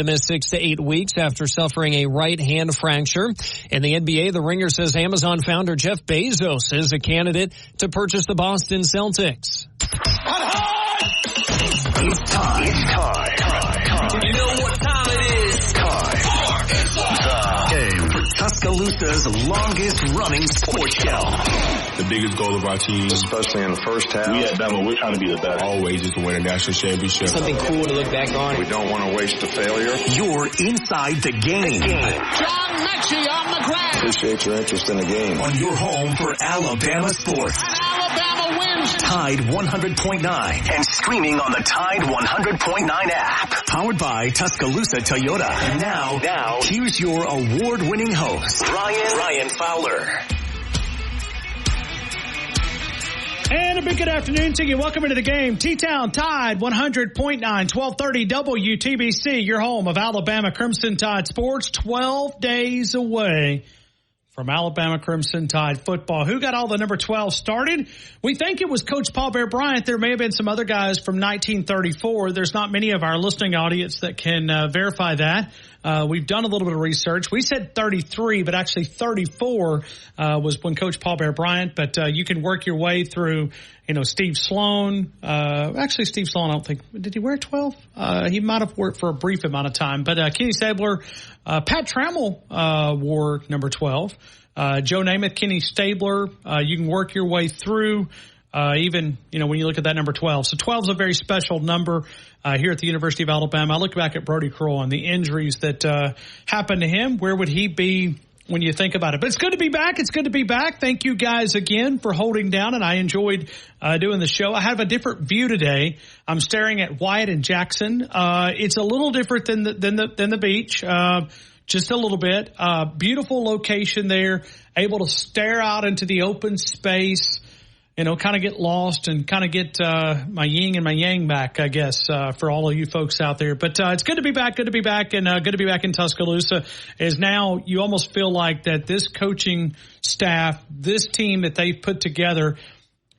to miss 6 to 8 weeks after suffering a right hand fracture. In the NBA, The Ringer says Amazon founder Jeff Bezos is a candidate to purchase the Boston Celtics. It's time. You know what time it is? Time for the game. Tuscaloosa's longest running sports show. The biggest goal of our team, especially in the first half, we at Bama, we're trying to be the best. Always is to win a national championship. Something cool to look back on. We don't want to waste the failure. You're inside the game. John Mechie on the ground. Appreciate your interest in the game. On your home for Alabama sports. And Alabama wins. Tide 100.9 and streaming on the Tide 100.9 app. Powered by Tuscaloosa Toyota. And now, here's your award-winning host, Ryan Fowler. And a big good afternoon to you. Welcome into the game. T-Town Tide 100.9, 1230 WTBC, your home of Alabama Crimson Tide sports, 12 days away from Alabama Crimson Tide football. Who got all the number 12 started? We think it was Coach Paul Bear Bryant. There may have been some other guys from 1934. There's not many of our listening audience that can verify that. We've done a little bit of research. We said 33, but actually 34 was when Coach Paul Bear Bryant. But you can work your way through, Steve Sloan. Actually, Steve Sloan, I don't think, did he wear 12? He might have worked for a brief amount of time. But Kenny Stabler, Pat Trammell wore number 12. Joe Namath, Kenny Stabler. You can work your way through. Even, when you look at that number 12. So 12 is a very special number here at the University of Alabama. I look back at Brody Crowell and the injuries that happened to him. Where would he be when you think about it? But it's good to be back. It's good to be back. Thank you guys again for holding down, and I enjoyed doing the show. I have a different view today. I'm staring at Wyatt and Jackson. It's a little different than the beach. Just a little bit. Beautiful location there. Able to stare out into the open space. Kind of get lost and kind of get my yin and my yang back, I guess, for all of you folks out there. But it's good to be back, and good to be back in Tuscaloosa. As now you almost feel like that this coaching staff, this team that they've put together,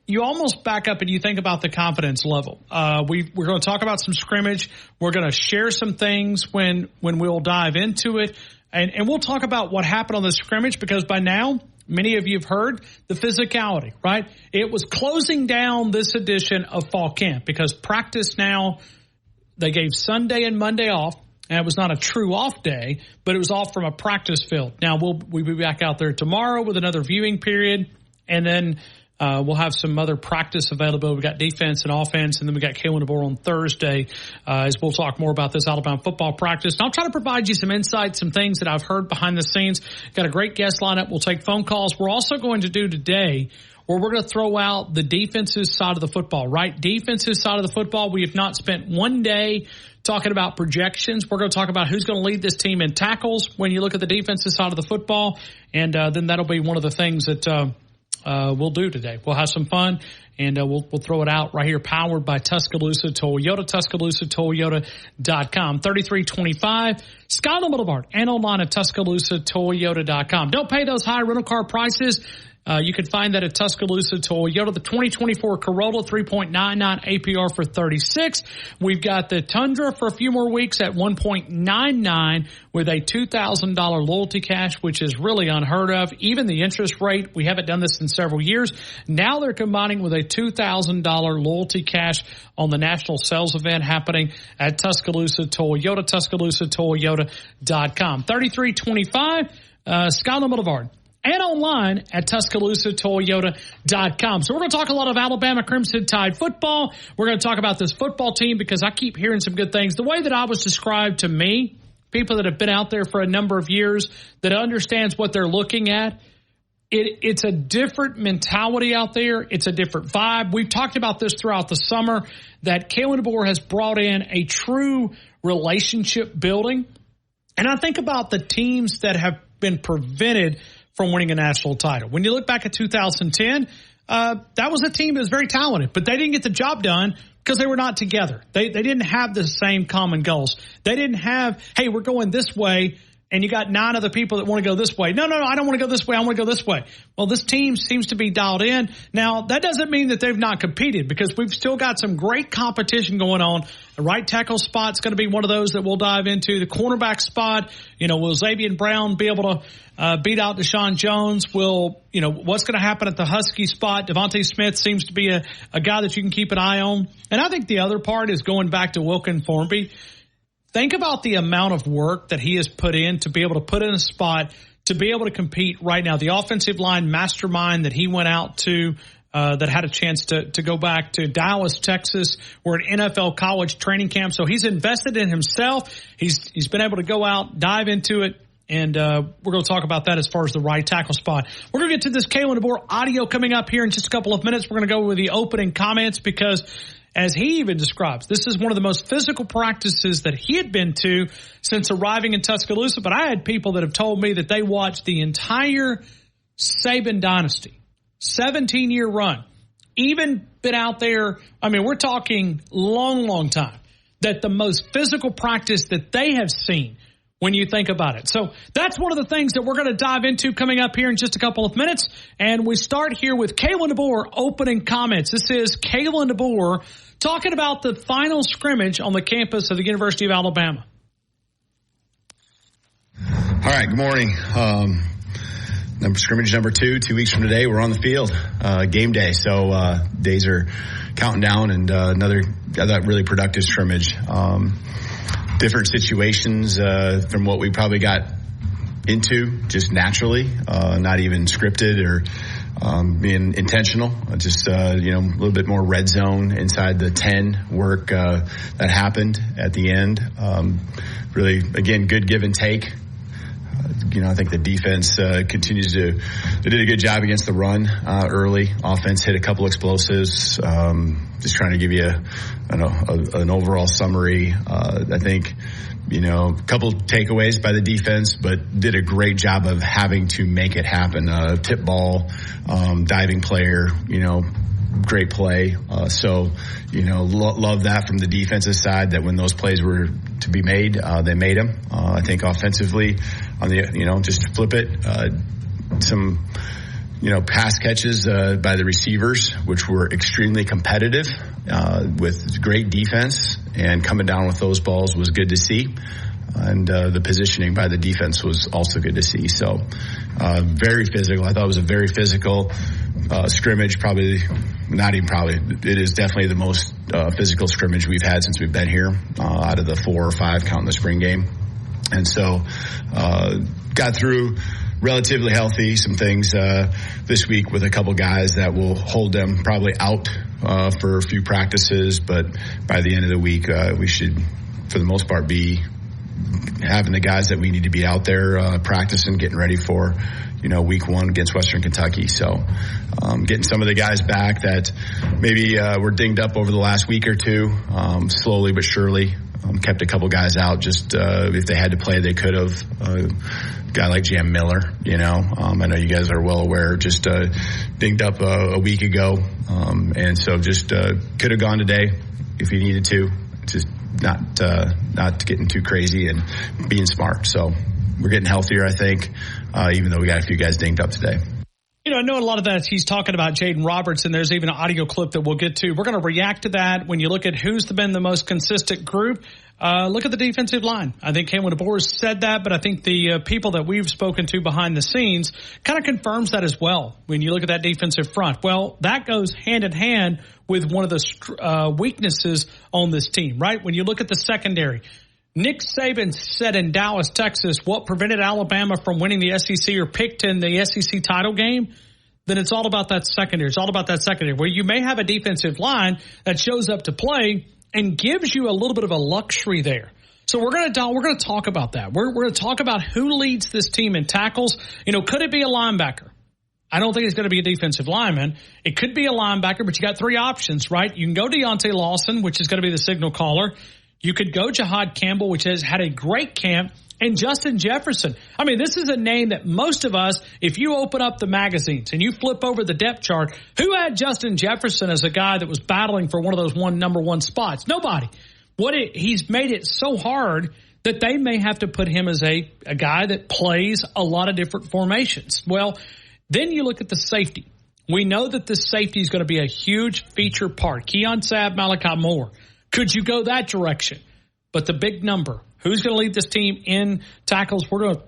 you almost back up and you think about the confidence level. We're going to talk about some scrimmage. We're going to share some things when we'll dive into it. And we'll talk about what happened on the scrimmage, because by now, many of you have heard the physicality, right? It was closing down this edition of fall camp because practice now, they gave Sunday and Monday off. And it was not a true off day, but it was off from a practice field. Now, we'll be back out there tomorrow with another viewing period. And then we'll have some other practice available. We've got defense and offense, and then we got Kalen DeBoer on Thursday as we'll talk more about this Alabama football practice. And I'll try to provide you some insights, some things that I've heard behind the scenes. Got a great guest lineup. We'll take phone calls. We're also going to do today where we're going to throw out the defensive side of the football, right? Defensive side of the football. We have not spent one day talking about projections. We're going to talk about who's going to lead this team in tackles when you look at the defensive side of the football. And then that'll be one of the things that we'll do today. We'll have some fun, and we'll throw it out right here, powered by Tuscaloosa Toyota, TuscaloosaToyota.com, 3325 Skyline Boulevard, and online at TuscaloosaToyota.com. Don't pay those high rental car prices. You can find that at Tuscaloosa Toyota. The 2024 Corolla, 3.99 APR for $36. We've got the Tundra for a few more weeks at 1.99 with a $2,000 loyalty cash, which is really unheard of. Even the interest rate, we haven't done this in several years. Now they're combining with a $2,000 loyalty cash on the national sales event happening at Tuscaloosa Toyota, TuscaloosaToyota.com. 3325 Skyline Boulevard. And online at TuscaloosaToyota.com. So we're going to talk a lot of Alabama Crimson Tide football. We're going to talk about this football team because I keep hearing some good things. The way that I was described to me, people that have been out there for a number of years, that understands what they're looking at, it's a different mentality out there. It's a different vibe. We've talked about this throughout the summer, that Kalen DeBoer has brought in a true relationship building. And I think about the teams that have been prevented from winning a national title. When you look back at 2010, that was a team that was very talented, but they didn't get the job done because they were not together. They didn't have the same common goals. They didn't have, hey, we're going this way, and you got 9 other people that want to go this way. No, I don't want to go this way. I want to go this way. Well, this team seems to be dialed in. Now, that doesn't mean that they've not competed, because we've still got some great competition going on. The right tackle spot's going to be one of those that we'll dive into. The cornerback spot, will Xavier Brown be able to beat out Deshaun Jones? What's going to happen at the Husky spot? Devontae Smith seems to be a guy that you can keep an eye on. And I think the other part is going back to Wilkin Formby. Think about the amount of work that he has put in to be able to put in a spot to be able to compete right now. The offensive line mastermind that he went out to, that had a chance to go back to Dallas, Texas. We're at NFL college training camp. So he's invested in himself. He's been able to go out, dive into it. And we're going to talk about that as far as the right tackle spot. We're going to get to this Kalen DeBoer audio coming up here in just a couple of minutes. We're going to go with the opening comments because, as he even describes, this is one of the most physical practices that he had been to since arriving in Tuscaloosa. But I had people that have told me that they watched the entire Saban dynasty, 17-year run, even been out there. I mean, we're talking long time, that the most physical practice that they have seen when you think about it. So that's one of the things that we're going to dive into coming up here in just a couple of minutes. And we start here with Kalen DeBoer opening comments. This is Kalen DeBoer talking about the final scrimmage on the campus of the University of Alabama. All right, good morning. Scrimmage number 2 weeks from today, we're on the field, game day. So days are counting down, and another really productive scrimmage. Different situations from what we probably got into just naturally, not even scripted or being intentional. Just a little bit more red zone inside the 10 work that happened at the end. Really, again, good give and take. I think the defense they did a good job against the run early. Offense hit a couple explosives. Just trying to give you an overall summary. I think, a couple takeaways by the defense, but did a great job of having to make it happen. Tip ball, diving player, great play. So, love that from the defensive side, that when those plays were to be made, they made them. I think offensively, on the, just to flip it, some, pass catches by the receivers, which were extremely competitive with great defense, and coming down with those balls was good to see. And the positioning by the defense was also good to see. So very physical. I thought it was a very physical scrimmage. It is definitely the most physical scrimmage we've had since we've been here, out of the 4 or 5 counting the spring game. And so got through relatively healthy. Some things this week with a couple guys that will hold them probably out for a few practices, but by the end of the week we should, for the most part, be having the guys that we need to be out there practicing, getting ready for week 1 against Western Kentucky. So getting some of the guys back that maybe were dinged up over the last week or 2, slowly but surely. Kept a couple guys out, just if they had to play, they could have. A guy like Jam Miller, I know you guys are well aware, just dinged up a week ago. And so just could have gone today if he needed to. Just not getting too crazy and being smart. So we're getting healthier, I think, even though we got a few guys dinged up today. I know a lot of that he's talking about Jaden Roberts, and there's even an audio clip that we'll get to. We're going to react to that. When you look at who's been the most consistent group, look at the defensive line. I think Kalen DeBoer said that, but I think the people that we've spoken to behind the scenes kind of confirms that as well. When you look at that defensive front, well, that goes hand in hand with one of the weaknesses on this team, right? When you look at the secondary, Nick Saban said in Dallas, Texas, what prevented Alabama from winning the SEC or picked in the SEC title game, then it's all about that secondary. It's all about that secondary, where you may have a defensive line that shows up to play and gives you a little bit of a luxury there. So we're going to talk about that. We're going to talk about who leads this team in tackles. Could it be a linebacker? I don't think it's going to be a defensive lineman. It could be a linebacker, but you got 3 options, right? You can go Deontay Lawson, which is going to be the signal caller. You could go Jahad Campbell, which has had a great camp, and Justin Jefferson. I mean, this is a name that most of us, if you open up the magazines and you flip over the depth chart, who had Justin Jefferson as a guy that was battling for one of those number one spots? Nobody. He's made it so hard that they may have to put him as a guy that plays a lot of different formations. Well, then you look at the safety. We know that the safety is going to be a huge feature part. Keon Sabb, Malachi Moore. Could you go that direction? But the big number, who's going to lead this team in tackles? We're going to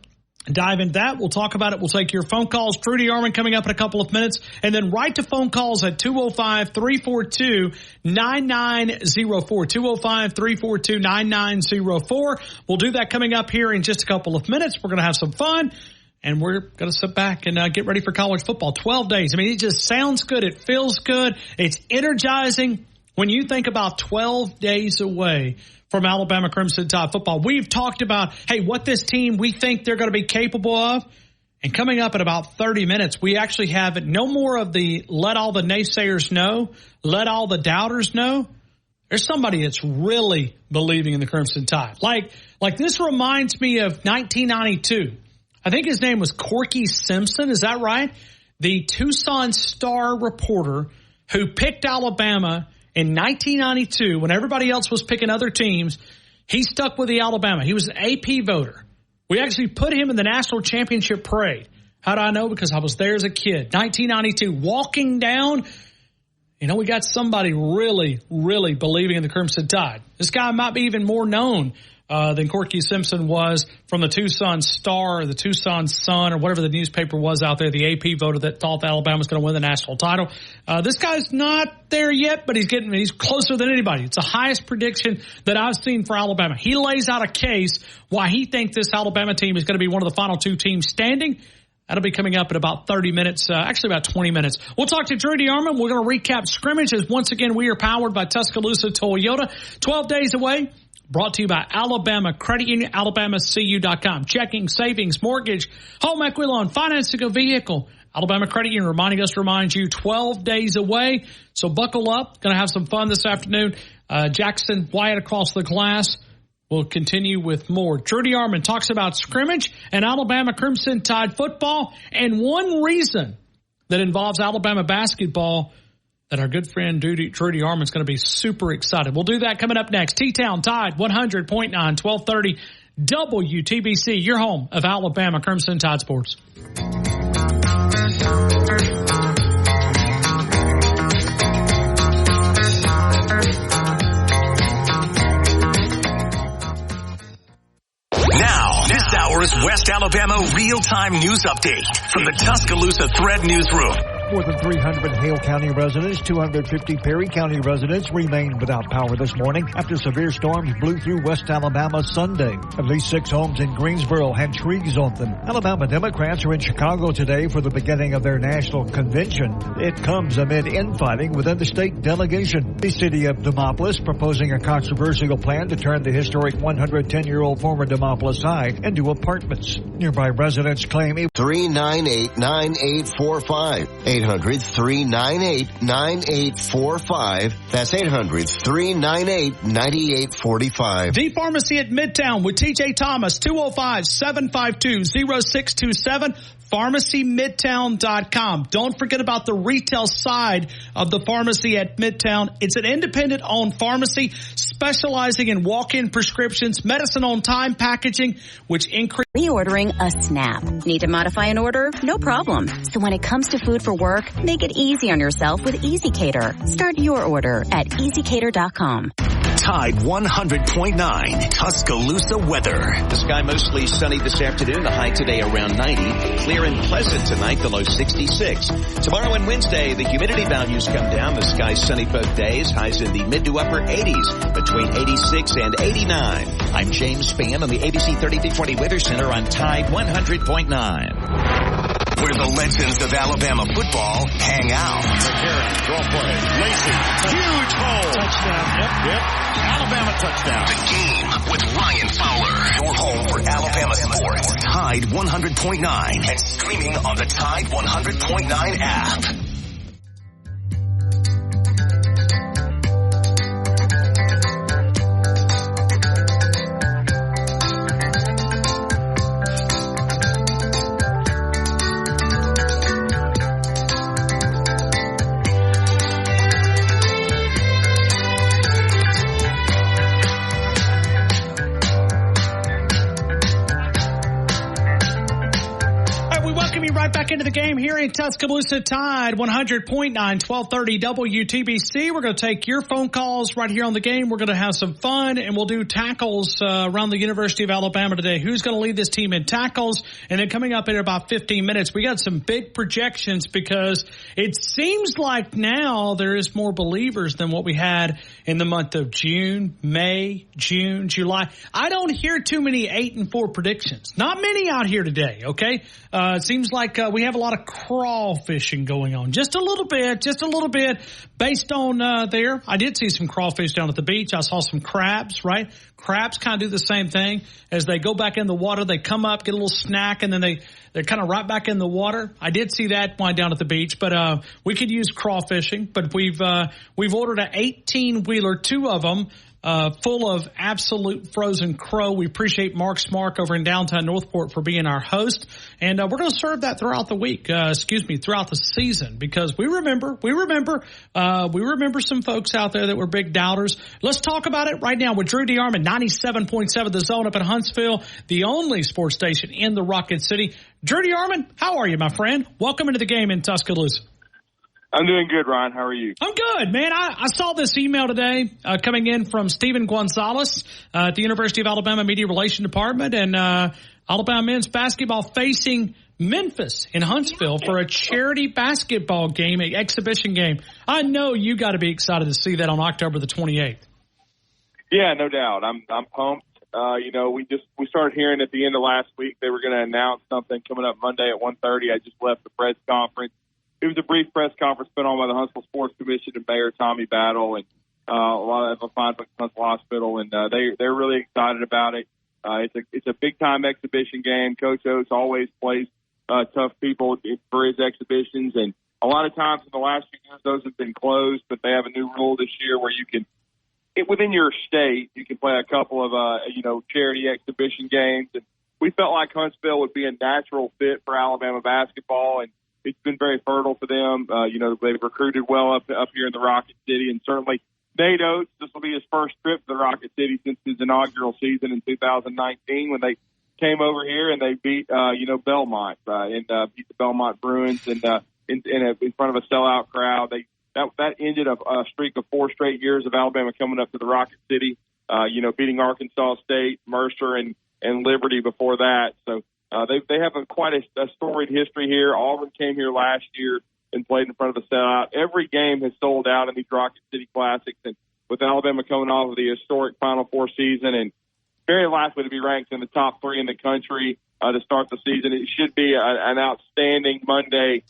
dive into that. We'll talk about it. We'll take your phone calls. Trudy Armand coming up in a couple of minutes. And then right to phone calls at 205-342-9904. 205-342-9904. We'll do that coming up here in just a couple of minutes. We're going to have some fun. And we're going to sit back and get ready for college football. 12 days. I mean, it just sounds good. It feels good. It's energizing when you think about 12 days away from Alabama Crimson Tide football. We've talked about, hey, what this team we think they're going to be capable of. And coming up in about 30 minutes, we actually have no more of the let all the naysayers know, let all the doubters know. There's somebody that's really believing in the Crimson Tide. Like this reminds me of 1992. I think his name was Corky Simpson. Is that right? The Tucson Star reporter who picked Alabama in 1992, when everybody else was picking other teams. He stuck with the Alabama. He was an AP voter. We actually put him in the national championship parade. How do I know? Because I was there as a kid. 1992, walking down. You know, we got somebody really, really believing in the Crimson Tide. This guy might be even more known than Corky Simpson was from the Tucson Star or the Tucson Sun or whatever the newspaper was out there, the AP voter that thought that Alabama was going to win the national title. This guy's not there yet, but he's closer than anybody. It's the highest prediction that I've seen for Alabama. He lays out a case why he thinks this Alabama team is going to be one of the final two teams standing. That'll be coming up in about 30 minutes, actually about 20 minutes. We'll talk to Trudy Armand. We're going to recap scrimmages. Once again, we are powered by Tuscaloosa Toyota. 12 days away. Brought to you by Alabama Credit Union, alabamacu.com. Checking, savings, mortgage, home equity loan, financing a vehicle. Alabama Credit Union reminding us to remind you 12 days away. So buckle up. Going to have some fun this afternoon. Jackson Wyatt across the glass. We'll continue with more. Trudy Armand talks about scrimmage and Alabama Crimson Tide football and one reason that involves Alabama basketball that our good friend Trudy Armand is going to be super excited. We'll do that coming up next. T-Town Tide 100.9, 1230 WTBC, your home of Alabama Crimson Tide Sports. Now, this hour's West Alabama real-time news update from the Tuscaloosa Thread Newsroom. More than 300 Hale County residents, 250 Perry County residents remained without power this morning after severe storms blew through West Alabama Sunday. At least 6 homes in Greensboro had trees on them. Alabama Democrats are in Chicago today for the beginning of their national convention. It comes amid infighting within the state delegation. The city of Demopolis proposing a controversial plan to turn the historic 110-year-old former Demopolis High into apartments. Nearby residents claim 398-9845. 800-398-9845. That's 800-398-9845. The Pharmacy at Midtown with TJ Thomas, 205-752-0627. PharmacyMidtown.com. Don't forget about the retail side of the Pharmacy at Midtown. It's an independent-owned pharmacy specializing in walk-in prescriptions, medicine-on-time packaging, which increase. Reordering a SNAP. Need to modify an order? No problem. So when it comes to food for work, make it easy on yourself with EasyCater. Start your order at EasyCater.com. Tide 100.9 Tuscaloosa weather. The sky mostly sunny this afternoon. The high today around 90. Clear and pleasant tonight, the low 66. Tomorrow and Wednesday, the humidity values come down. The sky's sunny both days. Highs in the mid to upper 80s, between 86 and 89. I'm James Spann on the ABC 3320 Weather Center on Tide 100.9. Where the legends of Alabama football hang out. McCarron, draw play. Lacey, huge hole. Touchdown. Yep. Alabama touchdown. The Game with Ryan Fowler. Your home for Alabama sports. Tide 100.9 and streaming on the Tide 100.9 app. you right back into the game here in Tuscaloosa. Tide 100.9, 1230 WTBC. We're going to take your phone calls right here on the game. We're going to have some fun, and we'll do tackles around the University of Alabama today. Who's going to lead this team in tackles? And then coming up in about 15 minutes, we got some big projections because it seems like now there is more believers than what we had in the month of June, May, June, July. I don't hear too many 8-4 predictions. Not many out here today, okay? It seems like we have a lot of crawfishing going on. Just a little bit based on there. I did see some crawfish down at the beach. I saw some crabs, right? Crabs kind of do the same thing. As they go back in the water, they come up, get a little snack, and then they're kind of right back in the water. I did see that one down at the beach, but we could use crawfishing. But we've ordered an 18-wheeler, 2 of them, full of absolute frozen crow. We appreciate Mark Smark over in downtown Northport for being our host. And we're going to serve that throughout the week, throughout the season, because we remember some folks out there that were big doubters. Let's talk about it right now with Drew DeArmond, 97.7 The Zone up in Huntsville, the only sports station in the Rocket City. Drew DeArmond, how are you, my friend? Welcome into the game in Tuscaloosa. I'm doing good, Ryan. How are you? I'm good, man. I saw this email today coming in from Stephen Gonzalez at the University of Alabama Media Relations Department, and Alabama men's basketball facing Memphis in Huntsville for a charity basketball game, an exhibition game. I know you got to be excited to see that on October the 28th. Yeah, no doubt. I'm pumped. We started hearing at the end of last week they were going to announce something coming up Monday at 1:30. I just left the press conference. It was a brief press conference put on by the Huntsville Sports Commission and Mayor Tommy Battle and a lot of the fine folks at Huntsville Hospital, and they're really excited about it. It's a big time exhibition game. Coach Oates always plays tough people for his exhibitions, and a lot of times in the last few years those have been closed, but they have a new rule this year where you can, within your state, you can play a couple of charity exhibition games, and we felt like Huntsville would be a natural fit for Alabama basketball, and it's been very fertile for them. They've recruited well up here in the Rocket City, and certainly Nate Oates, this will be his first trip to the Rocket City since his inaugural season in 2019 when they came over here and they beat, Belmont, and beat the Belmont Bruins and in front of a sellout crowd. That ended a streak of 4 straight years of Alabama coming up to the Rocket City, beating Arkansas State, Mercer, and Liberty before that. So, they have quite a storied history here. Auburn came here last year and played in front of the sellout. Every game has sold out in these Rocket City Classics, and with Alabama coming off of the historic Final Four season and very likely to be ranked in the top 3 in the country to start the season, it should be an outstanding Monday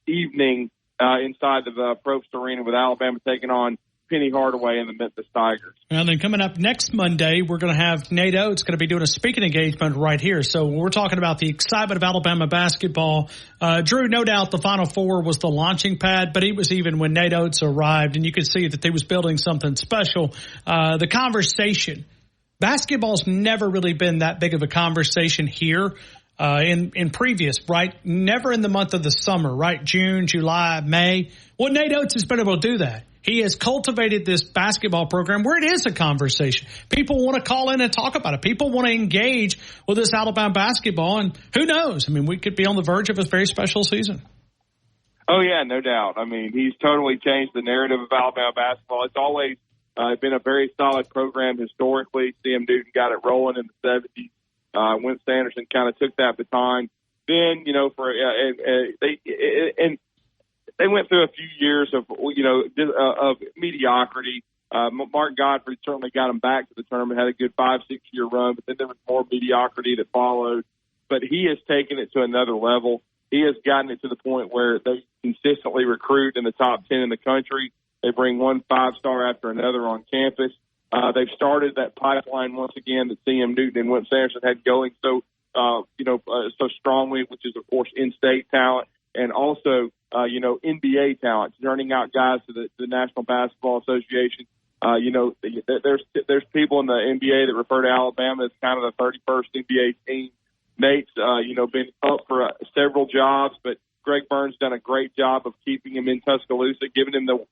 evening inside of the Probst Arena with Alabama taking on Penny Hardaway and the Memphis Tigers. And then coming up next Monday, we're going to have Nate Oates going to be doing a speaking engagement right here. So we're talking about the excitement of Alabama basketball. Drew, no doubt the Final Four was the launching pad, but it was even when Nate Oates arrived, and you could see that they was building something special. The conversation, basketball's never really been that big of a conversation here. In previous, right? Never in the month of the summer, right? June, July, May. Well, Nate Oates has been able to do that. He has cultivated this basketball program where it is a conversation. People want to call in and talk about it. People want to engage with this Alabama basketball, and who knows? I mean, we could be on the verge of a very special season. Oh, yeah, no doubt. I mean, he's totally changed the narrative of Alabama basketball. It's always been a very solid program historically. CM Newton got it rolling in the 70s. Wentz Anderson kind of took that baton. Then, they went through a few years of mediocrity. Mark Godfrey certainly got them back to the tournament, had a good 5-6 year run, but then there was more mediocrity that followed. But he has taken it to another level. He has gotten it to the point where they consistently recruit in the top 10 in the country. They bring one 5-star after another on campus. They've started that pipeline once again that CM Newton and Wentz Anderson had going so strongly, which is, of course, in-state talent and also, NBA talent, turning out guys to the National Basketball Association. There's people in the NBA that refer to Alabama as kind of the 31st NBA team. Nate's, been up for several jobs, but Greg Burns done a great job of keeping him in Tuscaloosa, giving him the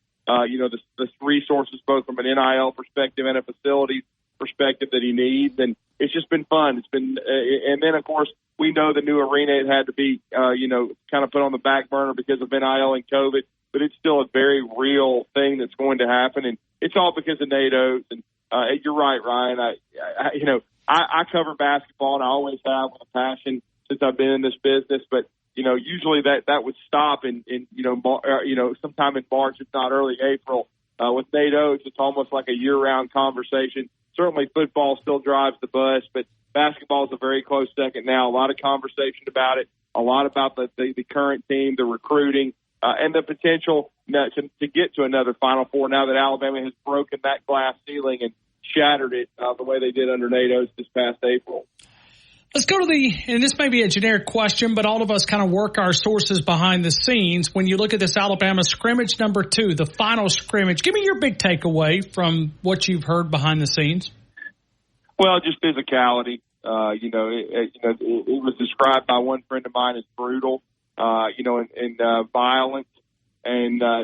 resources both from an NIL perspective and a facility perspective that he needs. And it's just been fun. It's been, and then of course we know the new arena it had to be, kind of put on the back burner because of NIL and COVID, but it's still a very real thing that's going to happen. And it's all because of Nate Oates. And you're right, Ryan. I cover basketball and I always have with a passion since I've been in this business, but usually that would stop in sometime in March, if not early April. With Nate Oates, it's almost like a year-round conversation. Certainly football still drives the bus, but basketball is a very close second now. A lot of conversation about it, a lot about the current team, the recruiting, and the potential to get to another Final Four now that Alabama has broken that glass ceiling and shattered it the way they did under Nate Oates this past April. Let's go to and this may be a generic question, but all of us kind of work our sources behind the scenes. When you look at this Alabama scrimmage number 2, the final scrimmage, give me your big takeaway from what you've heard behind the scenes. Well, just physicality. It was described by one friend of mine as brutal, and violent. And I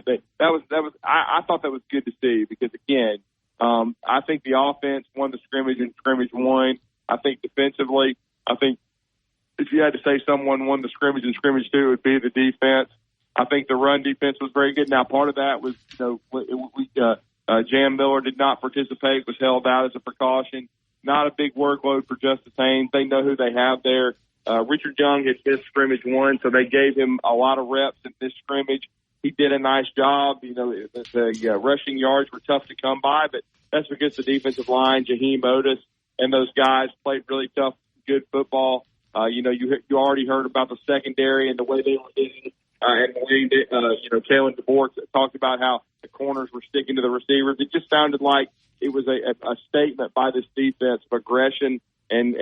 thought that was good to see because, again, I think the offense won the scrimmage and scrimmage won. I think defensively, I think if you had to say someone won the scrimmage and scrimmage 2, it would be the defense. I think the run defense was very good. Now, part of that was, Jam Miller did not participate, was held out as a precaution. Not a big workload for Justice Haynes. They know who they have there. Richard Young had his scrimmage 1, so they gave him a lot of reps in this scrimmage. He did a nice job. The rushing yards were tough to come by, but that's because the defensive line, Jaheim Otis, and those guys played really tough, good football. You already heard about the secondary and the way they were hitting, and the way that, Kalen DeBoer talked about how the corners were sticking to the receivers. It just sounded like it was a statement by this defense of aggression and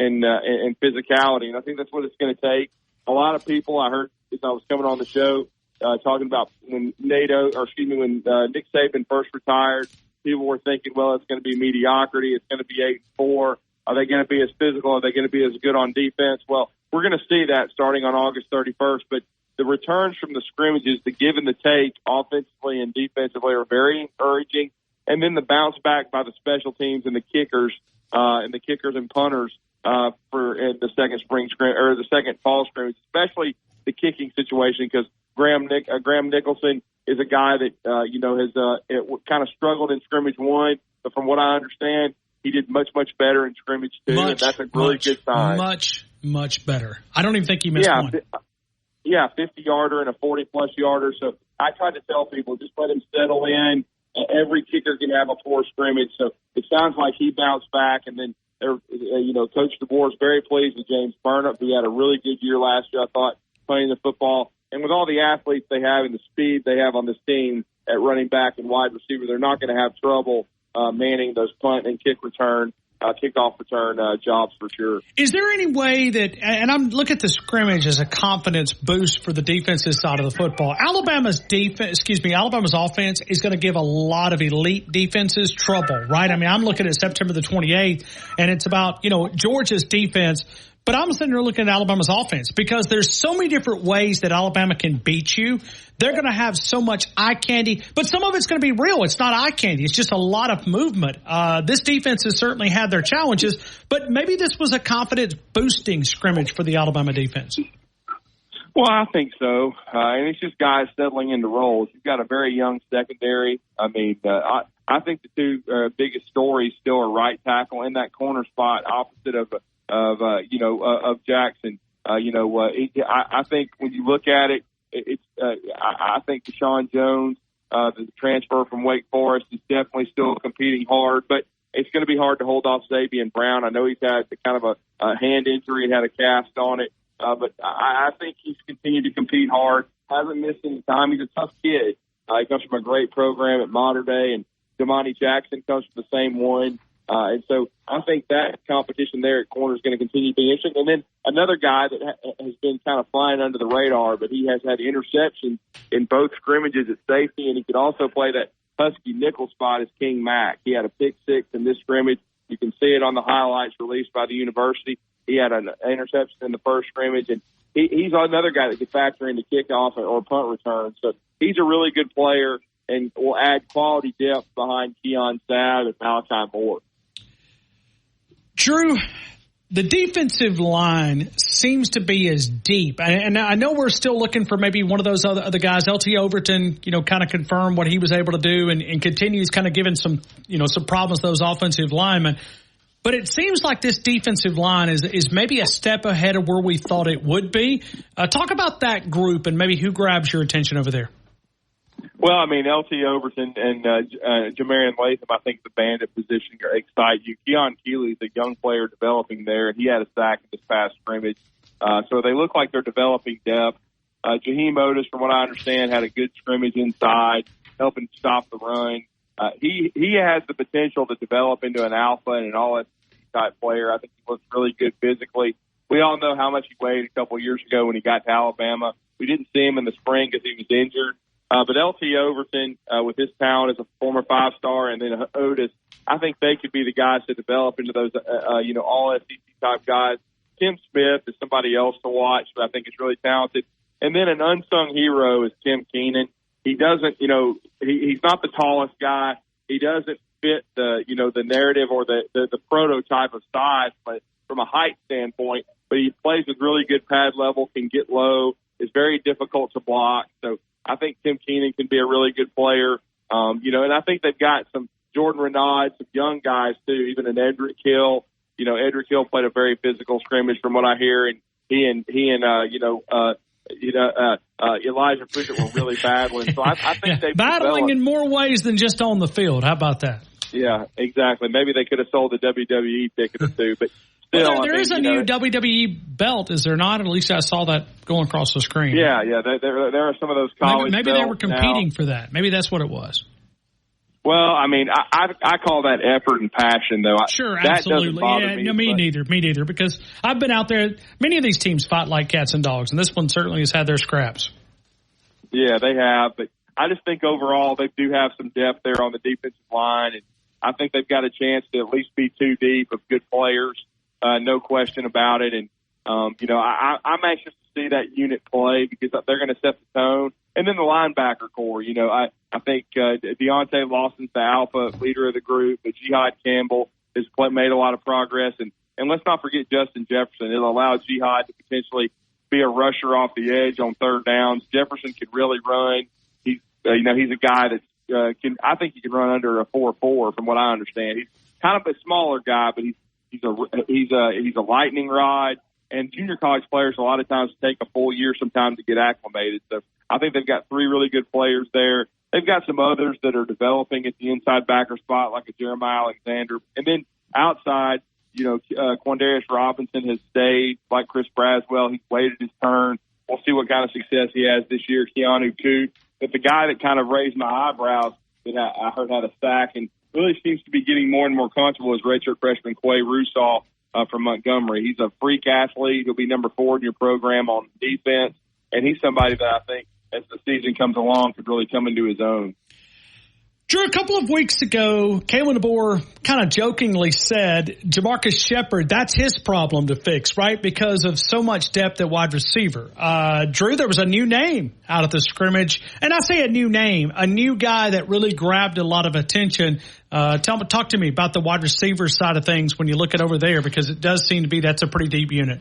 physicality. And I think that's what it's going to take. A lot of people I heard as I was coming on the show, talking about when Nick Saban first retired, people were thinking, well, it's going to be mediocrity. It's going to be 8-4. Are they going to be as physical? Are they going to be as good on defense? Well, we're going to see that starting on August 31st. But the returns from the scrimmages, the give and the take, offensively and defensively, are very encouraging. And then the bounce back by the special teams and the kickers and punters for the second fall scrimmage, especially the kicking situation, because Graham Nicholson is a guy that has kind of struggled in scrimmage 1, but from what I understand, he did much better in scrimmage 2, and that's a really good sign. Much better. I don't even think he missed one. 50-yarder and a 40-plus yarder. So I tried to tell people, just let him settle in. Every kicker can have a poor scrimmage. So it sounds like he bounced back, and then Coach DeBoer is very pleased with James Burnap, who had a really good year last year, I thought, playing the football. And with all the athletes they have and the speed they have on this team at running back and wide receiver, they're not going to have trouble manning those punt and kickoff return jobs for sure. Is there any way that, and I'm look at the scrimmage as a confidence boost for the defensive side of the football. Alabama's offense is going to give a lot of elite defenses trouble, right? I mean, I'm looking at September the 28th, and it's about, Georgia's defense. But I'm sitting there looking at Alabama's offense because there's so many different ways that Alabama can beat you. They're going to have so much eye candy, but some of it's going to be real. It's not eye candy. It's just a lot of movement. This defense has certainly had their challenges, but maybe this was a confidence-boosting scrimmage for the Alabama defense. Well, I think so. And it's just guys settling into roles. You've got a very young secondary. I mean, I think the two biggest stories still are right tackle in that corner spot opposite of Jackson. I think when you look at it, I think Deshaun Jones, the transfer from Wake Forest, is definitely still competing hard, but it's going to be hard to hold off Xavier Brown. I know he's had kind of a hand injury and had a cast on it, but I think he's continued to compete hard. Hasn't missed any time. He's a tough kid. He comes from a great program at Mater Dei, and Damani Jackson comes from the same one. And so I think that competition there at corner is going to continue to be interesting. And then another guy that has been kind of flying under the radar, but he has had interceptions in both scrimmages at safety, and he could also play that Husky nickel spot is King Mack. He had a pick 6 in this scrimmage. You can see it on the highlights released by the university. He had an interception in the first scrimmage, and he's another guy that could factor into kickoff or punt return. So he's a really good player and will add quality depth behind Keon Sabb and Malachi Moore. Drew, the defensive line seems to be as deep. And I know we're still looking for maybe one of those other guys. LT Overton, kind of confirmed what he was able to do and continues kind of giving some problems to those offensive linemen. But it seems like this defensive line is maybe a step ahead of where we thought it would be. Talk about that group and maybe who grabs your attention over there. Well, I mean, LT Overton and Jamarian Latham, I think the bandit position excite you. Keon Keeley's a young player developing there, and he had a sack in this past scrimmage. So they look like they're developing depth. Jaheim Otis, from what I understand, had a good scrimmage inside, helping stop the run. He has the potential to develop into an alpha and an all-SEC type player. I think he looks really good physically. We all know how much he weighed a couple of years ago when he got to Alabama. We didn't see him in the spring because he was injured. But LT Overton, with his talent as a former 5-star, and then Otis, I think they could be the guys to develop into those, all SEC type guys. Tim Smith is somebody else to watch, but I think is really talented. And then an unsung hero is Tim Keenan. He doesn't, he's not the tallest guy. He doesn't fit the narrative or the prototype of size from a height standpoint, but he plays with really good pad level, can get low, is very difficult to block. So I think Tim Keenan can be a really good player. And I think they've got some Jordan Renaud, some young guys too, even an Edric Hill. Edric Hill played a very physical scrimmage from what I hear, and he and Elijah Pritchett were really battling. So I think they've battling in more ways than just on the field. How about that? Yeah, exactly. Maybe they could have sold a WWE ticket or two, but still, well, there is a new WWE belt, is there not? At least I saw that going across the screen. Yeah. There are some of those college. Maybe they were competing for that. Maybe that's what it was. Well, I mean, I call that effort and passion, though. Sure, absolutely. That doesn't bother me. No, me neither. Because I've been out there. Many of these teams fight like cats and dogs, and this one certainly has had their scraps. Yeah, they have. But I just think overall they do have some depth there on the defensive line, and I think they've got a chance to at least be too deep of good players. No question about it. And, I'm anxious to see that unit play because they're going to set the tone. And then the linebacker core, I think Deontay Lawson's the alpha leader of the group, but Jihad Campbell has made a lot of progress. And let's not forget Justin Jefferson. It'll allow Jihad to potentially be a rusher off the edge on third downs. Jefferson can really run. He's a guy that I think he can run under a 4.4 from what I understand. He's kind of a smaller guy, but he's a lightning rod. And junior college players a lot of times take a full year sometimes to get acclimated. So I think they've got three really good players there. They've got some others that are developing at the inside backer spot, like a Jeremiah Alexander. And then outside, Quandarius Robinson has stayed, like Chris Braswell. He's waited his turn. We'll see what kind of success he has this year, Keanu Coote. But the guy that kind of raised my eyebrows that I heard had a sack and really seems to be getting more and more comfortable is redshirt freshman Quay Russaw from Montgomery. He's a freak athlete. He'll be number 4 in your program on defense. And he's somebody that I think as the season comes along could really come into his own. Drew, a couple of weeks ago, Kalen DeBoer kind of jokingly said, Jamarcus Shepard, that's his problem to fix, right? Because of so much depth at wide receiver. Drew, there was a new name out of the scrimmage. And I say a new name, a new guy that really grabbed a lot of attention. Talk to me about the wide receiver side of things when you look at over there, because it does seem to be that's a pretty deep unit.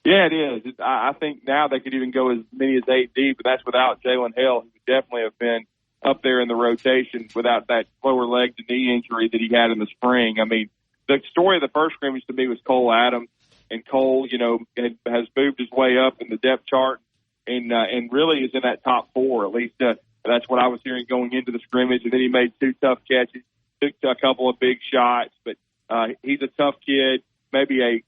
Yeah, it is. I think now they could even go as many as 8 deep, but that's without Jalen Hill, who would definitely have been up there in the rotation without that lower leg to knee injury that he had in the spring. I mean, the story of the first scrimmage to me was Cole Adams, and Cole, has moved his way up in the depth chart and really is in that top 4. At least that's what I was hearing going into the scrimmage. And then he made 2 tough catches, took a couple of big shots, but he's a tough kid, maybe a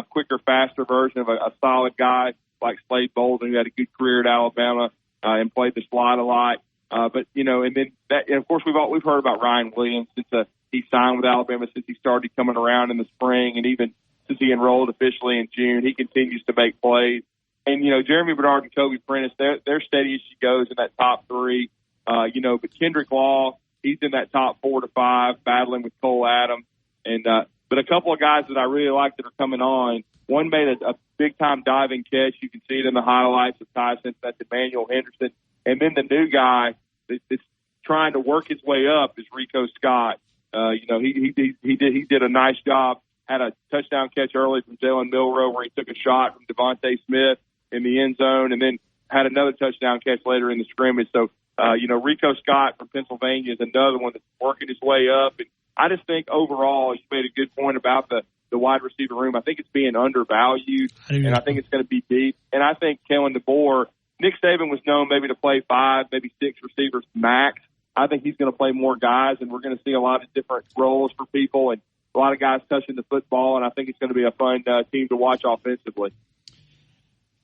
quicker, faster version of a solid guy like Slade Bolden, who had a good career at Alabama and played the slot a lot. And then that, and of course, we've heard about Ryan Williams since he signed with Alabama, since he started coming around in the spring, and even since he enrolled officially in June. He continues to make plays. And, Jeremy Bernard and Kobe Prentice, they're steady as she goes in that top 3. But Kendrick Law, he's in that top 4 to 5, battling with Cole Adams. And, but a couple of guys that I really like that are coming on. One made a big-time diving catch. You can see it in the highlights of Tyson. That's Emmanuel Henderson. And then the new guy that's trying to work his way up is Rico Scott. He did a nice job had a touchdown catch early from Jalen Milroe where he took a shot from Devontae Smith in the end zone, and then had another touchdown catch later in the scrimmage. So, Rico Scott from Pennsylvania is another one that's working his way up. And I just think overall, you made a good point about the wide receiver room. I think it's being undervalued, and I think it's going to be deep. And I think Kalen DeBoer, Nick Saban was known maybe to play 5, maybe 6 receivers max. I think he's going to play more guys, and we're going to see a lot of different roles for people and a lot of guys touching the football, and I think it's going to be a fun team to watch offensively.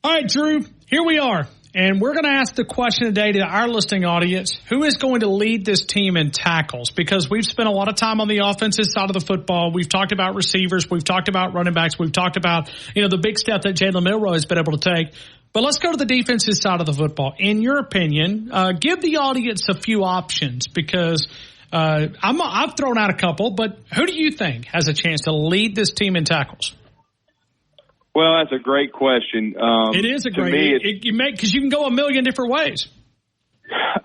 All right, Drew, here we are. And we're going to ask the question today to our listening audience, who is going to lead this team in tackles? Because we've spent a lot of time on the offensive side of the football. We've talked about receivers. We've talked about running backs. We've talked about, the big step that Jalen Milroe has been able to take. But let's go to the defensive side of the football. In your opinion, give the audience a few options because I've thrown out a couple, but who do you think has a chance to lead this team in tackles? Well, that's a great question. It is a great because you can go a million different ways.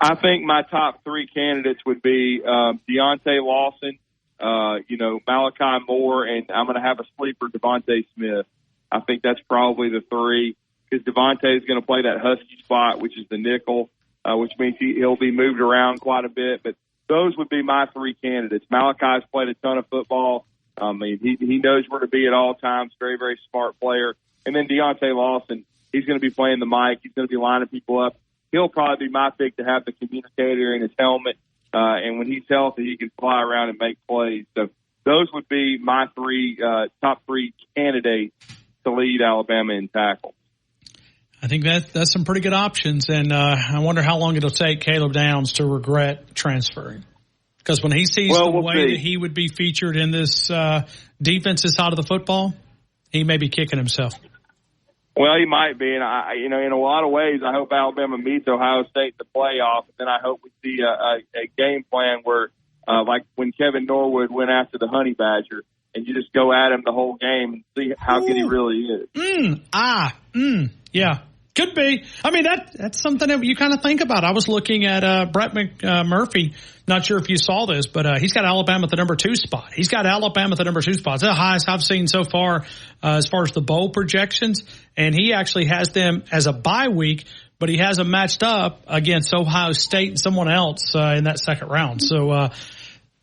I think my top 3 candidates would be Deontay Lawson, Malachi Moore, and I'm going to have a sleeper, Devontae Smith. I think that's probably the 3 because Devontae is going to play that Husky spot, which is the nickel, which means he'll be moved around quite a bit. But those would be my 3 candidates. Malachi's played a ton of football. He knows where to be at all times. Very, very smart player. And then Deontay Lawson, he's going to be playing the mic. He's going to be lining people up. He'll probably be my pick to have the communicator in his helmet. And when he's healthy, he can fly around and make plays. So those would be my top 3 candidates to lead Alabama in tackle. I think that's some pretty good options. And I wonder how long it'll take Caleb Downs to regret transferring. Because when he sees the way that he would be featured in this defensive side of the football, he may be kicking himself. Well, he might be, and in a lot of ways, I hope Alabama meets Ohio State in the playoff, and then I hope we see a game plan where, like when Kevin Norwood went after the Honey Badger, and you just go at him the whole game and see how good he really is. Yeah. Could be. I mean, that's something that you kind of think about. I was looking at Brett McMurphy. Not sure if you saw this, but he's got Alabama at the number 2 spot. He's got Alabama at the number 2 spot. It's the highest I've seen so far as the bowl projections. And he actually has them as a bye week, but he has them matched up against Ohio State and someone else in that second round. So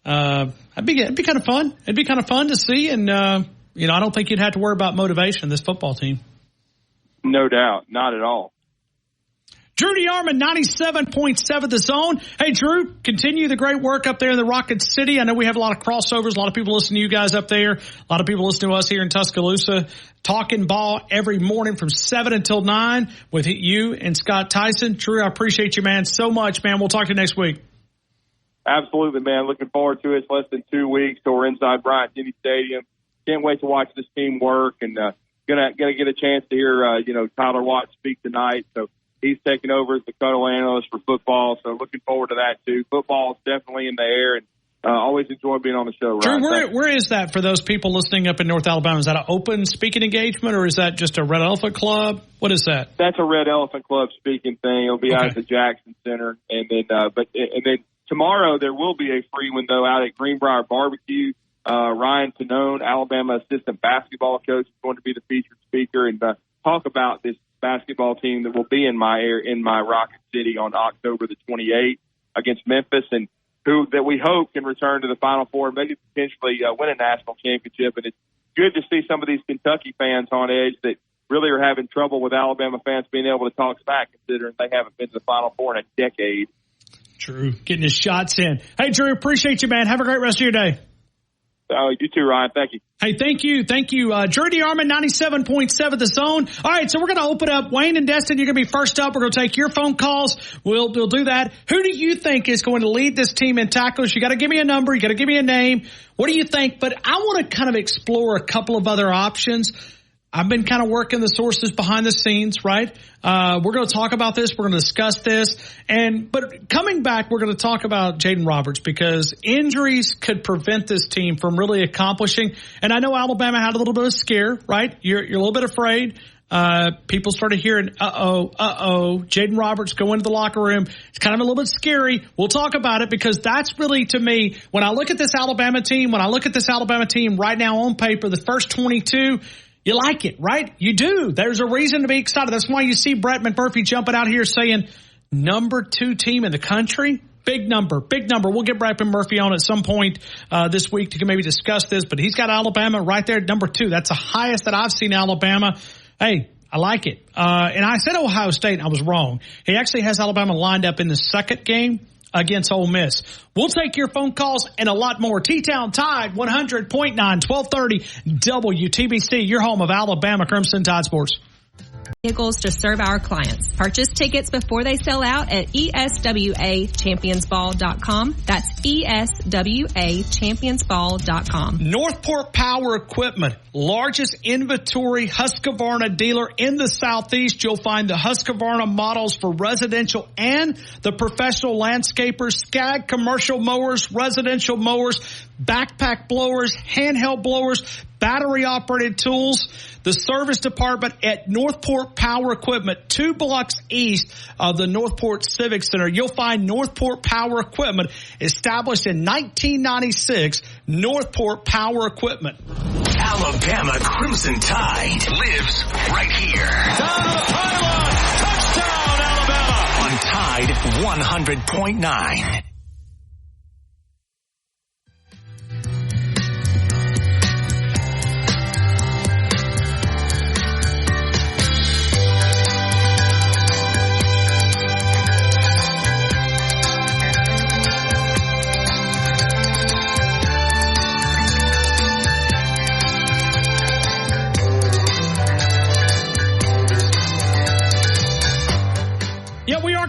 it'd be kind of fun. It'd be kind of fun to see. And, I don't think you'd have to worry about motivation, this football team. No doubt. Not at all. Drew DeArmond, 97.7 The Zone. Hey, Drew, continue the great work up there in the Rocket City. I know we have a lot of crossovers. A lot of people listen to you guys up there. A lot of people listen to us here in Tuscaloosa. Talking ball every morning from 7 until 9 with you and Scott Tyson. Drew, I appreciate you, man, so much, man. We'll talk to you next week. Absolutely, man. Looking forward to it. It's less than 2 weeks till we're inside Bryant-Denny Stadium. Can't wait to watch this team work and gonna get a chance to hear Tyler Watt speak tonight. So he's taking over as the Cuddle analyst for football. So looking forward to that too. Football is definitely in the air, and always enjoy being on the show. Drew, where is that for those people listening up in North Alabama? Is that an open speaking engagement, or is that just a Red Elephant Club? What is that? That's a Red Elephant Club speaking thing. It'll be out at the Jackson Center, and then tomorrow there will be a free one though out at Greenbrier Barbecue. Ryan Tanone, Alabama assistant basketball coach, is going to be the featured speaker and talk about this basketball team that will be in my Rocket City on October the 28th against Memphis, and who that we hope can return to the Final Four and maybe potentially win a national championship. And it's good to see some of these Kentucky fans on edge that really are having trouble with Alabama fans being able to talk smack, considering they haven't been to the Final Four in a decade. Drew getting his shots in. Hey, Drew, appreciate you, man. Have a great rest of your day. You too, Ryan. Thank you. Hey, thank you. Drew DeArmond, 97.7 The Zone. All right, so we're going to open up. Wayne and Destin, you're going to be first up. We're going to take your phone calls. We'll do that. Who do you think is going to lead this team in tackles? You got to give me a number. You got to give me a name. What do you think? But I want to kind of explore a couple of other options. I've been kind of working the sources behind the scenes, right? We're going to talk about this. We're going to discuss this. But coming back, we're going to talk about Jaden Roberts because injuries could prevent this team from really accomplishing. And I know Alabama had a little bit of scare, right? You're a little bit afraid. People started hearing, Jaden Roberts go into the locker room. It's kind of a little bit scary. We'll talk about it because that's really, to me, when I look at this Alabama team right now on paper, the first 22, you like it, right? You do. There's a reason to be excited. That's why you see Brett McMurphy jumping out here saying number 2 team in the country. Big number. We'll get Brett McMurphy on at some point this week to maybe discuss this, but he's got Alabama right there at number 2. That's the highest that I've seen Alabama. Hey, I like it. And I said Ohio State, and I was wrong. He actually has Alabama lined up in the second game against Ole Miss. We'll take your phone calls and a lot more. T-Town Tide 100.9, 1230 WTBC, your home of Alabama Crimson Tide Sports. Vehicles to serve our clients. Purchase tickets before they sell out at ESWAChampionsball.com. That's ESWAChampionsball.com. Northport Power Equipment, largest inventory Husqvarna dealer in the Southeast. You'll find the Husqvarna models for residential and the professional landscapers, Skag commercial mowers, residential mowers, backpack blowers, handheld blowers, battery operated tools. The service department at Northport Power Equipment, 2 blocks east of the Northport Civic Center. You'll find Northport Power Equipment, established in 1996. Northport Power Equipment. Alabama Crimson Tide lives right here. Down to the pylon. Touchdown, Alabama. On Tide 100.9.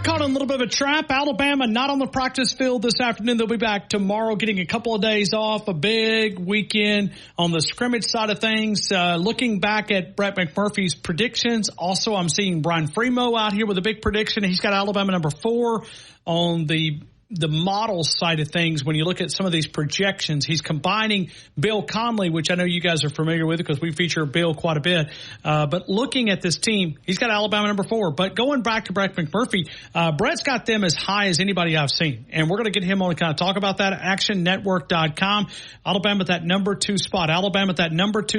Caught in a little bit of a trap. Alabama not on the practice field this afternoon. They'll be back tomorrow, getting a couple of days off, a big weekend on the scrimmage side of things. Looking back at Brett McMurphy's predictions, also I'm seeing Brian Fremeau out here with a big prediction. He's got Alabama number 4 on the model side of things. When you look at some of these projections, he's combining Bill Conley, which I know you guys are familiar with because we feature Bill quite a bit. But looking at this team, he's got Alabama number 4. But going back to Brett McMurphy, Brett's got them as high as anybody I've seen. And we're going to get him on to kind of talk about that. ActionNetwork.com. Alabama at that number 2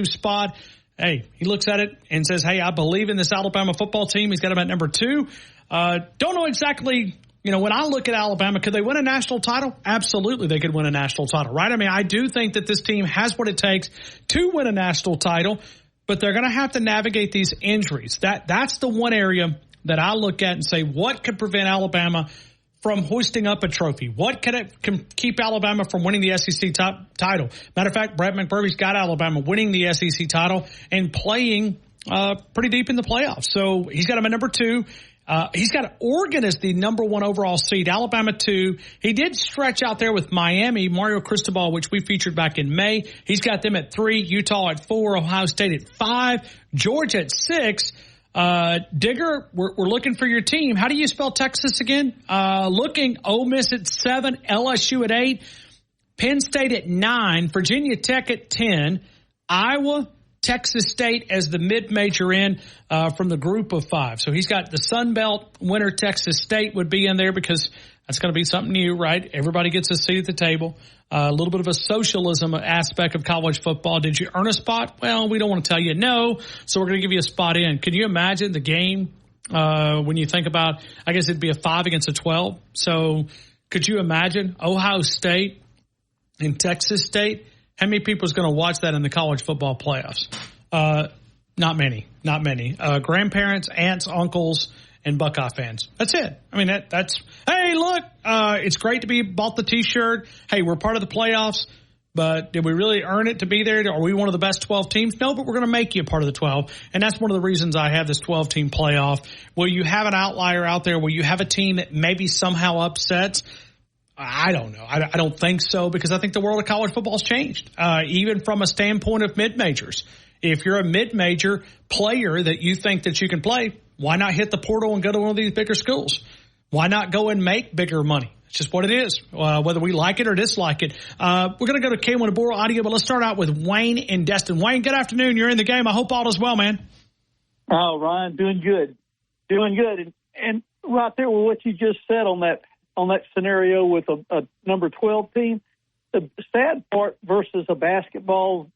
spot. Hey, he looks at it and says, hey, I believe in this Alabama football team. He's got him at number 2. Don't know exactly. When I look at Alabama, could they win a national title? Absolutely, they could win a national title, right? I mean, I do think that this team has what it takes to win a national title, but they're going to have to navigate these injuries. That's the one area that I look at and say, what could prevent Alabama from hoisting up a trophy? What can keep Alabama from winning the SEC title? Matter of fact, Brett McMurphy's got Alabama winning the SEC title and playing pretty deep in the playoffs. So he's got him at number 2. He's got Oregon as the number 1 overall seed, Alabama 2. He did stretch out there with Miami, Mario Cristobal, which we featured back in May. He's got them at 3, Utah at 4, Ohio State at 5, Georgia at 6. Digger, we're looking for your team. How do you spell Texas again? Looking Ole Miss at 7, LSU at 8, Penn State at 9, Virginia Tech at 10, Iowa, Texas State as the mid-major in from the group of 5. So he's got the Sun Belt winner. Texas State would be in there because that's going to be something new, right? Everybody gets a seat at the table. A little bit of a socialism aspect of college football. Did you earn a spot? Well, we don't want to tell you no, so we're going to give you a spot in. Can you imagine the game when you think about, I guess it'd be a 5 against a 12. So could you imagine Ohio State and Texas State? How many people is going to watch that in the college football playoffs? Not many. Grandparents, aunts, uncles, and Buckeye fans. That's it. I mean, that's, hey, look, it's great to be bought the T-shirt. Hey, we're part of the playoffs, but did we really earn it to be there? Are we one of the best 12 teams? No, but we're going to make you a part of the 12, and that's one of the reasons I have this 12-team playoff. Will you have an outlier out there? Will you have a team that maybe somehow upsets? I don't know. I don't think so because I think the world of college football has changed, even from a standpoint of mid-majors. if you're a mid-major player that you think that you can play, why not hit the portal and go to one of these bigger schools? Why not go and make bigger money? It's just what it is, whether we like it or dislike it. We're going to go to Kayvon DeBoer audio, but let's start out with Wayne in Destin. Wayne, good afternoon. You're in the game. I hope all is well, man. Oh, Ryan, doing good. And right there with what you just said on that scenario with a number 12 team, the sad part versus a basketball,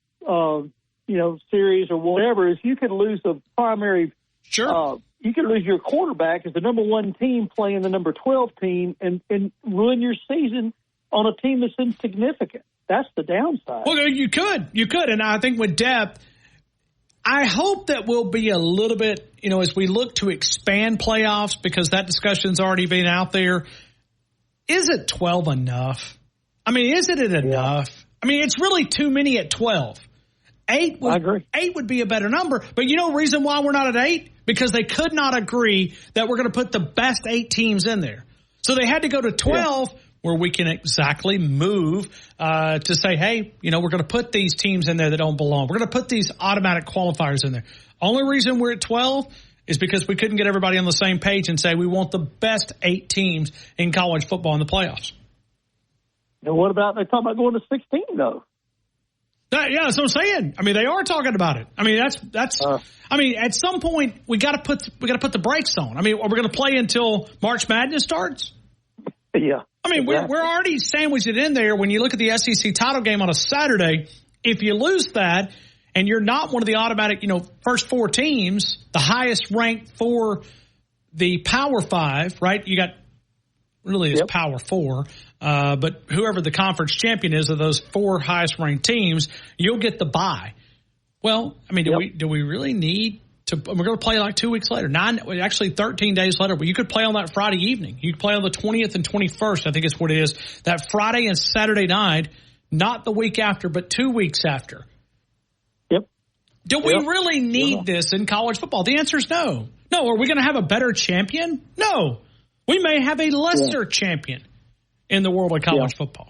series or whatever is you could lose the primary. Sure. You could lose your quarterback as the number 1 team playing the number 12 team and ruin your season on a team that's insignificant. That's the downside. Well, you could. And I think with depth, I hope that we'll be a little bit, as we look to expand playoffs, because that discussion's already been out there. Is it 12 enough? I mean, isn't it enough? I mean, it's really too many at 12. I agree. 8 would be a better number. But the reason why we're not at 8? Because they could not agree that we're going to put the best 8 teams in there. So they had to go to 12 where we can exactly move to say, hey, we're going to put these teams in there that don't belong. We're going to put these automatic qualifiers in there. Only reason we're at 12 is because we couldn't get everybody on the same page and say we want the best 8 teams in college football in the playoffs. And what about, they talk about going to 16, though? Yeah, that's what I'm saying. I mean, they are talking about it. I mean, that's. I mean, at some point we got to put the brakes on. I mean, are we going to play until March Madness starts? Yeah. I mean, we're already sandwiched it in there. When you look at the SEC title game on a Saturday, if you lose that and you're not one of the automatic, first 4 teams, the highest ranked for the Power 5, right? You got really is Power 4. But whoever the conference champion is of those 4 highest ranked teams, you'll get the bye. Well, I mean, do we really need to? We're going to play like 2 weeks later, 13 days later. But you could play on that Friday evening. You could play on the 20th and 21st. I think it's what it is. That Friday and Saturday night, not the week after, but 2 weeks after. Yep. Do we really need this in college football? The answer is no. No. Are we going to have a better champion? No. We may have a lesser champion in the world of college football.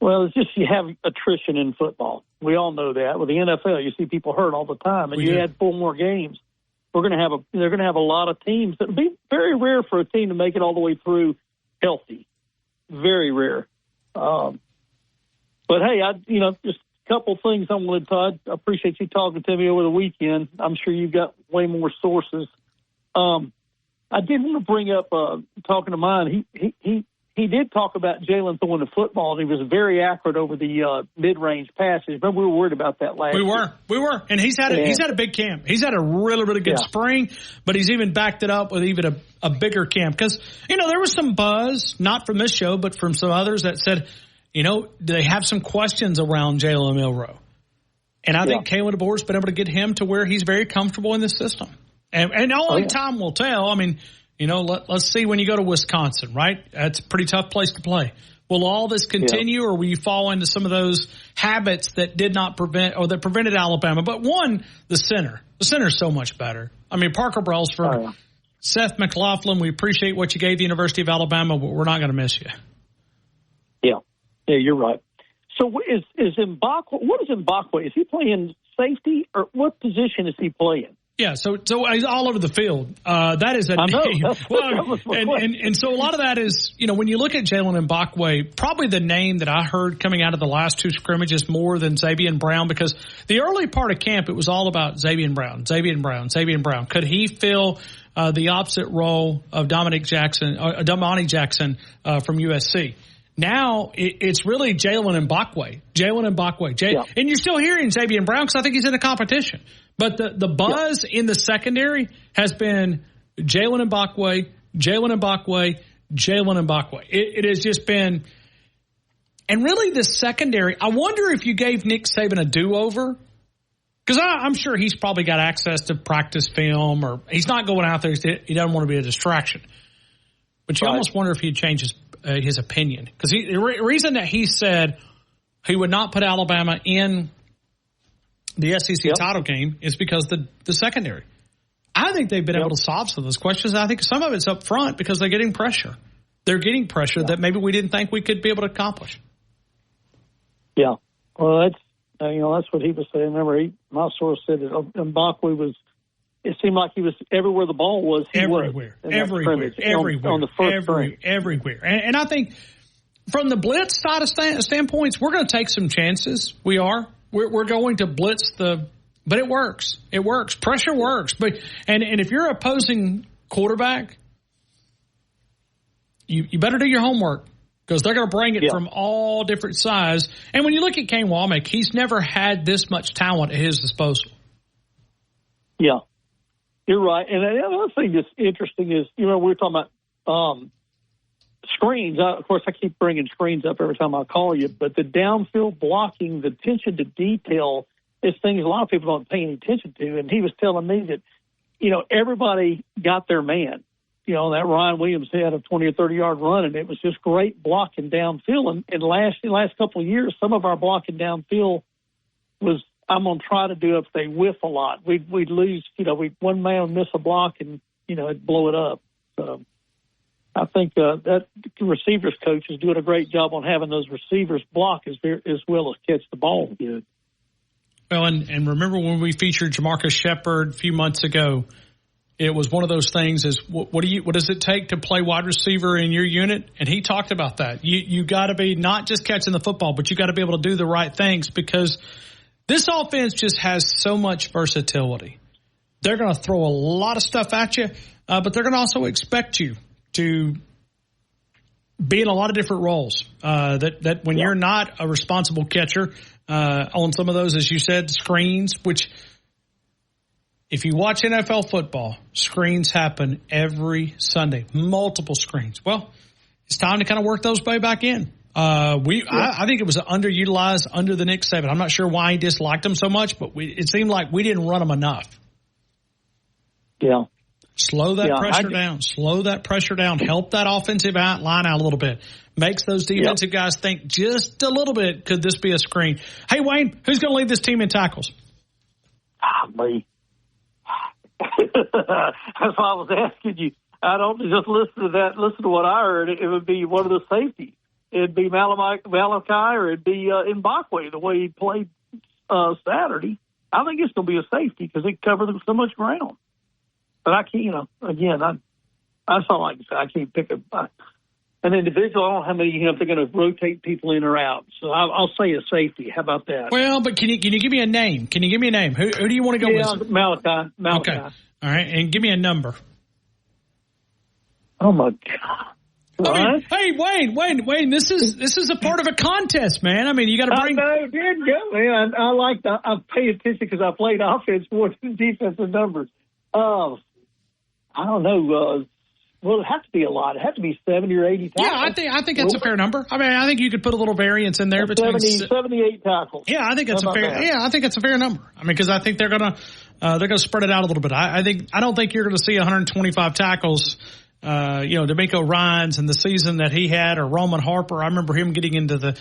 Well, it's just you have attrition in football. We all know that. With the NFL, you see people hurt all the time, and you add 4 more games. They're going to have a lot of teams. It'll be very rare for a team to make it all the way through healthy. Very rare. But hey, just a couple things I wanted, Todd. I appreciate you talking to me over the weekend. I'm sure you've got way more sources. I did want to bring up talking to mine. He did talk about Jalen throwing the football, and he was very accurate over the mid-range passes. Remember, we were worried about that last year. We were, and he's had a big camp. He's had a really, really good spring, but he's even backed it up with even a bigger camp. Because, there was some buzz, not from this show, but from some others that said, do they have some questions around Jalen Milroe? And I think Kayvon DeBoer's been able to get him to where he's very comfortable in this system. And only time will tell. I mean, let's see when you go to Wisconsin, right? That's a pretty tough place to play. Will all this continue, or will you fall into some of those habits that did not prevent, or that prevented Alabama? But the center. The center is so much better. I mean, Parker Brailsford, Seth McLaughlin, we appreciate what you gave the University of Alabama, but we're not going to miss you. Yeah, you're right. So is Mbakwe, what is Mbakwe? Is he playing safety, or what position is he playing? Yeah, so he's all over the field. That is a name. Well, and so a lot of that is, when you look at Jalen Mbakwe, probably the name that I heard coming out of the last 2 scrimmages more than Xavier Brown, because the early part of camp, it was all about Xavier Brown. Could he fill the opposite role of Damani Jackson from USC? Now it's really Jalen Mbakwe. And you're still hearing Xavier Brown because I think he's in the competition. But the buzz in the secondary has been Jalen Mbakwe. It has just been, and really the secondary, I wonder if you gave Nick Saban a do-over, because I'm sure he's probably got access to practice film, or he's not going out there. He doesn't want to be a distraction. But you almost wonder if he'd change his opinion. Because the reason that he said he would not put Alabama in the SEC title game is because the secondary. I think they've been able to solve some of those questions. I think some of it's up front because they're getting pressure. They're getting pressure that maybe we didn't think we could be able to accomplish. Yeah. Well, That's what he was saying. Remember, my source said that Mbakwe was. It seemed like he was everywhere the ball was. Everywhere. On the first string. Everywhere. And I think from the blitz side of standpoints, we're going to take some chances. We are. We're going to blitz but it works. It works. Pressure works. But and if you're an opposing quarterback, you better do your homework because they're going to bring it from all different sides. And when you look at Kane Wommack, he's never had this much talent at his disposal. Yeah. You're right. And the other thing that's interesting is, we're talking about screens. Of course, I keep bringing screens up every time I call you, but the downfield blocking, the attention to detail is things a lot of people don't pay any attention to. And he was telling me that, everybody got their man. That Ryan Williams had a 20 or 30-yard run, and it was just great blocking downfield. And last couple of years, some of our blocking downfield was, I'm going to try to do it if they whiff a lot. We'd lose, one man would miss a block and, it'd blow it up. So I think that the receivers coach is doing a great job on having those receivers block as well as catch the ball good. Well, and remember when we featured Jamarcus Shepard a few months ago, it was one of those things is what does it take to play wide receiver in your unit? And he talked about that. You got to be not just catching the football, but you got to be able to do the right things because this offense just has so much versatility. They're going to throw a lot of stuff at you, but they're going to also expect you to be in a lot of different roles. That when you're not a responsible catcher on some of those, as you said, screens, which if you watch NFL football, screens happen every Sunday, multiple screens. Well, it's time to kind of work those way back in. I think it was underutilized under the Nick Saban. I'm not sure why he disliked them so much, but it seemed like we didn't run them enough. Yeah. Slow that pressure down. Slow that pressure down. Help that offensive line out a little bit. Makes those defensive guys think just a little bit, could this be a screen? Hey, Wayne, who's going to lead this team in tackles? Me. That's why I was asking you. I don't just listen to that. Listen to what I heard. It would be one of the safeties. It'd be Malachi or it'd be Mbakwe, the way he played Saturday. I think it's going to be a safety because they cover so much ground. But I can't, that's all I can say. I can't pick an individual. I don't know how many, if they're going to rotate people in or out. So I'll say a safety. How about that? Well, but can you give me a name? Can you give me a name? Who do you want to go with? Malachi. Okay. All right. And give me a number. Oh, my God. I mean, hey, Wayne, this is a part of a contest, man. I mean, you got to bring. I did go, man. I pay attention because I played offense more than defensive numbers. I don't know. Well, it has to be a lot. It has to be 70 or 80 tackles. Yeah, I think that's a fair number. I mean, I think you could put a little variance in there between 78 tackles. Yeah, I think that's I think it's a fair number. I mean, because I think they're gonna spread it out a little bit. I don't think you're going to see 125 tackles. D'Amico Ryans and the season that he had, or Roman Harper. I remember him getting into the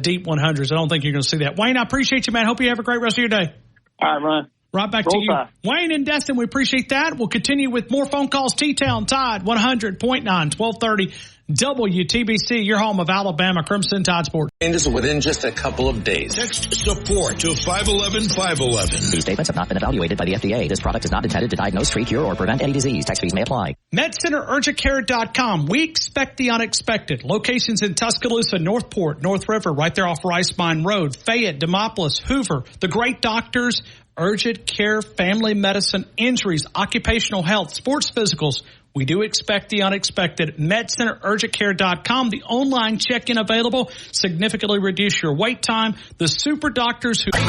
deep 100s. I don't think you're going to see that. Wayne, I appreciate you, man. Hope you have a great rest of your day. All right, Ryan. Right back to you. Wayne and Destin, we appreciate that. We'll continue with more phone calls. T-Town Tide 100.9, 1230 WTBC, your home of Alabama Crimson Tide Sports. Changes within just a couple of days. Text support to 511-511. These statements have not been evaluated by the FDA. This product is not intended to diagnose, treat, cure, or prevent any disease. Tax fees may apply. MedCenterUrgentCare.com. We expect the unexpected. Locations in Tuscaloosa, Northport, North River, right there off Rice Mine Road, Fayette, Demopolis, Hoover. The great doctors, urgent care, family medicine, injuries, occupational health, sports physicals. We do expect the unexpected. MedCenterUrgentCare.com. The online check-in available. Significantly reduce your wait time. The super doctors who... If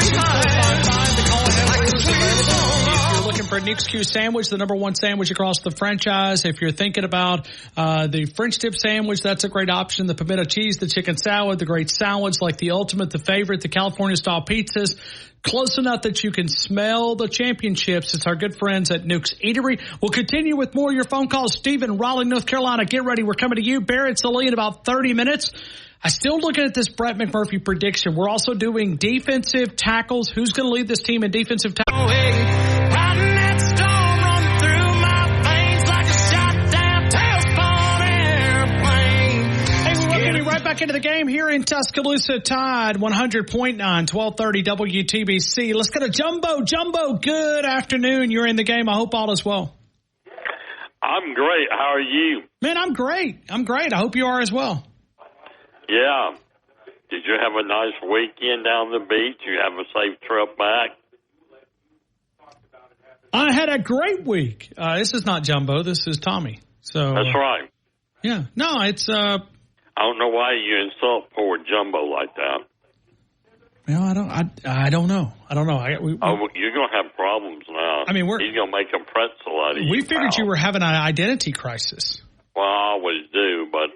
you're looking for a Nick's Q sandwich, the number one sandwich across the franchise. If you're thinking about the French dip sandwich, that's a great option. The pimento cheese, the chicken salad, the great salads like the ultimate, the favorite, the California-style pizzas. Close enough that you can smell the championships. It's our good friends at Nuke's Eatery. We'll continue with more of your phone calls. Steve in Raleigh, North Carolina. Get ready. We're coming to you. Barrett Sallee in about 30 minutes. I'm still looking at this Brett McMurphy prediction. We're also doing defensive tackles. Who's going to lead this team in defensive tackles? back into the game here in Tuscaloosa. Tide 100.9, 1230 WTBC. Let's go to Jumbo. Jumbo, good afternoon. You're in the game. I hope all is well. I'm great. How are you? Man, I'm great. I hope you are as well. Yeah. Did you have a nice weekend down the beach? You have a safe trip back? I had a great week. This is not Jumbo. This is Tommy. So that's right. Yeah. No, it's I don't know why you insult poor Jumbo like that. Well, I don't know. You're gonna have problems now. I mean, he's gonna make a pretzel out of you. We figured you were having an identity crisis. Well, I always do, but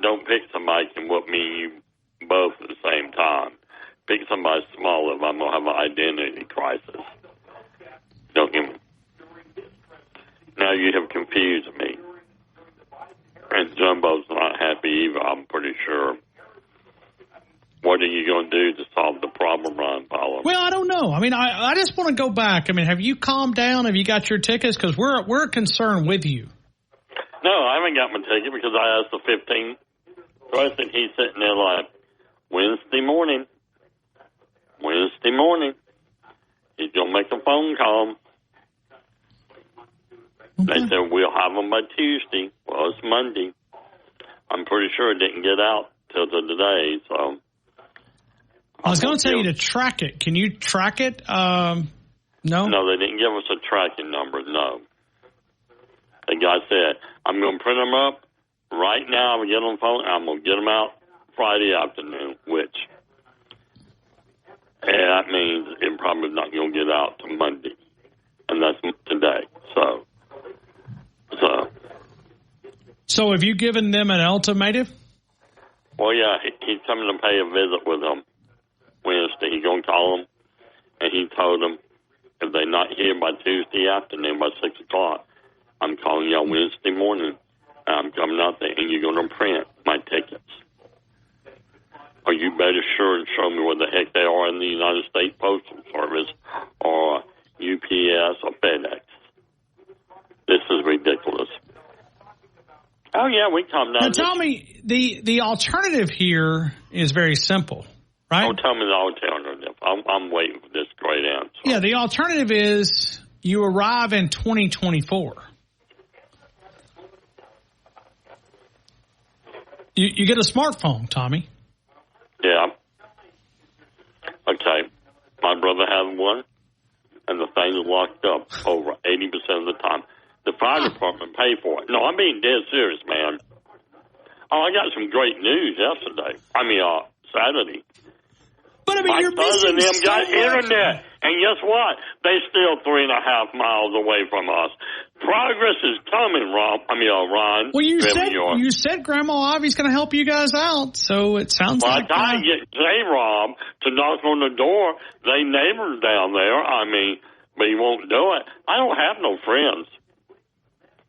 don't pick somebody who can whoop me and you both at the same time. Pick somebody smaller if I'm gonna have an identity crisis. Don't give me. Now you have confused me. And Jumbo's not happy either, I'm pretty sure. What are you going to do to solve the problem, Ryan Fowler? Well, I don't know. I mean, I just want to go back. I mean, have you calmed down? Have you got your tickets? Because we're concerned with you. No, I haven't got my ticket because I asked the 15 question. He's sitting there like, Wednesday morning. He's going to make a phone call. Okay. They said, we'll have them by Tuesday. Well, it's Monday. I'm pretty sure it didn't get out till today, so. I was going to tell you to track it. Can you track it? No? No, they didn't give us a tracking number, no. The guy said, I'm going to print them up right now. I'm going to get on the phone. I'm going to get them out Friday afternoon, which that means it probably not going to get out to Monday. And that's today, So have you given them an ultimatum? Well, yeah, he's coming to pay a visit with them Wednesday. He's going to call them, and he told them if they're not here by Tuesday afternoon by 6 o'clock, I'm calling you on Wednesday morning. I'm coming out there, and you're going to print my tickets. Or you better sure and show me where the heck they are in the United States Postal Service or UPS or FedEx. This is ridiculous. Oh, yeah, we come down. Now, tell me, the alternative here is very simple, right? Oh, tell me the alternative. I'm waiting for this great answer. Yeah, the alternative is you arrive in 2024. You get a smartphone, Tommy. Yeah. Okay. My brother had one, and the thing is locked up over 80% of the time. The fire department paid for it. No, I'm being dead serious, man. Oh, I got some great news yesterday. Saturday. But, you're missing them got internet. And guess what? They still 3.5 miles away from us. Progress is coming, Ron. Well, you said Grandma Ivy's going to help you guys out, so it sounds like I get J-Rob to knock on the door. They neighbors down there, but he won't do it. I don't have no friends.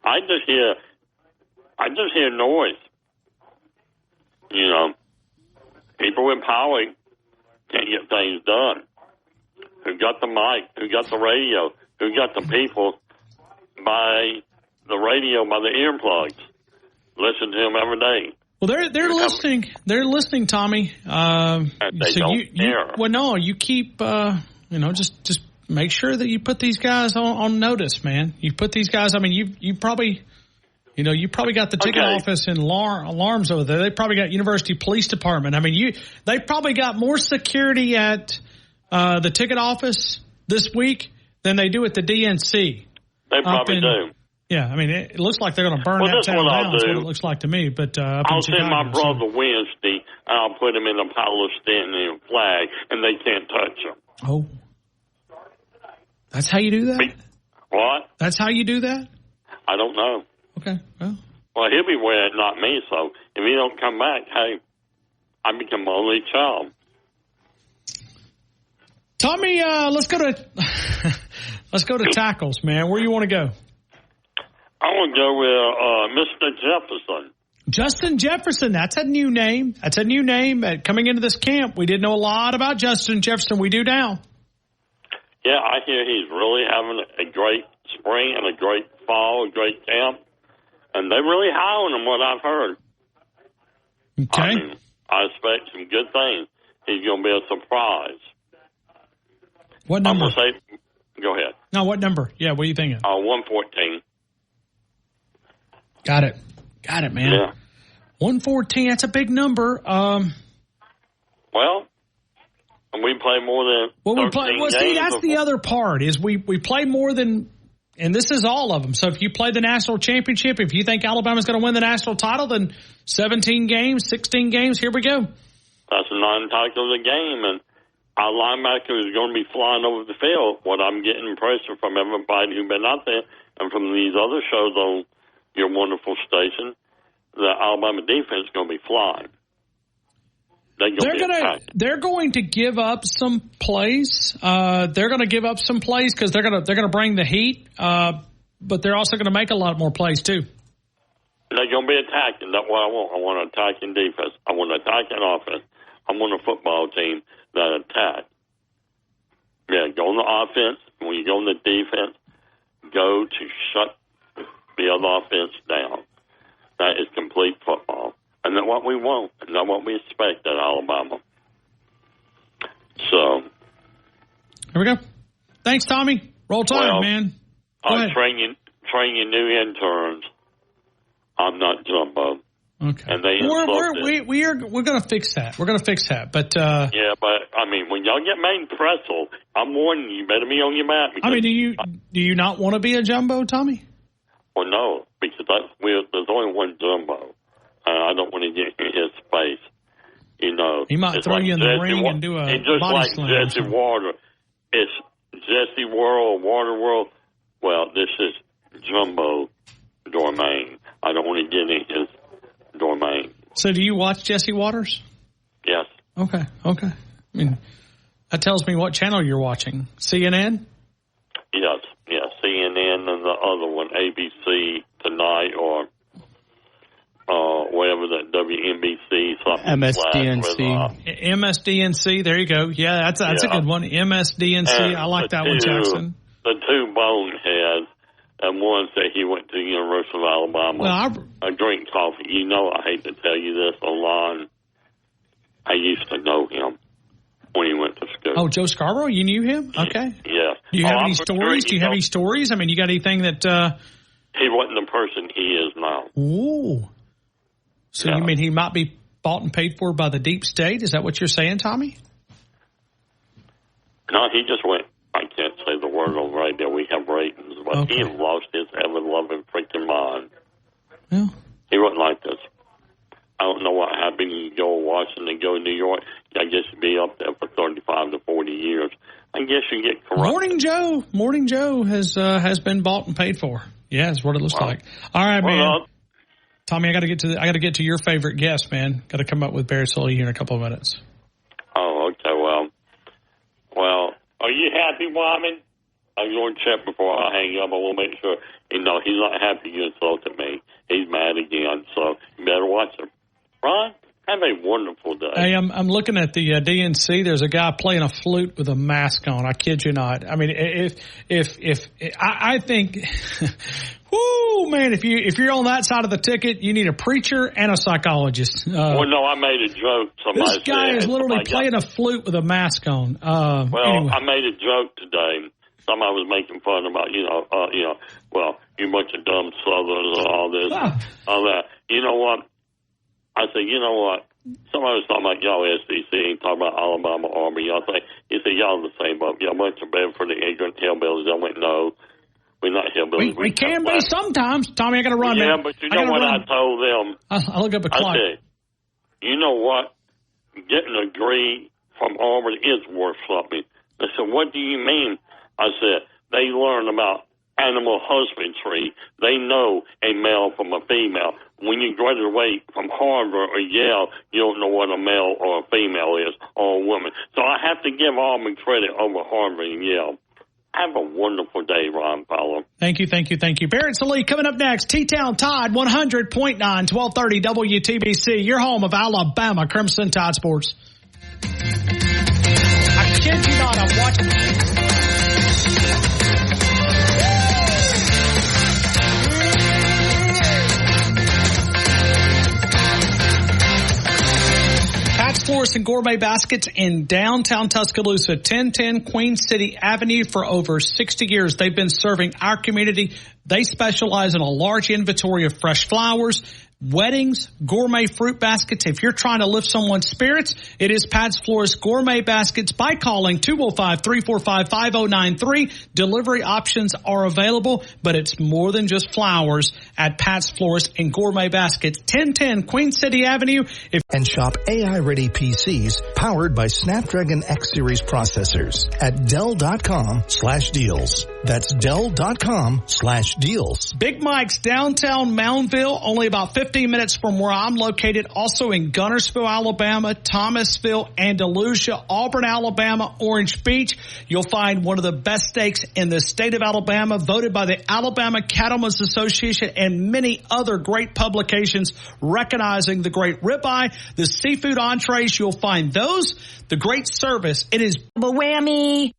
I just hear noise. People with power can't get things done. Who got the mic? Who got the radio? Who got the people by the radio, by the earplugs? Listen to them every day. Well, they're listening. They're listening, Tommy. They don't care. Well, no, you keep just make sure that you put these guys on notice, man. You put these guys. You probably got the ticket office and alarms over there. They probably got University Police Department. They probably got more security at the ticket office this week than they do at the DNC. They probably do. Yeah, it looks like they're going to burn that town down. That's what it looks like to me. But I'll send my brother Wednesday, and I'll put him in a Palestinian flag, and they can't touch him. Oh. That's how you do that? What? That's how you do that? I don't know. Okay. Well, he'll be wearing it, not me, so if he don't come back, hey, I become my only child. Tommy, let's go to tackles, man. Where you want to go? I want to go with Mr. Jefferson. Justin Jefferson, that's a new name. Coming into this camp, we didn't know a lot about Justin Jefferson. We do now. Yeah, I hear he's really having a great spring and a great fall, a great camp. And they're really high on him, what I've heard. Okay. I expect some good things. He's going to be a surprise. What number? I'm going to say, go ahead. No, what number? Yeah, what are you thinking? 114. Got it, man. Yeah. 114, that's a big number. Well, we play more than 13 games. See, that's the other part, is we play more than, and this is all of them. So if you play the national championship, if you think Alabama's going to win the national title, then 17 games, 16 games, here we go. That's 9 tackles a game, and our linebacker is going to be flying over the field. What I'm getting pressure from everybody who's been out there and from these other shows on your wonderful station, the Alabama defense is going to be flying. They're going to give up some plays. They're going to give up some plays because they're going to bring the heat. But they're also going to make a lot more plays too. They're going to be attacking. That's what I want. I want an attacking defense. I want an attacking offense. I want a football team that attack. Yeah, go on the offense. When you go on the defense, go to shut the other offense down. That is complete football. And that's what we want. And that's what we expect at Alabama. So. Here we go. Thanks, Tommy. Roll Tide, man. Train your new interns. I'm not Jumbo. Okay. And they we're going to fix that. We're going to fix that. But yeah, but I mean, when y'all get made pretzel, I'm warning you. Better be on your mat. I mean, do you not want to be a Jumbo, Tommy? Well, no, because there's only one Jumbo. I don't want to get in his face. You know, he might throw you in the ring and do a it's just body like slam. Jesse Water. It's Jesse World, Water World. Well, this is Jumbo domain. I don't want to get in his domain. So, do you watch Jesse Waters? Yes. Okay. I mean, that tells me what channel you're watching. CNN? Yes. CNN and the other one, ABC Tonight, or whatever that WNBC something. MSDNC. There you go. Yeah, that's a good one. MSDNC. I like that one, Jackson. The two boneheads, and one said he went to the University of Alabama. Well, I drink coffee. You know, I hate to tell you this online. I used to know him when he went to school. Oh, Joe Scarborough? You knew him? Okay. Yeah. Do you have any stories? Do you have any stories? I mean, you got anything that... He wasn't the person he is now. Ooh. So you mean he might be bought and paid for by the deep state? Is that what you're saying, Tommy? No, he just went... I can't say the word on radio. We have ratings. But he has lost his ever-loving freaking mind. Yeah. He wasn't like this. I don't know what happened. You go to Washington, go to New York. I guess you'd be up there for 35 to 40 years. I guess you get corrupt. Morning Joe has been bought and paid for. Yeah, that's what it looks like. All right, man. Tommy, I got to get to your favorite guest, man. Got to come up with Barry Sully here in a couple of minutes. Oh, okay. Well, are you happy, Wyman? I'm going to check before I hang up. I want to make sure. You know, he's not happy you insulted me. He's mad again, so you better watch him. Ron, have a wonderful day. Hey, I'm looking at the DNC. There's a guy playing a flute with a mask on. I kid you not. I mean, if I think, whoo, man, if you're on that side of the ticket, you need a preacher and a psychologist. Well, no, I made a joke. This guy is literally playing a flute with a mask on. Anyway. I made a joke today. Somebody was making fun about, well, you bunch of dumb Southerners and all this, all that. You know what? I said, you know what? Somebody was talking about y'all SEC, talking about Alabama, Army. Y'all say, you said y'all the same boat. Y'all bunch of Bedford and ignorant hillbillies. I went, no, we're not hillbillies. We can be sometimes. Tommy, I got to run. Yeah, man. but you know what I told them? I'll look up a clock. I said, you know what? Getting a degree from Auburn is worth something. They said, what do you mean? I said, they learn about animal husbandry. They know a male from a female. When you graduate from Harvard or Yale, you don't know what a male or a female is or a woman. So I have to give Auburn credit over Harvard and Yale. Have a wonderful day, Ron Fowler. Thank you. Barrett Sallee coming up next. T-Town Tide 100.9, 1230 WTBC, your home of Alabama Crimson Tide Sports. I kid you not, I'm watching. and Gourmet Baskets in downtown Tuscaloosa, 1010 Queen City Avenue. For over 60 years, they've been serving our community. They specialize in a large inventory of fresh flowers, weddings, gourmet fruit baskets. If you're trying to lift someone's spirits, it is Pat's Florist Gourmet Baskets by calling 205-345-5093. Delivery options are available, but it's more than just flowers at Pat's Florist and Gourmet Baskets, 1010 Queen City Avenue. And shop AI-ready PCs powered by Snapdragon X Series processors at Dell.com/deals. That's Dell.com/deals. Big Mike's downtown Moundville, only about 15 minutes from where I'm located. Also in Gunnersville, Alabama, Thomasville, Andalusia, Auburn, Alabama, Orange Beach. You'll find one of the best steaks in the state of Alabama, voted by the Alabama Cattlemen's Association and many other great publications recognizing the great ribeye, the seafood entrees. You'll find those, the great service. It is whammy,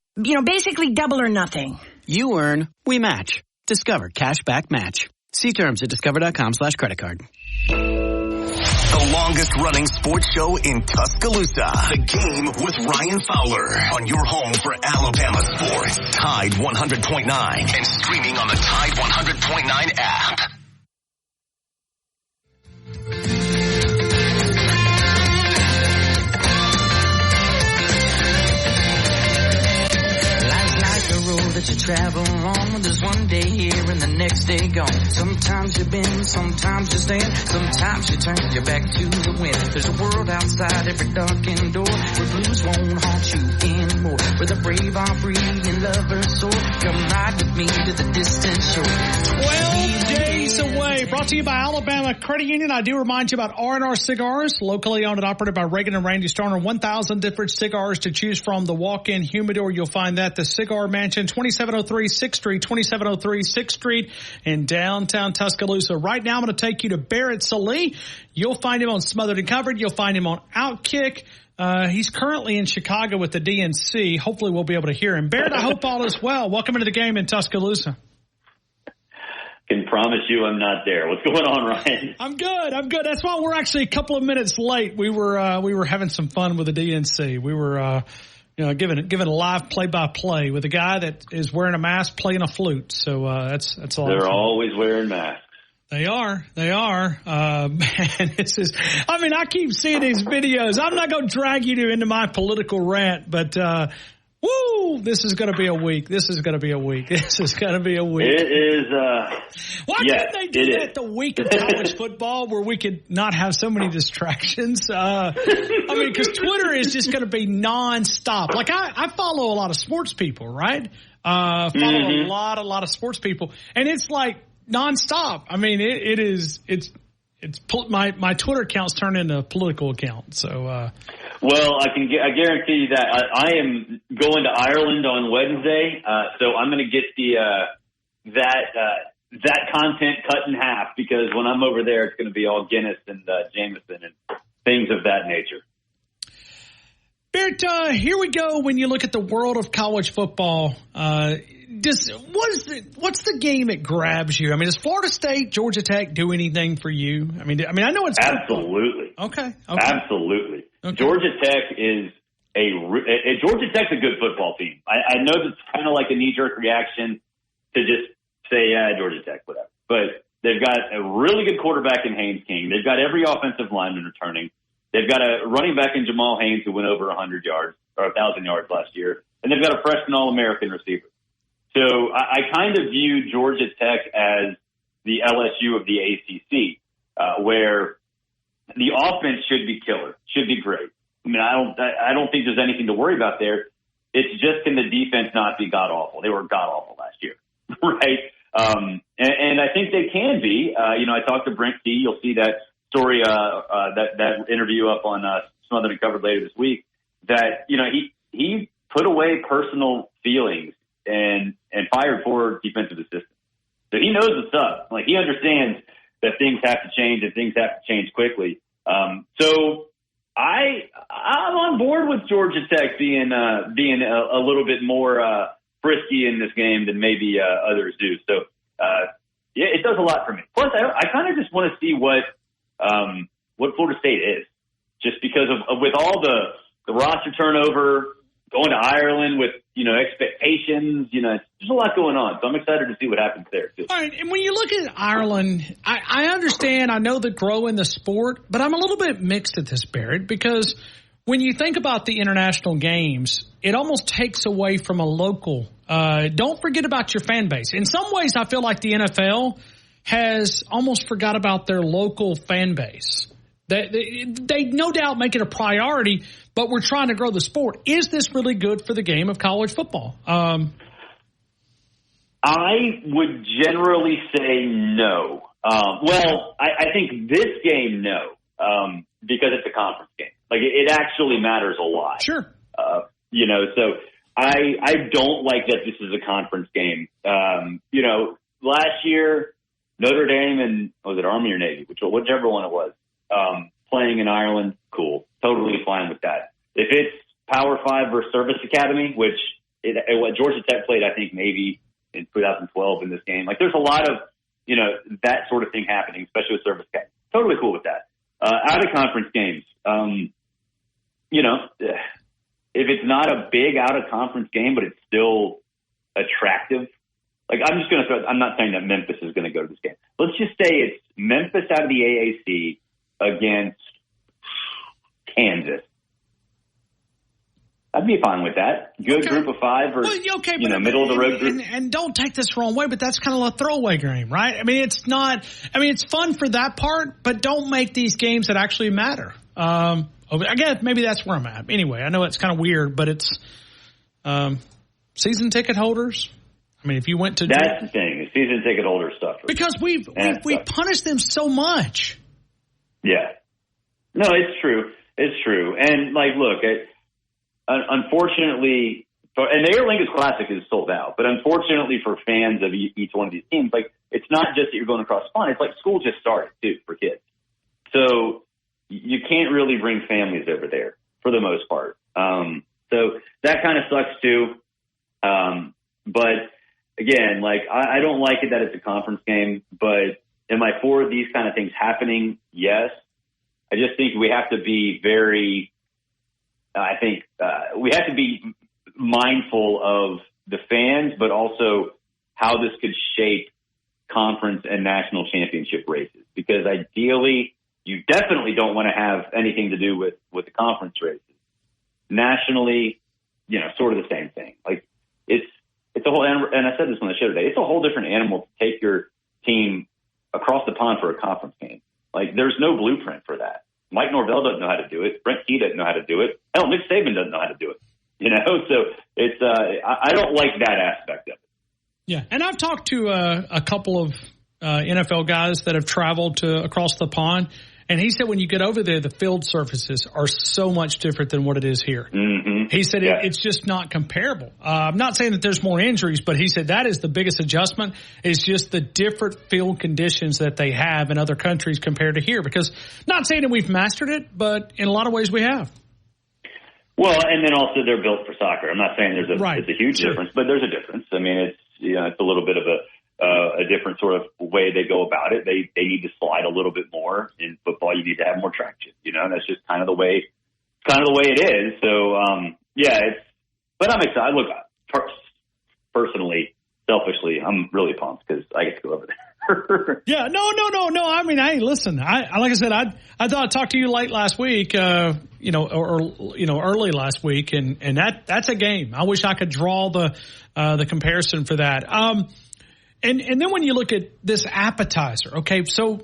basically double or nothing. You earn, we match. Discover Cashback Match. See terms at discover.com/credit card. The longest running sports show in Tuscaloosa. The Game with Ryan Fowler on your home for Alabama sports. Tide 100.9 and streaming on the Tide 100.9 app. That you travel on, there's one day here and the next day gone. Sometimes you bend, sometimes you stand, sometimes you turn your back to the wind. There's a world outside every darkened door where blues won't haunt you anymore, where the brave are free and lovers soar. Come ride with me to the distant shore. 12 days away. Brought to you by Alabama Credit Union. I do remind you about R&R Cigars, locally owned and operated by Reagan and Randy Starner. 1,000 different cigars to choose from. The walk-in humidor, you'll find that. The Cigar Mansion, 2703 6th Street, 2703 6th Street in downtown Tuscaloosa. Right now, I'm going to take you to Barrett Salee. You'll find him on Smothered and Covered. You'll find him on Outkick. He's currently in Chicago with the DNC. Hopefully, we'll be able to hear him. Barrett, I hope all is well. Welcome into the game in Tuscaloosa. Can promise you I'm not there. What's going on, Ryan? I'm good. That's why we're actually a couple of minutes late. We were having some fun with the DNC. We were giving a live play-by-play with a guy that is wearing a mask playing a flute. So that's all. They're always wearing masks. They are. Man, I keep seeing these videos. I'm not going to drag you into my political rant, but this is going to be a week. It is. Why couldn't they do that the week of college football where we could not have so many distractions? Because Twitter is just going to be nonstop. Like I follow a lot of sports people, right? A lot of sports people, and it's like nonstop. I mean, it's my Twitter account's turned into a political account. So, well, I guarantee you that I am going to Ireland on Wednesday, so I'm going to get that content cut in half, because when I'm over there, it's going to be all Guinness and Jameson and things of that nature. Barrett, here we go. When you look at the world of college football, what's the game that grabs you? I mean, does Florida State, Georgia Tech do anything for you? I mean, I know it's absolutely okay. Absolutely. Okay. Georgia Tech is Georgia Tech's a good football team. I know that's kind of like a knee-jerk reaction to just say, Georgia Tech, whatever. But they've got a really good quarterback in Haynes King. They've got every offensive lineman returning. They've got a running back in Jamal Haynes who went over 100 yards or 1,000 yards last year. And they've got a freshman All-American receiver. So I kind of view Georgia Tech as the LSU of the ACC, where the offense should be killer, should be great. I mean, I don't think there's anything to worry about there. It's just, can the defense not be god-awful? They were god-awful last year, right? And I think they can be. I talked to Brent Key. You'll see that story, that interview up on Smothered and Covered later this week, that, he put away personal feelings and fired 4 defensive assistants. So he knows what's up. Like, he understands that things have to change and things have to change quickly. So I'm on board with Georgia Tech being a little bit more frisky in this game than maybe others do. So it does a lot for me. Plus, I kind of just want to see what Florida State is. just because of with all the roster turnover, going to Ireland with, expectations, there's a lot going on. So I'm excited to see what happens there, too. All right, and when you look at Ireland, I understand, I know the growing the sport, but I'm a little bit mixed at this, Barrett, because when you think about the international games, it almost takes away from a local. Don't forget about your fan base. In some ways, I feel like the NFL has almost forgot about their local fan base. They no doubt make it a priority, but we're trying to grow the sport. Is this really good for the game of college football? I would generally say no. I think this game, no, because it's a conference game. Like, it actually matters a lot. Sure. So I don't like that this is a conference game. Last year, Notre Dame and, was it Army or Navy? Whichever one it was. Playing in Ireland, cool. Totally fine with that. If it's Power 5 versus Service Academy, which what Georgia Tech played, I think, maybe in 2012 in this game. Like, there's a lot of, that sort of thing happening, especially with Service Academy. Totally cool with that. Out of conference games, if it's not a big out of conference game, but it's still attractive. Like, I'm not saying that Memphis is going to go to this game. Let's just say it's Memphis out of the AAC against Kansas. I'd be fine with that. Good group of 5 or, middle of the road group. And don't take this the wrong way, but that's kind of a throwaway game, right? it's fun for that part, but don't make these games that actually matter. I guess maybe that's where I'm at. Anyway, I know it's kind of weird, but it's season ticket holders. If you went to... That's the thing, season ticket holder stuff. Because we punish them so much. Yeah. No, it's true. It's true. And, look, unfortunately, and the Aer Lingus Classic is sold out, but unfortunately for fans of each one of these teams, it's not just that you're going across the pond. It's like school just started, too, for kids. So you can't really bring families over there for the most part. So that kind of sucks, too. But, again, I don't like it that it's a conference game, but am I for these kind of things happening? Yes. I just think we have to be we have to be mindful of the fans, but also how this could shape conference and national championship races. Because ideally, you definitely don't want to have anything to do with the conference races. Nationally, sort of the same thing. It's a whole, and I said this on the show today, it's a whole different animal to take your team across the pond for a conference game. There's no blueprint for that. Mike Norvell doesn't know how to do it. Brent Key doesn't know how to do it. Hell, Nick Saban doesn't know how to do it. So it's I don't like that aspect of it. Yeah, and I've talked to a couple of NFL guys that have traveled across the pond, and he said when you get over there, the field surfaces are so much different than what it is here. Mm-hmm. He said it's just not comparable. I'm not saying that there's more injuries, but he said that is the biggest adjustment is just the different field conditions that they have in other countries compared to here. Because not saying that we've mastered it, but in a lot of ways we have. Well, and then also they're built for soccer. I'm not saying it's a huge difference, but there's a difference. It's a little bit of a different sort of way they go about it. They need to slide a little bit more. In football, you need to have more traction. That's just kind of the way it is. So, but I'm excited. Look, personally, selfishly, I'm really pumped because I get to go over there. Yeah, no. Hey, listen, like I said, I thought I'd talk to you late last week, or early last week, and that's a game. I wish I could draw the comparison for that. And then when you look at this appetizer, okay, so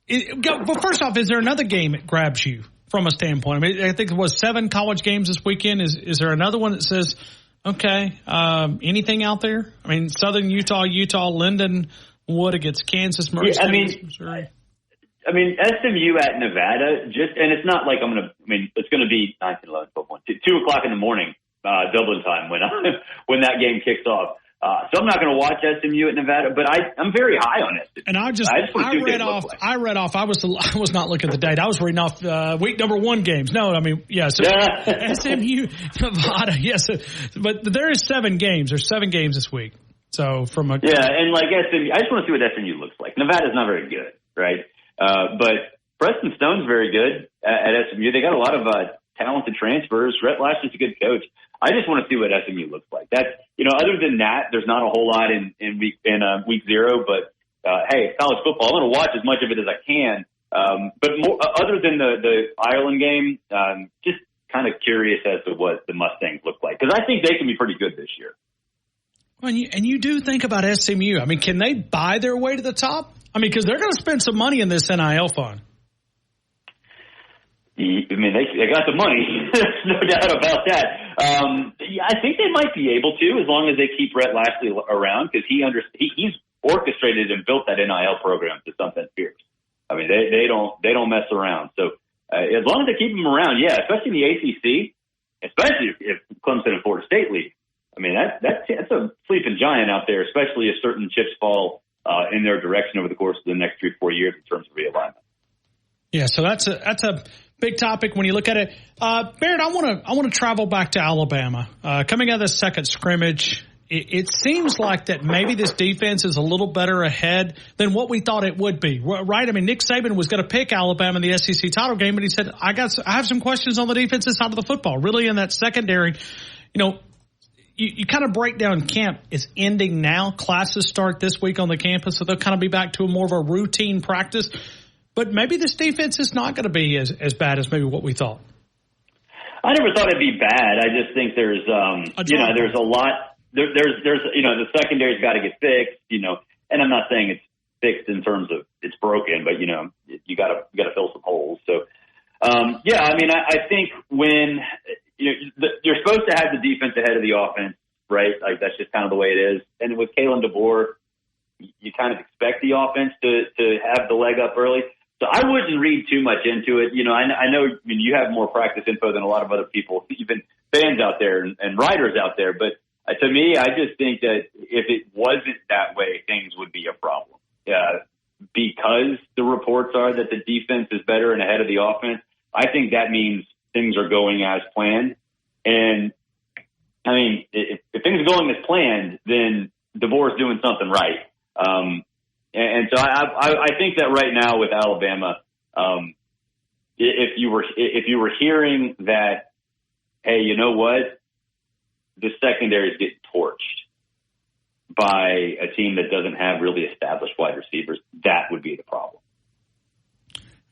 well, first off, is there another game that grabs you from a standpoint? I think it was 7 college games this weekend. Is there another one that says, okay, anything out there? Southern Utah, Linden Wood against Kansas, Missouri. SMU at Nevada, and it's not like it's going to be 9, 10, 11, 12, 1, 2 o'clock in the morning, Dublin time when that game kicks off. So I'm not going to watch SMU at Nevada, but I'm very high on it. And I read off. I was not looking at the date. I was reading off week number 1 games. No, So SMU, Nevada, yes, but there is 7 games. There's 7 games this week. So from a and SMU, I just want to see what SMU looks like. Nevada's not very good, right? But Preston Stone's very good at SMU. They got a lot of talented transfers. Rhett Lashlee's a good coach. I just want to see what SMU looks like. That's, other than that, there's not a whole lot in week 0. But hey, it's college football. I'm going to watch as much of it as I can. But more, other than the Ireland game, just kind of curious as to what the Mustangs look like, because I think they can be pretty good this year. Well, and you do think about SMU. I mean, can they buy their way to the top? I mean, because they're going to spend some money in this NIL fund. I mean, they got the money. There's no doubt about that. I think they might be able to, as long as they keep Rhett Lashlee around, because he's orchestrated and built that NIL program to something fierce. I mean, they don't mess around. So as long as they keep him around, yeah, especially in the ACC, especially if Clemson and Florida State lead. I mean, that's a sleeping giant out there, especially if certain chips fall in their direction over the course of the next 3-4 years in terms of realignment. Yeah, so that's a big topic when you look at it. Barrett, I want to travel back to Alabama. Coming out of the second scrimmage, it seems like that maybe this defense is a little better ahead than what we thought it would be, right? I mean, Nick Saban was going to pick Alabama in the SEC title game, but he said, I have some questions on the defensive side of the football. Really, in that secondary, you kind of break down camp is ending now. Classes start this week on the campus, so they'll kind of be back to more of a routine practice. But maybe this defense is not going to be as bad as maybe what we thought. I never thought it'd be bad. I just think there's a lot. There's the secondary's got to get fixed, and I'm not saying it's fixed in terms of it's broken, but you got to fill some holes. So, I mean, I think when you're supposed to have the defense ahead of the offense, right? Like that's just kind of the way it is. And with Kalen DeBoer, you kind of expect the offense to have the leg up early. So I wouldn't read too much into it. I know you have more practice info than a lot of other people, even fans out there and writers out there. But to me, I just think that if it wasn't that way, things would be a problem. Because the reports are that the defense is better and ahead of the offense, I think that means things are going as planned. And, I mean, if things are going as planned, then DeBoer's doing something right. And so I think that right now with Alabama, if you were hearing that, hey, you know what, the secondary is getting torched by a team that doesn't have really established wide receivers, that would be the problem.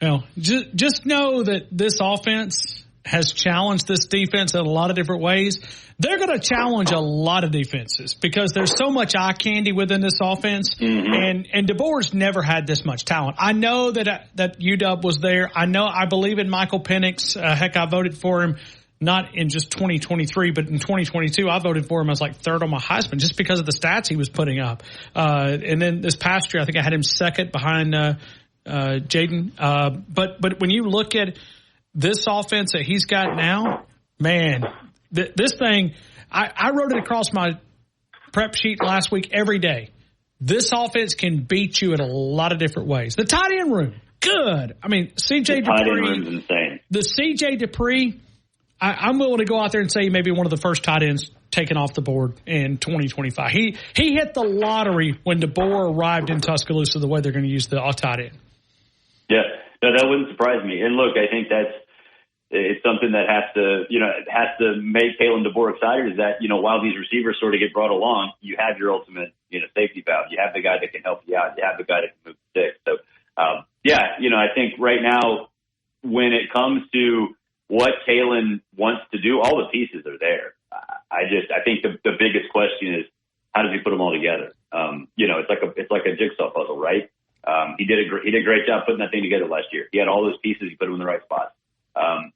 Well, just know that this offense has challenged this defense in a lot of different ways. They're going to challenge a lot of defenses because there's so much eye candy within this offense. Mm-hmm. And DeBoer's never had this much talent. I know that UW was there. I believe in Michael Penix. Heck, I voted for him not in just 2023, but in 2022, I voted for him as like third on my Heisman just because of the stats he was putting up. And then this past year, I think I had him second behind Jaden. But when you look at this offense that he's got now, man, this thing, I wrote it across my prep sheet last week every day. This offense can beat you in a lot of different ways. The tight end room, good. I mean, C.J. Dupree. Tight end room's insane. The C.J. Dupree, I'm willing to go out there and say maybe one of the first tight ends taken off the board in 2025. He hit the lottery when DeBoer arrived in Tuscaloosa the way they're going to use the tight end. Yeah, no, that wouldn't surprise me. And look, I think it's something that has to make Kalen DeBoer excited is that, while these receivers sort of get brought along, you have your ultimate, safety valve. You have the guy that can help you out. You have the guy that can move the stick. So, I think right now when it comes to what Kalen wants to do, all the pieces are there. I think the biggest question is how does he put them all together? It's like a jigsaw puzzle, right? He did a great job putting that thing together last year. He had all those pieces. He put them in the right spots.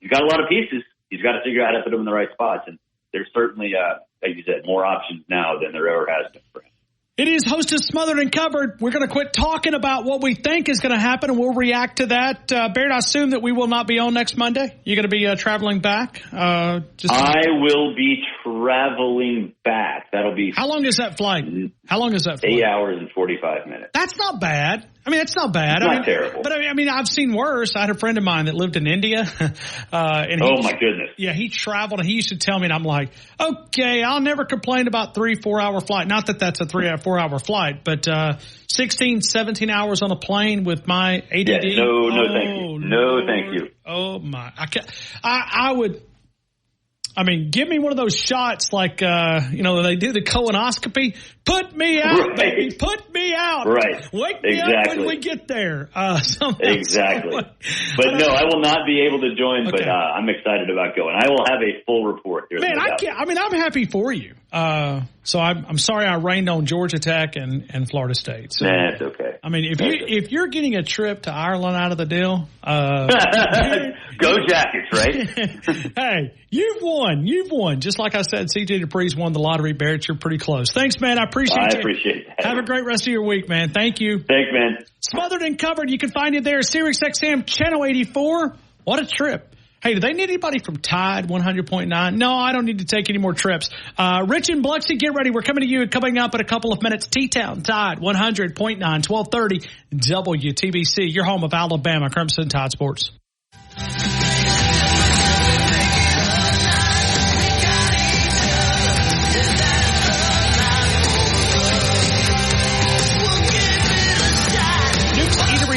He's got a lot of pieces. He's got to figure out how to put them in the right spots. And there's certainly, like you said, more options now than there ever has been for him. It is Hostess Smothered and Covered. We're going to quit talking about what we think is going to happen, and we'll react to that. Barrett, I assume that we will not be on next Monday. You're going to be traveling back? I will be traveling back. That'll be... How long is that flight? 8 hours and 45 minutes. That's not bad. I mean, it's not bad. It's not terrible. But I mean, I've seen worse. I had a friend of mine that lived in India. And oh, my goodness. Yeah, he traveled, and he used to tell me, and I'm like, okay, I'll never complain about 3-4 hour flight. Not that that's a 3 or 4-hour flight, but 16, 17 hours on a plane with my ADD. Yeah, no, thank you. No, thank you. Oh my! I would. I mean, give me one of those shots like, they do the colonoscopy. Put me out, baby. Put me out. Right. Wake me up when we get there. Exactly. But no, I will not be able to join, but I'm excited about going. I will have a full report here. Man, I'm happy for you. So I'm sorry I rained on Georgia Tech and Florida State. So, nah, it's okay. I mean, if you're getting a trip to Ireland out of the deal, go Jackets, right? Hey, you've won. Just like I said, CJ Dupree's won the lottery. Barrett, you're pretty close. Thanks, man. I appreciate you. I appreciate that. Have a great rest of your week, man. Thank you. Thanks, man. Smothered and Covered. You can find it there. Sirius XM Channel 84. What a trip. Hey, do they need anybody from Tide 100.9? No, I don't need to take any more trips. Rich and Biloxi, get ready. We're coming to you coming up in a couple of minutes. T-Town Tide 100.9, 1230 WTBC, your home of Alabama Crimson Tide Sports.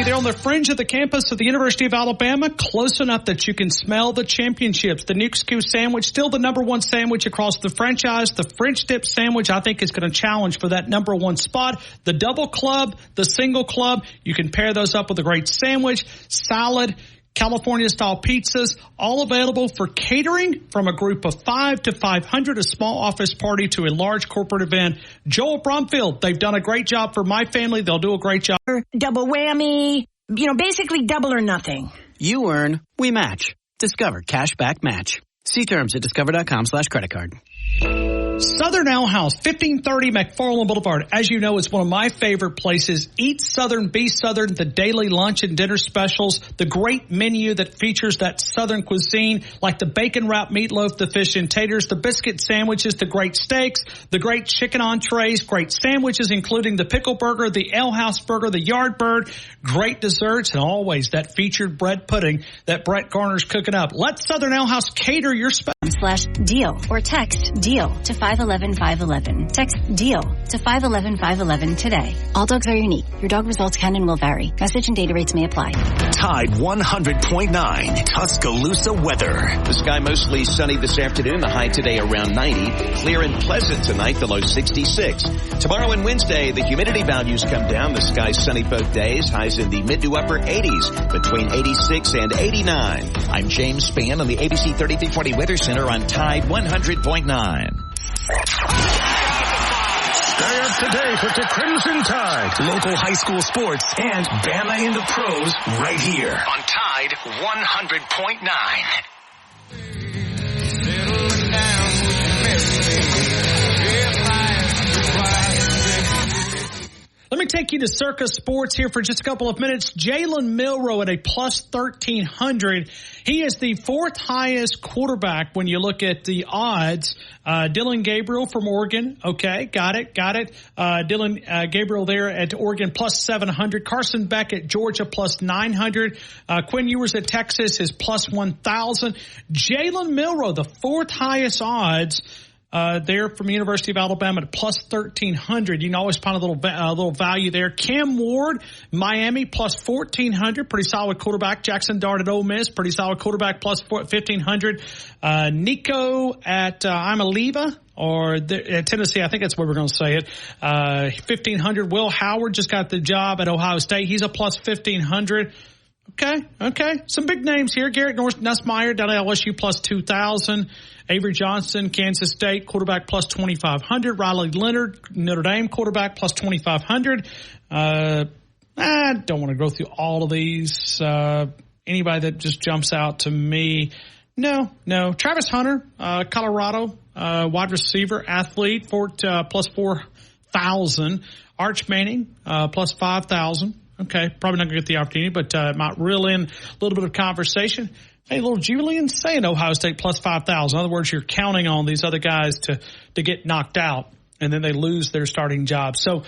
They're on the fringe of the campus of the University of Alabama, close enough that you can smell the championships. The Nuke's Q sandwich, still the number one sandwich across the franchise. The French dip sandwich, I think, is going to challenge for that number one spot. The double club, the single club, you can pair those up with a great sandwich, salad, California-style pizzas, all available for catering from a group of 5 to 500, a small office party to a large corporate event. Joel Bromfield, they've done a great job for my family. They'll do a great job. Double whammy, basically double or nothing. You earn, we match. Discover Cashback Match. See terms at discover.com/creditcard. Southern Ale House, 1530 McFarland Boulevard. As you know, it's one of my favorite places. Eat Southern, be Southern, the daily lunch and dinner specials, the great menu that features that Southern cuisine, like the bacon wrap meatloaf, the fish and taters, the biscuit sandwiches, the great steaks, the great chicken entrees, great sandwiches, including the pickle burger, the Ale House burger, the yard bird, great desserts, and always that featured bread pudding that Brett Garner's cooking up. Let Southern Ale House cater your special. /deal or text deal to 511-511. Text deal to 511-511 today. All dogs are unique. Your dog results can and will vary. Message and data rates may apply. Tide 100.9 Tuscaloosa weather. The sky mostly sunny this afternoon. The high today around 90. Clear and pleasant tonight. The low 66. Tomorrow and Wednesday, the humidity values come down. The sky sunny both days. Highs in the mid to upper 80s between 86 and 89. I'm James Spann on the ABC 3340 Weather Center on Tide 100.9. Stay up to date with the Crimson Tide. Local high school sports and Bama in the pros right here on Tide 100.9. Let me take you to Circus Sports here for just a couple of minutes. Jalen Milroe at a plus 1,300. He is the fourth highest quarterback when you look at the odds. Dylan Gabriel from Oregon. Okay, got it. Dylan Gabriel there at Oregon plus 700. Carson Beck at Georgia plus 900. Quinn Ewers at Texas is plus 1,000. Jalen Milroe, the fourth highest odds. There from the University of Alabama at plus 1,300. You can always find a little value there. Cam Ward, Miami, plus 1,400. Pretty solid quarterback. Jackson Dart at Ole Miss, pretty solid quarterback, plus 1,500. Nico at Imaliva, or at Tennessee, I think that's where we're going to say it. 1,500. Will Howard just got the job at Ohio State. He's a plus 1,500. Okay. Some big names here. Garrett Nussmeier down at LSU plus 2,000. Avery Johnson, Kansas State, quarterback plus 2,500. Riley Leonard, Notre Dame, quarterback plus 2,500. I don't want to go through all of these. Anybody that just jumps out to me? No. Travis Hunter, Colorado, wide receiver, athlete, plus 4,000. Arch Manning, plus 5,000. Okay, probably not going to get the opportunity, but might reel in a little bit of conversation. Hey, little Julian saying Ohio State plus 5,000. In other words, you're counting on these other guys to get knocked out, and then they lose their starting job. So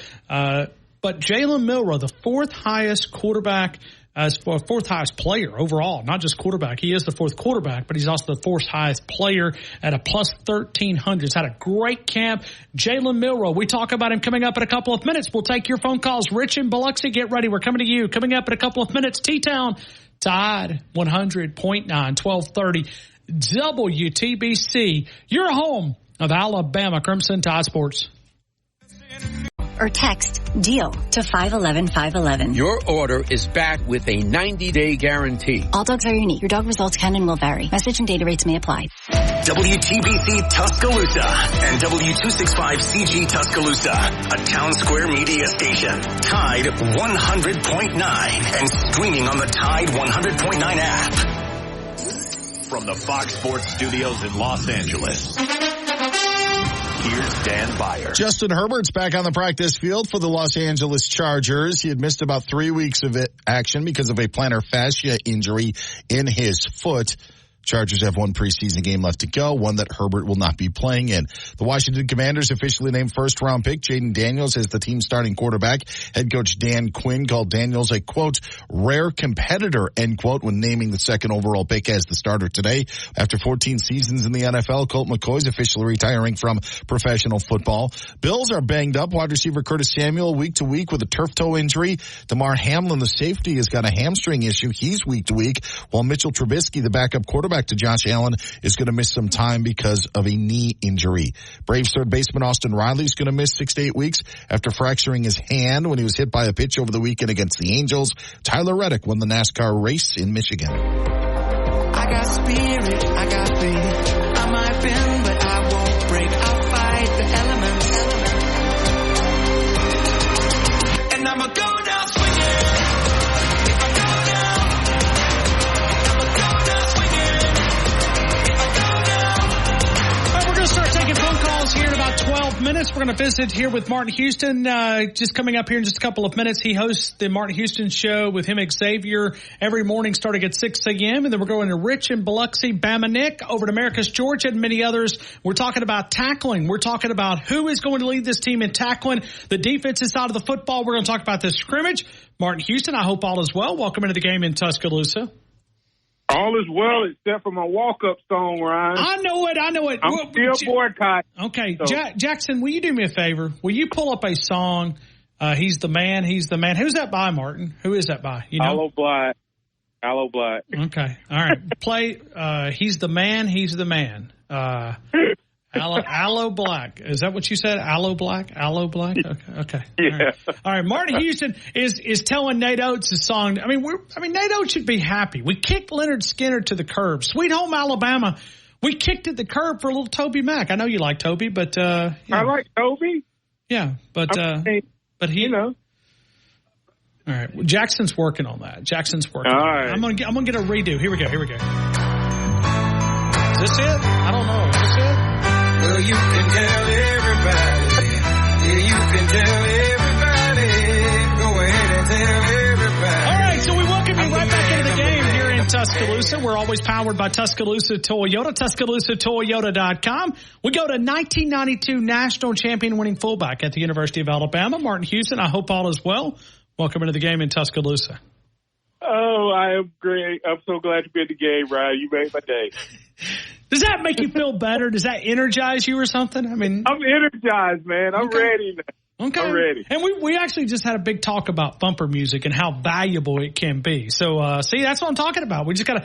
But Jalen Milroe, the fourth highest quarterback, fourth highest player overall, not just quarterback. He is the fourth quarterback, but he's also the fourth highest player at a plus 1,300. He's had a great camp. Jalen Milroe, we talk about him coming up in a couple of minutes. We'll take your phone calls. Rich and Biloxi, get ready. We're coming to you. Coming up in a couple of minutes, T-Town, Tide 100.9, 1230 WTBC. Your home of Alabama Crimson Tide Sports. Or text DEAL to 511-511. Your order is back with a 90-day guarantee. All dogs are unique. Your dog results can and will vary. Message and data rates may apply. WTBC Tuscaloosa and W265CG Tuscaloosa, a Town Square media station. Tide 100.9 and streaming on the Tide 100.9 app. From the Fox Sports Studios in Los Angeles, here's Dan Beyer. Justin Herbert's back on the practice field for the Los Angeles Chargers. He had missed about 3 weeks of action because of a plantar fascia injury in his foot. Chargers have one preseason game left to go, one that Herbert will not be playing in. The Washington Commanders officially named first-round pick Jaden Daniels as the team's starting quarterback. Head coach Dan Quinn called Daniels a, quote, rare competitor, end quote, when naming the second overall pick as the starter today. After 14 seasons in the NFL, Colt McCoy's officially retiring from professional football. Bills are banged up. Wide receiver Curtis Samuel week to week with a turf toe injury. DeMar Hamlin, the safety, has got a hamstring issue. He's week to week, while Mitchell Trubisky, the backup quarterback to Josh Allen, is going to miss some time because of a knee injury. Braves third baseman Austin Riley is going to miss 6 to 8 weeks after fracturing his hand when he was hit by a pitch over the weekend against the Angels. Tyler Reddick won the NASCAR race in Michigan. I got spirit, I got faith. I might bend, but I won't break. I'll fight the elements. And I'ma go down swinging. If I go down, I'ma go down swinging. If I go down. All right, we're going to start taking phone calls here in about 12 minutes. We're going to visit here with Martin Houston. Just coming up here in just a couple of minutes. He hosts the Martin Houston Show with him, Xavier, every morning starting at 6 a.m. And then we're going to Rich and Biloxi, Bama Nick, over to America's Georgia, and many others. We're talking about tackling. We're talking about who is going to lead this team in tackling, the defensive side of the football. We're going to talk about this scrimmage. Martin Houston, I hope all is well. Welcome into the game in Tuscaloosa. All is well except for my walk-up song, Ryan. I know it. I'm still boycotting. Okay, so. Jackson, will you do me a favor? Will you pull up a song, He's the Man, He's the Man? Who's that by, Martin? Who is that by? You know? Aloe Black. Okay, all right. Play He's the Man, He's the Man. Aloe Black. Is that what you said? Aloe Black? Okay. Yeah. All right. Martin Houston is telling Nate Oates' song. I mean, Nate Oates should be happy. We kicked Leonard Skinner to the curb. Sweet Home Alabama. We kicked it the curb for a little Toby Mac. I know you like Toby, but I like Toby. Yeah, but he, you know. All right. Well, Jackson's working on that. All right. I'm gonna get a redo. Here we go. Is this it? I don't know. Is this it? Well, you can tell everybody. Yeah, you can tell everybody. Go ahead and tell everybody. All right, so we welcome you right back into the game here in Tuscaloosa. We're always powered by Tuscaloosa Toyota, TuscaloosaToyota.com. We go to 1992 national champion winning fullback at the University of Alabama, Martin Houston. I hope all is well. Welcome into the game in Tuscaloosa. Oh, I am great. I'm so glad to be at the game, Ryan. You made my day. Does that make you feel better? Does that energize you or something? I mean, I'm energized, man. I'm ready now. Okay. I'm ready. And we actually just had a big talk about bumper music and how valuable it can be. So, see, that's what I'm talking about. We gotta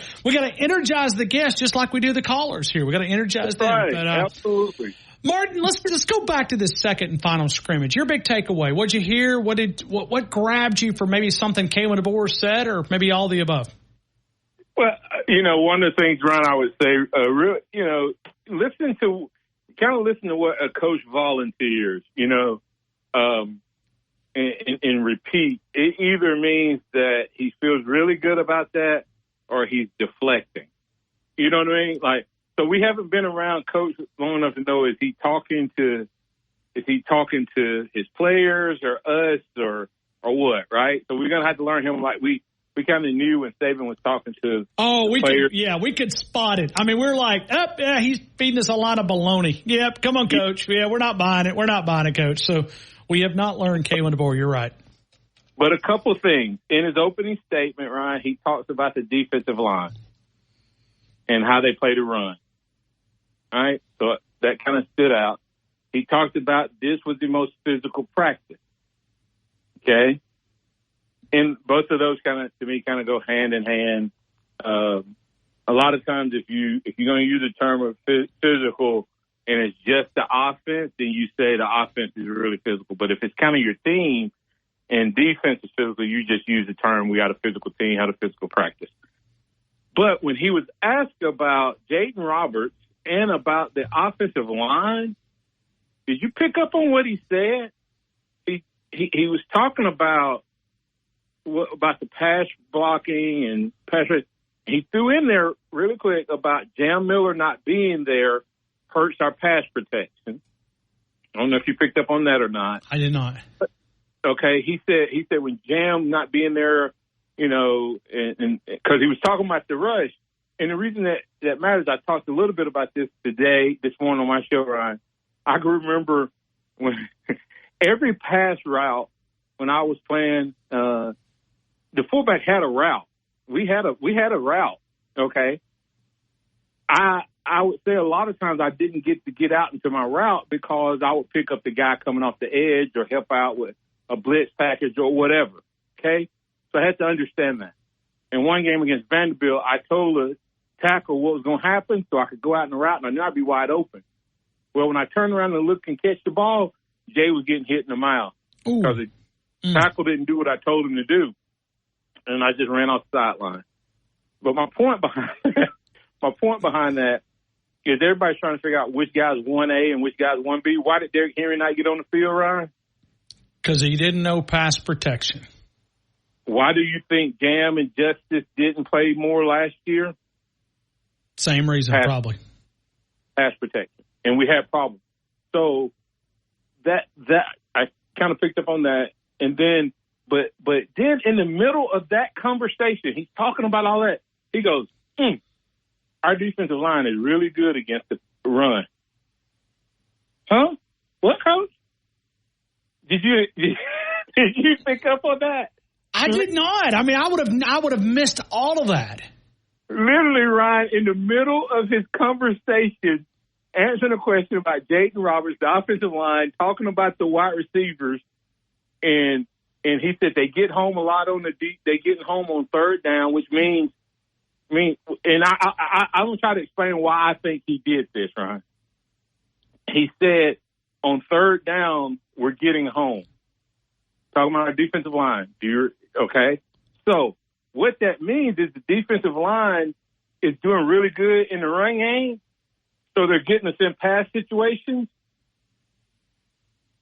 energize the guests just like we do the callers here. We gotta energize them. Right. But, absolutely. Martin, let's go back to this second and final scrimmage. Your big takeaway. What'd you hear? What grabbed you for maybe something Kalen DeBoer said, or maybe all the above? Well, one of the things, Ron, I would say, listen to what a coach volunteers, and repeat. It either means that he feels really good about that or he's deflecting. You know what I mean? So we haven't been around Coach long enough to know, is he talking to his players or us or what, right? So we're going to have to learn him we kind of knew when Saban was talking to players. We could spot it. I mean, we're like, he's feeding us a lot of baloney. Yep, come on, Coach. Yeah, we're not buying it. Coach. So we have not learned Kalen DeBoer. You're right. But a couple things. In his opening statement, Ryan, he talks about the defensive line and how they play the run. All right? So that kind of stood out. He talked about this was the most physical practice. Okay? And both of those kind of go hand in hand. A lot of times if you're going to use a term of physical and it's just the offense, then you say the offense is really physical. But if it's kind of your team and defense is physical, you just use the term, we got a physical team, had a physical practice. But when he was asked about Jaden Roberts and about the offensive line, did you pick up on what he said? He was talking about the pass blocking and pass. He threw in there really quick about Jam Miller not being there hurts our pass protection. I don't know if you picked up on that or not. I did not. Okay, he said when Jam not being there, and because he was talking about the rush, and the reason that matters, I talked a little bit about this morning on my show, Ryan. I can remember when every pass route when I was playing, the fullback had a route. We had a route. Okay, I would say a lot of times I didn't get out into my route because I would pick up the guy coming off the edge or help out with a blitz package or whatever. Okay, so I had to understand that. In one game against Vanderbilt, I told the tackle what was going to happen so I could go out in the route and I knew I'd be wide open. Well, when I turned around and looked and catch the ball, Jay was getting hit in the mouth because the tackle didn't do what I told him to do, and I just ran off the sideline. But my point behind that is everybody's trying to figure out which guy's 1A and which guy's 1B. Why did Derrick Henry not get on the field, Ryan? Because he didn't know pass protection. Why do you think Jam and Justice didn't play more last year? Same reason, probably. Pass protection. And we had problems. So that I kind of picked up on that. And then, but then in the middle of that conversation, he's talking about all that. He goes, our defensive line is really good against the run. Huh? What, Coach? Did you pick up on that? I did not. I mean, I would have missed all of that. Literally, Ryan, in the middle of his conversation, answering a question about Jaden Roberts, the offensive line, talking about the wide receivers, and he said they get home a lot on they get home on third down, which means, and I'm gonna try to explain why I think he did this, Ryan. He said on third down we're getting home. Talking about our defensive line. Okay? So what that means is the defensive line is doing really good in the run game. So they're getting us in pass situations,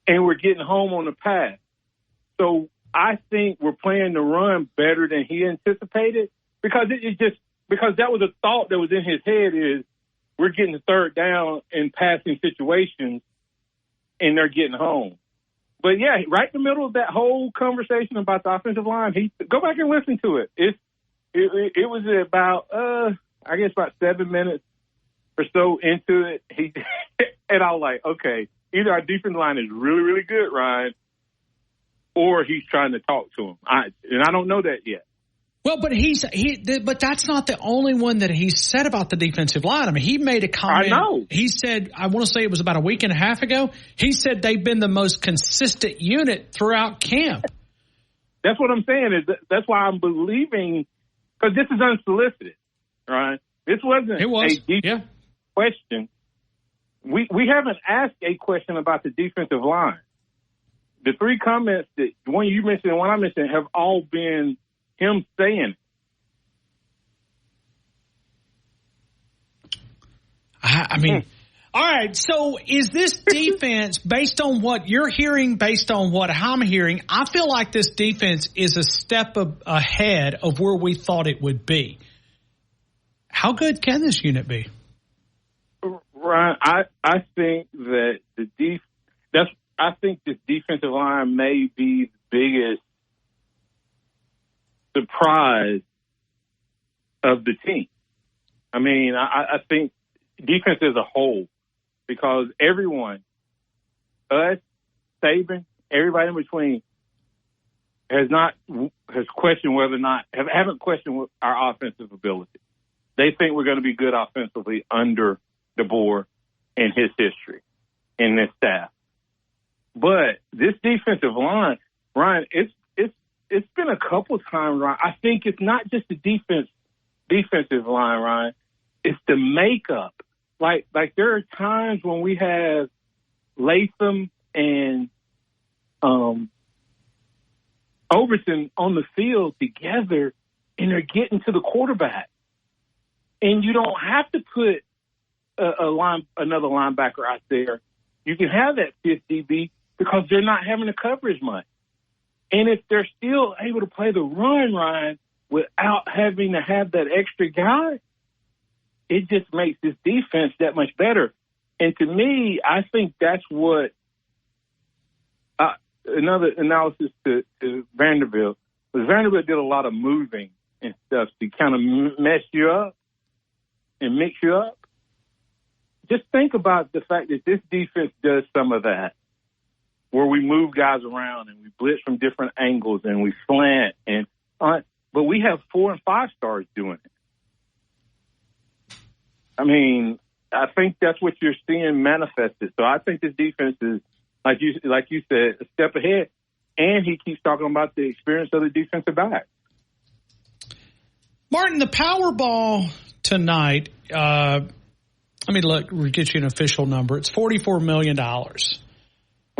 and we're getting home on the pass. So I think we're playing the run better than he anticipated because because that was a thought that was in his head is we're getting the third down in passing situations, and they're getting home. But, yeah, right in the middle of that whole conversation about the offensive line, go back and listen to it. It was about, I guess, about 7 minutes or so into it. And I was like, okay, either our defensive line is really, really good, Ryan, or he's trying to talk to him. And I don't know that yet. Well, but but that's not the only one that he said about the defensive line. I mean, he made a comment. I know. He said, I want to say it was about a week and a half ago. He said they've been the most consistent unit throughout camp. That's what I'm saying. That's why I'm believing, because this is unsolicited, right? This wasn't a deep question. We haven't asked a question about the defensive line. The three comments, that one you mentioned and one I mentioned, have all been him saying. I mean, all right. So is this defense, based on what you're hearing, based on what I'm hearing, I feel like this defense is a step ahead of where we thought it would be. How good can this unit be? Ryan, I think that I think this defensive line may be the biggest surprise of the team. I mean, I think defense as a whole, because everyone, us, Saban, everybody in between, has questioned whether or not haven't questioned our offensive ability. They think we're going to be good offensively under DeBoer and his history and this staff. But this defensive line, Ryan, it's been a couple times, Ryan. I think it's not just the defensive line, Ryan. It's the makeup. Like there are times when we have Latham and Overton on the field together, and they're getting to the quarterback. And you don't have to put another linebacker out there. You can have that fifth DB because they're not having to cover as much. And if they're still able to play the run, Ryan, without having to have that extra guy, it just makes this defense that much better. And to me, I think that's what another analysis to Vanderbilt was Vanderbilt did a lot of moving and stuff to kind of mess you up and mix you up. Just think about the fact that this defense does some of that, where we move guys around and we blitz from different angles and we slant but we have 4 and 5 stars doing it. I mean, I think that's what you're seeing manifested. So I think this defense is, like you said, a step ahead. And he keeps talking about the experience of the defensive back. Martin, the Powerball tonight, let me get you an official number. It's $44 million.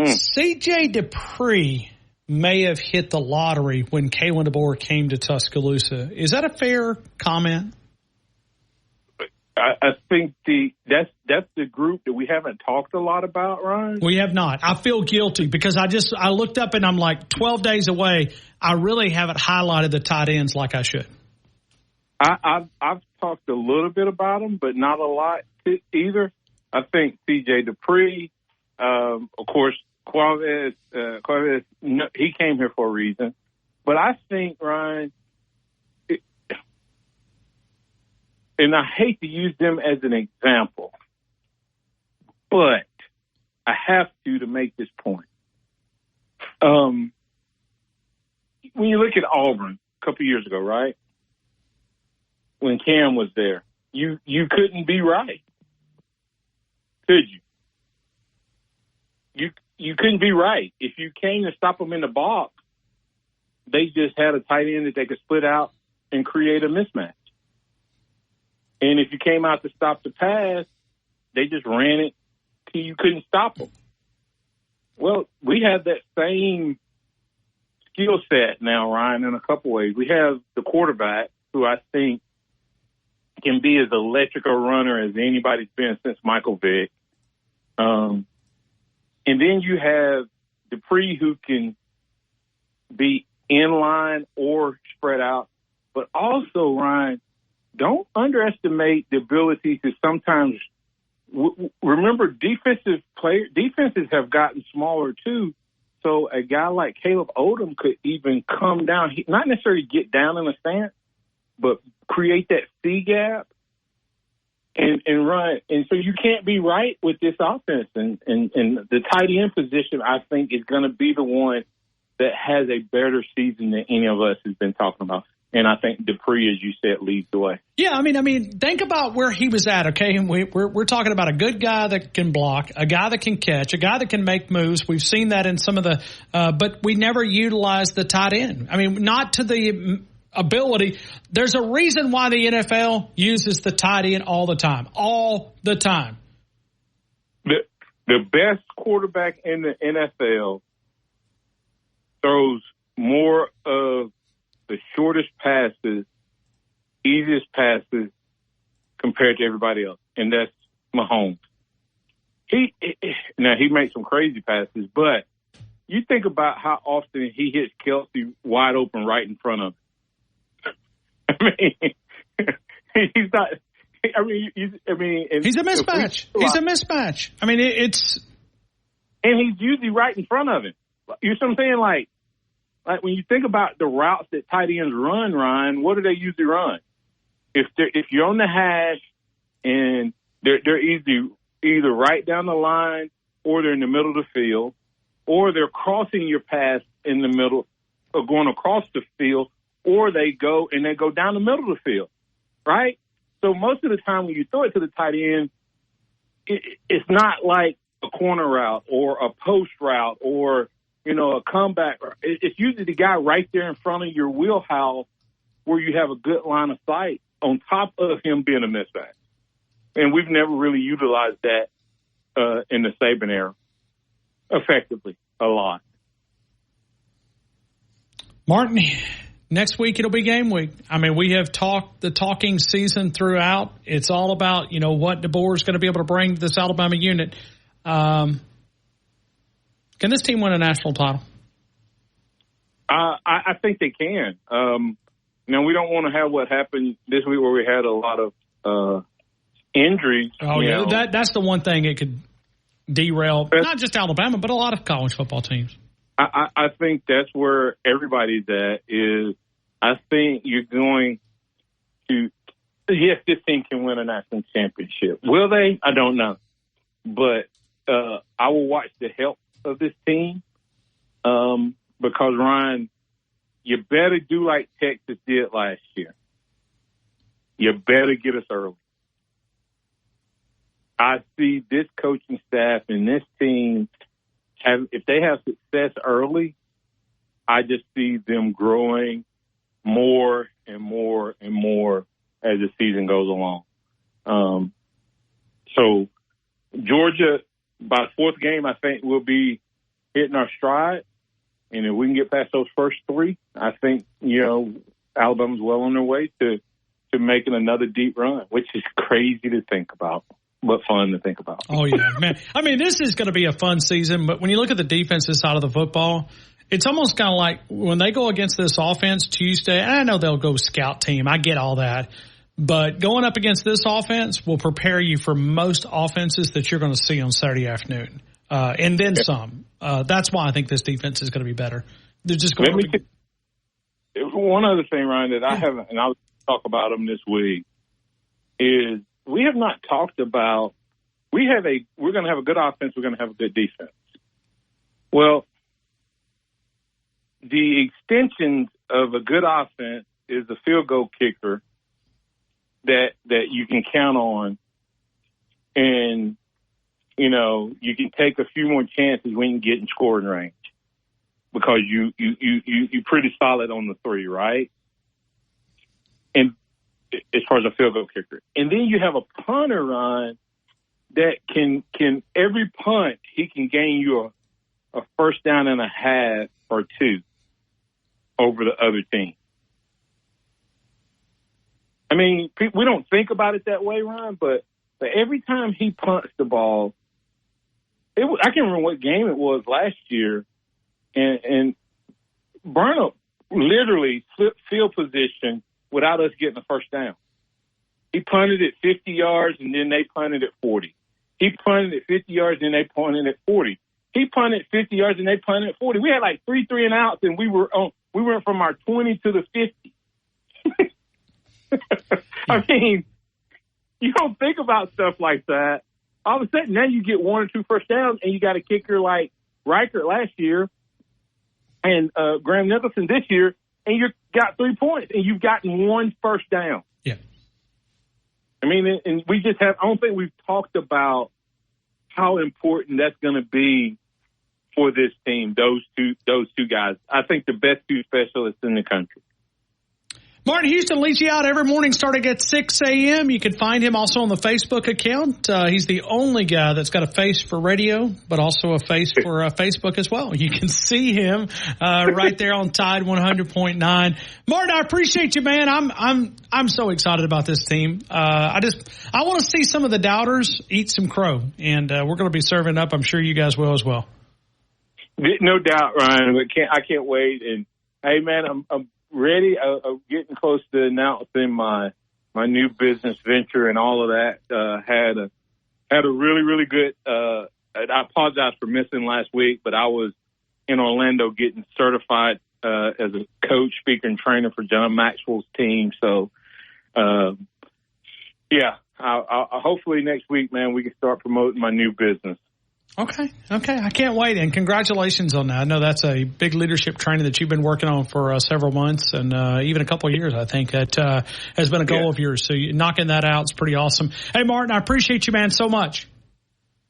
C.J. Dupree may have hit the lottery when Kalen DeBoer came to Tuscaloosa. Is that a fair comment? I think that's the group that we haven't talked a lot about, Ryan. We have not. I feel guilty because I looked up and I'm like 12 days away. I really haven't highlighted the tight ends like I should. I've talked a little bit about them, but not a lot either. I think C.J. Dupree, of course, Quavez, he came here for a reason. But I think, Ryan, and I hate to use them as an example, but I have to make this point. When you look at Auburn a couple years ago, right, when Cam was there, you couldn't be right, could you? You couldn't be right. If you came to stop them in the box, they just had a tight end that they could split out and create a mismatch. And if you came out to stop the pass, they just ran it till you couldn't stop them. Well, we have that same skill set now, Ryan, in a couple ways. We have the quarterback, who I think can be as electric a runner as anybody's been since Michael Vick. And then you have Dupree, who can be in line or spread out. But also, Ryan, don't underestimate the ability to sometimes remember defenses have gotten smaller too. So a guy like Caleb Odom could even come down, not necessarily get down in a stance, but create that C gap and run. And so you can't be right with this offense. And the tight end position, I think, is going to be the one that has a better season than any of us has been talking about. And I think Dupree, as you said, leads the way. Yeah, I mean, think about where he was at, okay? And we're talking about a good guy that can block, a guy that can catch, a guy that can make moves. We've seen that in some of the but we never utilized the tight end. I mean, not to the ability. There's a reason why the NFL uses the tight end all the time. All the time. The best quarterback in the NFL throws more of the shortest passes, easiest passes compared to everybody else, and that's Mahomes. He makes some crazy passes, but you think about how often he hits Kelsey wide open right in front of him. I mean, he's not. I mean, he's a mismatch. He's a mismatch. I mean, it's, and he's usually right in front of him. You know what I'm saying? Like when you think about the routes that tight ends run, Ryan, what do they usually run? If you're on the hash and they're either right down the line, or they're in the middle of the field, or they're crossing your pass in the middle. going across the field, or they go down the middle of the field, right? So most of the time when you throw it to the tight end, it's not like a corner route or a post route or, a comeback. It's usually the guy right there in front of your wheelhouse where you have a good line of sight on top of him being a mismatch. And we've never really utilized that in the Saban era effectively a lot. Martin, next week it'll be game week. I mean, we have talked the talking season throughout. It's all about, what DeBoer is going to be able to bring to this Alabama unit. Can this team win a national title? I think they can. We don't want to have what happened this week where we had a lot of injuries. Oh, yeah. That's the one thing it could derail, not just Alabama, but a lot of college football teams. I think that's where everybody's at is I think you're going to – yes, this team can win a national championship. Will they? I don't know. But I will watch the health of this team because, Ryan, you better do like Texas did last year. You better get us early. I see this coaching staff and this team – if they have success early, I just see them growing more and more and more as the season goes along. So Georgia, by the fourth game, I think we'll be hitting our stride. And if we can get past those first three, I think, Alabama's well on their way to making another deep run, which is crazy to think about. But fun to think about. Oh, yeah, man. I mean, this is going to be a fun season, but when you look at the defensive side of the football, it's almost kind of like when they go against this offense Tuesday, and I know they'll go scout team. I get all that. But going up against this offense will prepare you for most offenses that you're going to see on Saturday afternoon. And then some. That's why I think this defense is going to be better. They're just going to one other thing, Ryan, that I haven't, and I'll talk about them this week, is we have not talked about we're going to have a good offense, we're going to have a good defense. Well, the extensions of a good offense is the field goal kicker that you can count on, and you can take a few more chances when you get in scoring range because you're pretty solid on the three, right? And as far as a field goal kicker. And then you have a punter, Ron, that can every punt, he can gain you a first down and a half or two over the other team. I mean, we don't think about it that way, Ron, but every time he punts the ball, I can't remember what game it was last year, and Burnham literally flipped field position without us getting a first down. He punted it 50 yards, and then they punted it 40. He punted it 50 yards, and they punted it 40. He punted 50 yards, and they punted it 40. We had like 3 and outs, and we went from our 20 to the 50. I mean, you don't think about stuff like that. All of a sudden, now you get 1 or 2 first downs, and you got a kicker like Reichert last year and Graham Nicholson this year, and you got 3 points, and you've gotten 1 first down. Yeah. I mean, and we just I don't think we've talked about how important that's going to be for this team, those two guys. I think the best 2 specialists in the country. Martin Houston leads you out every morning starting at 6 a.m. You can find him also on the Facebook account. He's the only guy that's got a face for radio, but also a face for Facebook as well. You can see him right there on Tide 100.9. Martin, I appreciate you, man. I'm so excited about this team. I want to see some of the doubters eat some crow, and we're going to be serving up. I'm sure you guys will as well. No doubt, Ryan. I can't wait. And hey, man, I'm ready. I'm getting close to announcing my new business venture and all of that. Had a really, really good. I apologize for missing last week, but I was in Orlando getting certified as a coach, speaker, and trainer for John Maxwell's team. So, yeah, hopefully next week, man, we can start promoting my new business. Okay. I can't wait. And congratulations on that. I know that's a big leadership training that you've been working on for several months and even a couple of years, I think. That has been a goal of yours. So knocking that out is pretty awesome. Hey, Martin, I appreciate you, man, so much.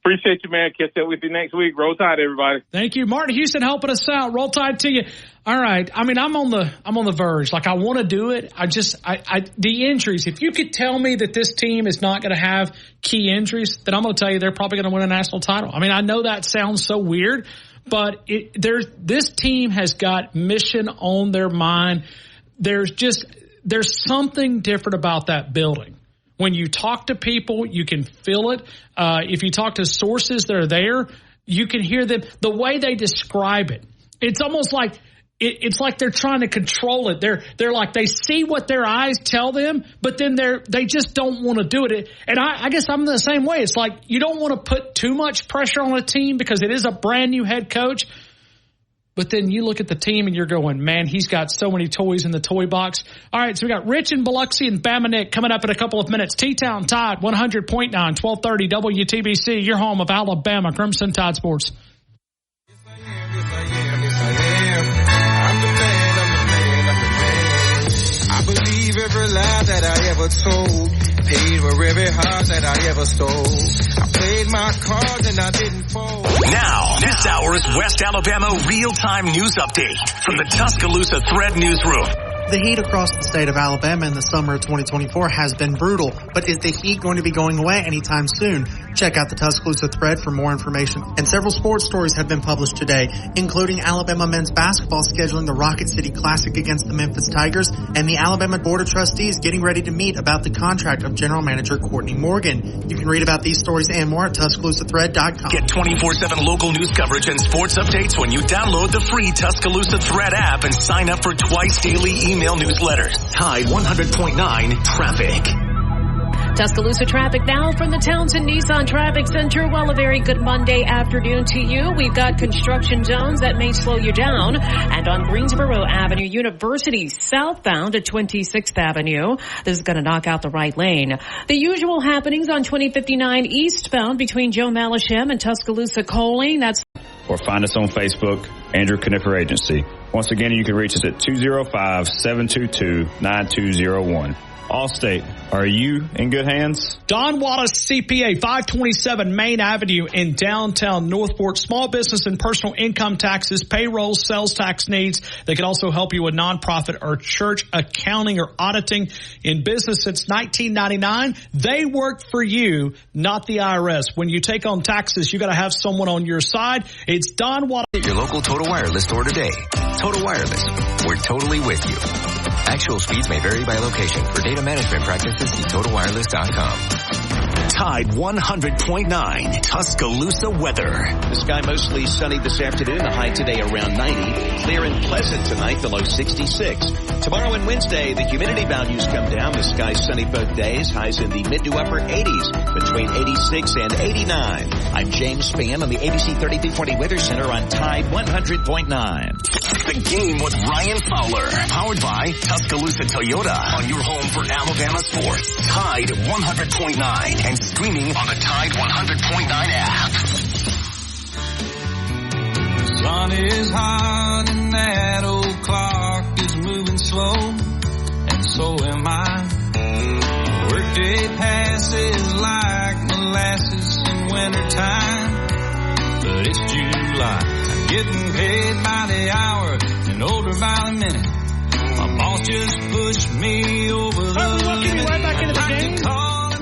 Appreciate you, man. Catch up with you next week. Roll Tide, everybody. Thank you. Martin Houston helping us out. Roll Tide to you. All right. I mean, I'm on the verge. Like, I want to do it. The injuries, if you could tell me that this team is not going to have key injuries, then I'm going to tell you they're probably going to win a national title. I mean, I know that sounds so weird, but this team has got mission on their mind. There's something different about that building. When you talk to people, you can feel it. If you talk to sources that are there, you can hear them. The way they describe it, it's almost like it's like they're trying to control it. They're like they see what their eyes tell them, but then they just don't want to do it. And I guess I'm the same way. It's like you don't want to put too much pressure on a team because it is a brand new head coach. But then you look at the team and you're going, man, he's got so many toys in the toy box. All right, so we got Rich in Biloxi and Bama Nick coming up in a couple of minutes. T-Town Tide, 100.9, 1230 WTBC, your home of Alabama Crimson Tide Sports. I believe every lie that I ever told, paid for every heart that I ever stole. I played my cards and I didn't fold. Now, this hour's West Alabama real-time news update from the Tuscaloosa Thread Newsroom. The heat across the state of Alabama in the summer of 2024 has been brutal, but is the heat going to be going away anytime soon? Check out the Tuscaloosa Thread for more information. And several sports stories have been published today, including Alabama men's basketball scheduling the Rocket City Classic against the Memphis Tigers, and the Alabama Board of Trustees getting ready to meet about the contract of General Manager Courtney Morgan. You can read about these stories and more at TuscaloosaThread.com. Get 24/7 local news coverage and sports updates when you download the free Tuscaloosa Thread app and sign up for twice daily email newsletters. Tide 100.9 Traffic. Tuscaloosa traffic now from the Townsend Nissan Traffic Center. Well, a very good Monday afternoon to you. We've got construction zones that may slow you down. And on Greensboro Avenue, University southbound at 26th Avenue. This is going to knock out the right lane. The usual happenings on 2059 eastbound between Joe Malisham and Tuscaloosa Coaling. Or find us on Facebook, Andrew Knipper Agency. Once again, you can reach us at 205-722-9201. Allstate, are you in good hands? Don Wallace CPA, 527 Main Avenue in downtown Northport. Small business and personal income taxes, payroll, sales tax needs. They can also help you with nonprofit or church accounting or auditing. In business since 1999, they work for you, not the IRS. When you take on taxes, you got to have someone on your side. It's Don Wallace. Get your local Total Wireless store today. Total Wireless, we're totally with you. Actual speeds may vary by location. For data management practices, see TotalWireless.com. Tide 100.9 Tuscaloosa weather. The sky mostly sunny this afternoon. The high today around 90. Clear and pleasant tonight, the low 66. Tomorrow and Wednesday, the humidity values come down. The sky sunny both days. Highs in the mid to upper 80s, between 86 and 89. I'm James Spann on the ABC 3340 Weather Center on Tide 100.9. The Game with Ryan Fowler. Powered by Tuscaloosa Toyota. On your home for Alabama sports. Tide 100.9. And streaming on the Tide 100.9 app. The sun is hot and that old clock is moving slow, and so am I. Workday passes like molasses in wintertime, but it's July. I'm getting paid by the hour and older by the minute. My boss just pushed me over the limit. Right back into the game.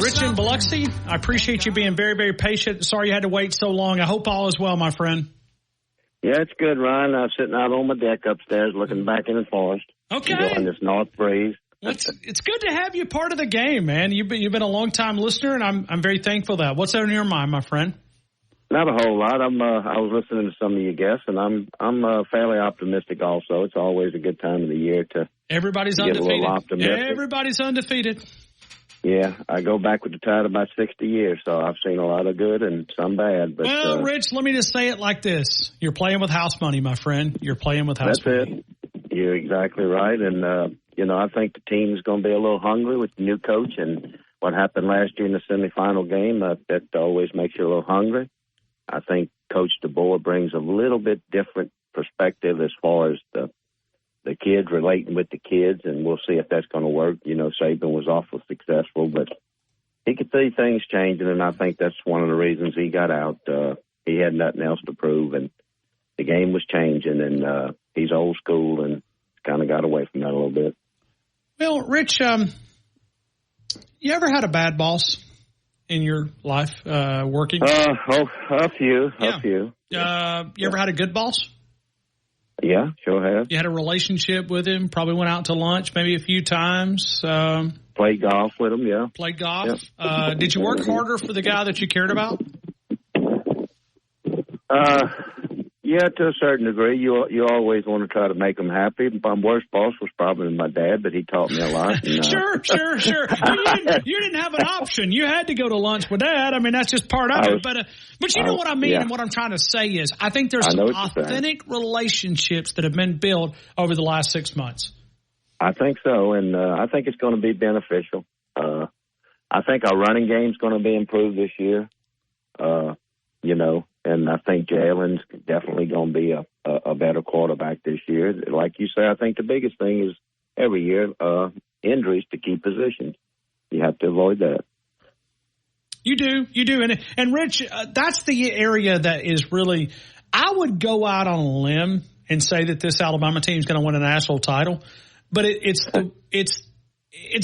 Rich in Biloxi, I appreciate you being very, very patient. Sorry you had to wait so long. I hope all is well, my friend. Yeah, it's good, Ryan. I'm sitting out on my deck upstairs looking back in the forest. Okay. Enjoying this north breeze. Well, it's good to have you part of the game, man. You've been a long-time listener, and I'm very thankful for that. What's on your mind, my friend? Not a whole lot. I was listening to some of your guests, and I'm fairly optimistic also. It's always a good time of the year to Everybody's get undefeated. a little optimistic. Everybody's undefeated. Yeah, I go back with the Tide about 60 years, so I've seen a lot of good and some bad. But, well, Rich, let me just say it like this. You're playing with house money, my friend. You're playing with house money. That's it. You're exactly right. And, I think the team's going to be a little hungry with the new coach. And what happened last year in the semifinal game, that always makes you a little hungry. I think Coach DeBoer brings a little bit different perspective as far as the kids relating with the kids, and we'll see if that's going to work. You know, Saban was awful successful, but he could see things changing, and I think that's one of the reasons he got out. He had nothing else to prove, and the game was changing, and he's old school and kind of got away from that a little bit. Well, Rich, you ever had a bad boss in your life working? A few. You ever had a good boss? Yeah, sure have. You had a relationship with him, probably went out to lunch maybe a few times. Played golf with him, yeah. Played golf. Yep. Did you work harder for the guy that you cared about? Yeah, to a certain degree. You always want to try to make them happy. My worst boss was probably my dad, but he taught me a lot. And, Sure. Well, you didn't have an option. You had to go to lunch with Dad. I mean, that's just part of it. But you know what I mean, and what I'm trying to say is I think there's some authentic relationships that have been built over the last 6 months. I think so, and I think it's going to be beneficial. I think our running game's going to be improved this year, and I think Jalen's definitely going to be a better quarterback this year. Like you say, I think the biggest thing is every year injuries to key positions. You have to avoid that. You do. And Rich, that's the area that is really – I would go out on a limb and say that this Alabama team is going to win a national title. But it's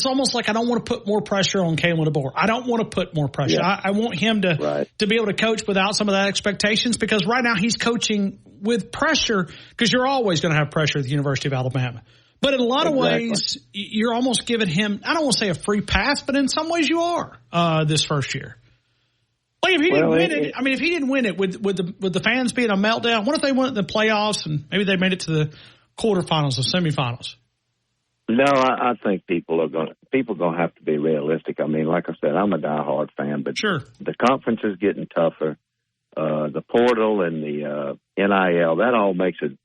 almost like I don't want to put more pressure on Kalen DeBoer. I don't want to put more pressure. Yeah. I want him to be able to coach without some of that expectations, because right now he's coaching with pressure, because you're always going to have pressure at the University of Alabama. But in a lot of ways, you're almost giving him, I don't want to say a free pass, but in some ways you are this first year. Like if he didn't win it, I mean, if he didn't win it with the fans being a meltdown, what if they went to the playoffs and maybe they made it to the quarterfinals or semifinals? No, I think people are going to have to be realistic. I mean, like I said, I'm a diehard fan, but the conference is getting tougher. The portal and the NIL, that all makes it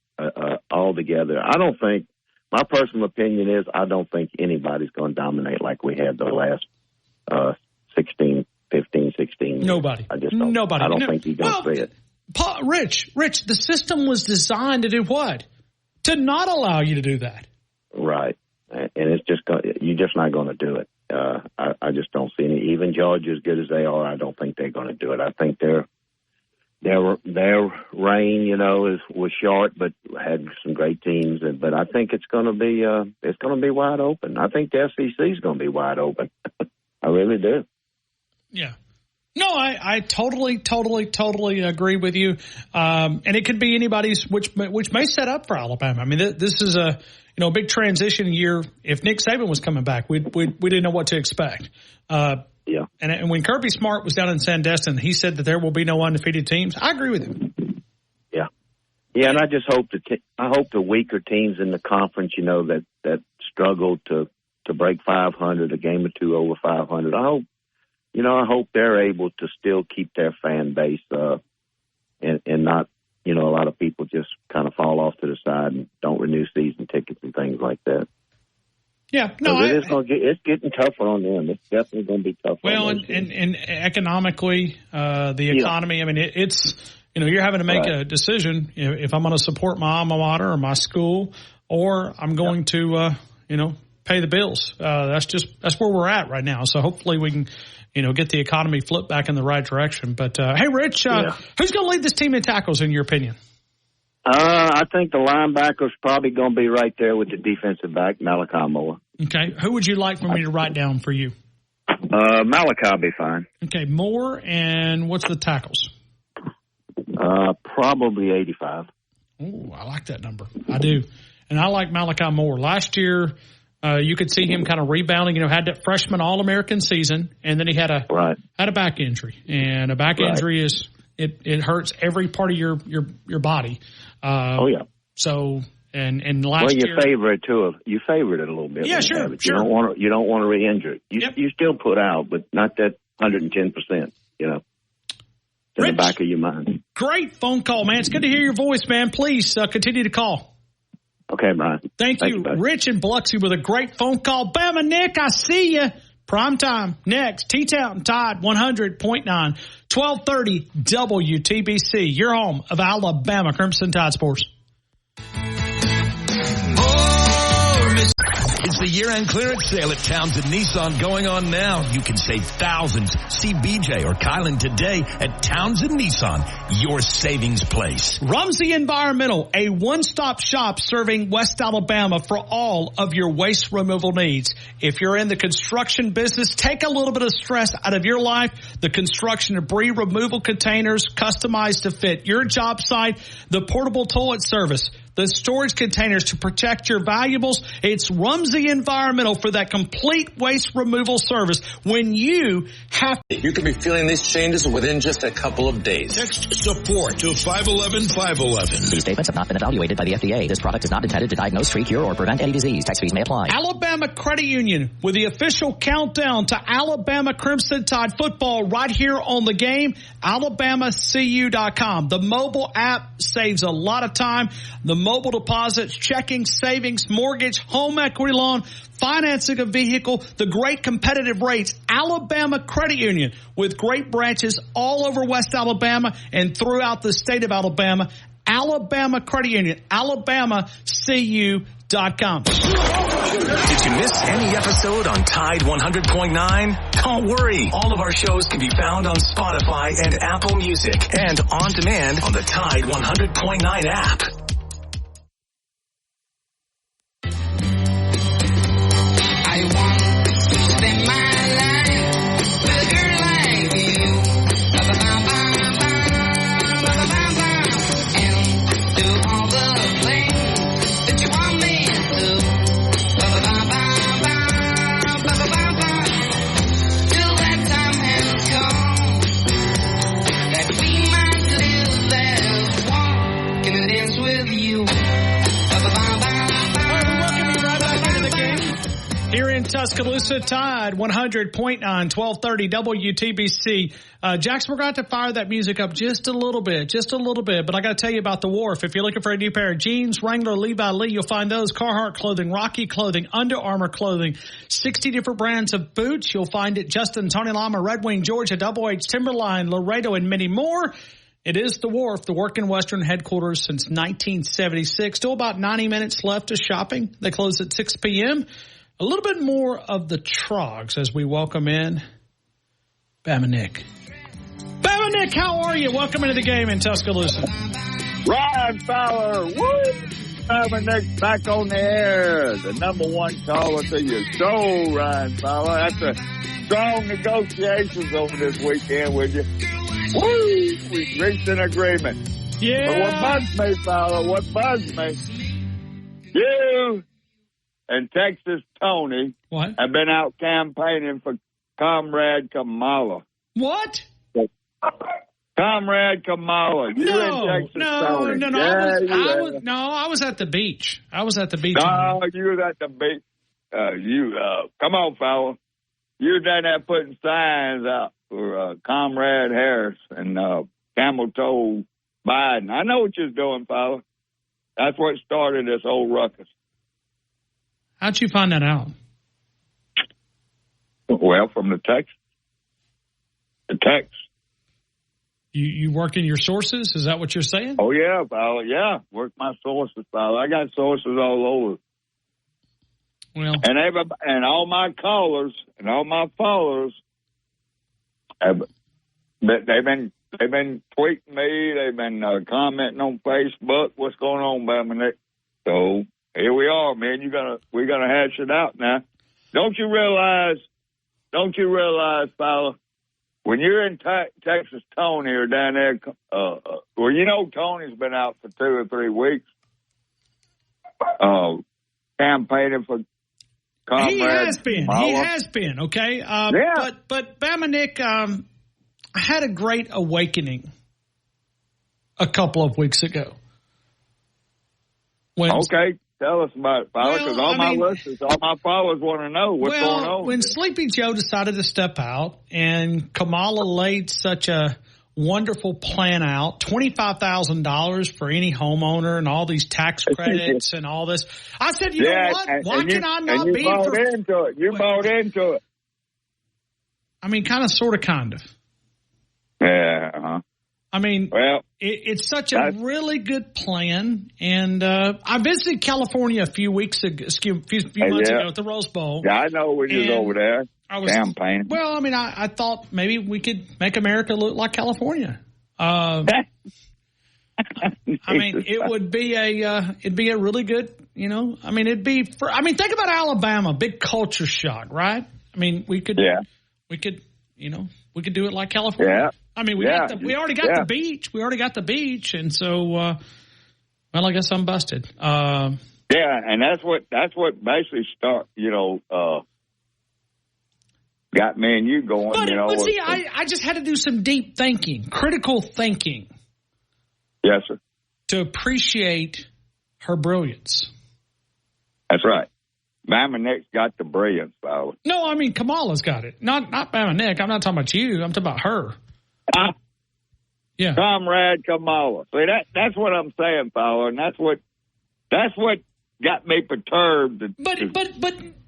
all together. I don't think, my personal opinion is, I don't think anybody's going to dominate like we had the last 15, 16. Nobody. I just don't. Nobody. I don't think you're going to see it. Rich, the system was designed to do what? To not allow you to do that. Right. And it's just you're just not going to do it. I just don't see any. Even Georgia, as good as they are, I don't think they're going to do it. I think their reign, was short, but had some great teams. But I think it's going to be wide open. I think the SEC is going to be wide open. I really do. Yeah. No, I totally agree with you. And it could be anybody's, which may set up for Alabama. I mean, this is a big transition year. If Nick Saban was coming back, we didn't know what to expect. Yeah. And when Kirby Smart was down in Sandestin, he said that there will be no undefeated teams. I agree with him. Yeah. Yeah, and I just hope the weaker teams in the conference, that struggle to break 500, a game or two over 500. I hope they're able to still keep their fan base and not, a lot of people just kind of fall off to the side and don't renew season tickets and things like that. Yeah, no, it's getting tougher on them. It's definitely going to be tougher. Well, and economically, the economy. I mean, it's you're having to make a decision if I'm going to support my alma mater or my school, or I'm going to pay the bills. That's where we're at right now. So hopefully we can get the economy flipped back in the right direction. But hey, Rich, who's going to lead this team in tackles in your opinion? I think the linebacker's probably going to be right there with the defensive back, Malachi Moore. Okay. Who would you like for me to write down for you? Malachi will be fine. Okay. Moore, and what's the tackles? Probably 85. Oh, I like that number. I do. And I like Malachi Moore. Last year, you could see him kind of rebounding, had that freshman All-American season, and then he had a back injury. And a back injury is it hurts every part of your body. So and last year, you favored it a little bit. Yeah, sure. You don't want to re-injure it. You still put out, but not that 110%. In the back of your mind. Great phone call, man. It's good to hear your voice, man. Please continue to call. Okay, Brian. Thank you. Rich in Biloxi with a great phone call. Bama Nick, I see you. Prime time next. T-Town Tide 100.9, 1230 WTBC. Your home of Alabama Crimson Tide Sports. It's the year-end clearance sale at Townsend Nissan going on now. You can save thousands. See BJ or Kylan today at Townsend Nissan, your savings place. Rumsey Environmental, a one-stop shop serving West Alabama for all of your waste removal needs. If you're in the construction business, take a little bit of stress out of your life. The construction debris removal containers customized to fit your job site, the portable toilet service, the storage containers to protect your valuables. It's Rumsey Environmental for that complete waste removal service when you have to. You can be feeling these changes within just a couple of days. Text support to 511-511. These statements have not been evaluated by the FDA. This product is not intended to diagnose, treat, cure, or prevent any disease. Tax fees may apply. Alabama Credit Union with the official countdown to Alabama Crimson Tide football right here on the game. AlabamaCU.com. The mobile app saves a lot of time. The mobile deposits, checking, savings, mortgage, home equity loan, financing a vehicle, the great competitive rates. Alabama Credit Union with great branches all over West Alabama and throughout the state of Alabama. Alabama Credit Union, AlabamaCU.com. Did you miss any episode on Tide 100.9? Don't worry. All of our shows can be found on Spotify and Apple Music and on demand on the Tide 100.9 app. I want to spend my life with a girl like you. And do all the things that you want me to do. Till that time has come, that we might live as one. Can I dance with you? Here in Tuscaloosa, Tide 100.9, 1230 WTBC. Jackson, we're going to have to fire that music up just a little bit. But I got to tell you about the Wharf. If you're looking for a new pair of jeans, Wrangler, Levi Lee, you'll find those. Carhartt clothing, Rocky clothing, Under Armour clothing, 60 different brands of boots. You'll find it Justin, Tony Lama, Red Wing, Georgia, Double H, Timberline, Laredo, and many more. It is the Wharf, the Working Western headquarters since 1976. Still about 90 minutes left of shopping. They close at 6 p.m. A little bit more of the Trogs as we welcome in Bama Nick. Bama Nick, how are you? Welcome into the game in Tuscaloosa. Ryan Fowler, woo! Bama Nick back on the air. The number one caller to your show, Ryan Fowler. After strong negotiations over this weekend with you. Woo! We reached an agreement. Yeah. But what bugs me, Fowler, you and Texas Tony have been out campaigning for Comrade Kamala. What? Comrade Kamala. You and Texas Tony. No. I was at the beach. No, you was at the beach. Come on, fella. You down there putting signs out for Comrade Harris and Camel Toe Biden. I know what you're doing, fella. That's what started this whole ruckus. How'd you find that out? Well, from the text. The text. You work in your sources? Is that what you're saying? Oh, yeah, fella. Yeah, work my sources, fella. I got sources all over. Well, and all my callers and all my followers they've been tweeting me. They've been commenting on Facebook. What's going on, Bama Nick? So here we are, man. We're gonna hash it out now. Don't you realize, fella, when you're in Texas, Tony or down there, Tony's been out for 2 or 3 weeks, campaigning for Comrade. He has been. Okay. Yeah. But Bama Nick, I had a great awakening a couple of weeks ago. Okay. Tell us about it, fella, because all my followers want to know what's going on. When Sleepy Joe decided to step out and Kamala laid such a wonderful plan out, $25,000 for any homeowner and all these tax credits and all this. I said, you know what? Why can I not be? You bought into it. I mean, kind of, sort of, kind of. Yeah. Uh-huh. I mean, well, it's such a really good plan. And I visited California a few months ago at the Rose Bowl. Yeah, I know we was over there campaigning. Well, I mean, I thought maybe we could make America look like California. I mean, it'd be a really good, you know. I mean, think about Alabama, big culture shock, right? I mean, we could, you know, we could do it like California. Yeah. I mean, we already got the beach. We already got the beach, and so, well, I guess I'm busted. Yeah, and that's what basically got me and you going. But see, I just had to do some deep thinking, critical thinking. Yes, sir. To appreciate her brilliance. That's right. Bama Nick's got the brilliance, Fowler. No, I mean, Kamala's got it. Not Bama Nick. I'm not talking about you. I'm talking about her. Yeah. Comrade Kamala. See, that's what I'm saying, Fowler, and that's what got me perturbed. But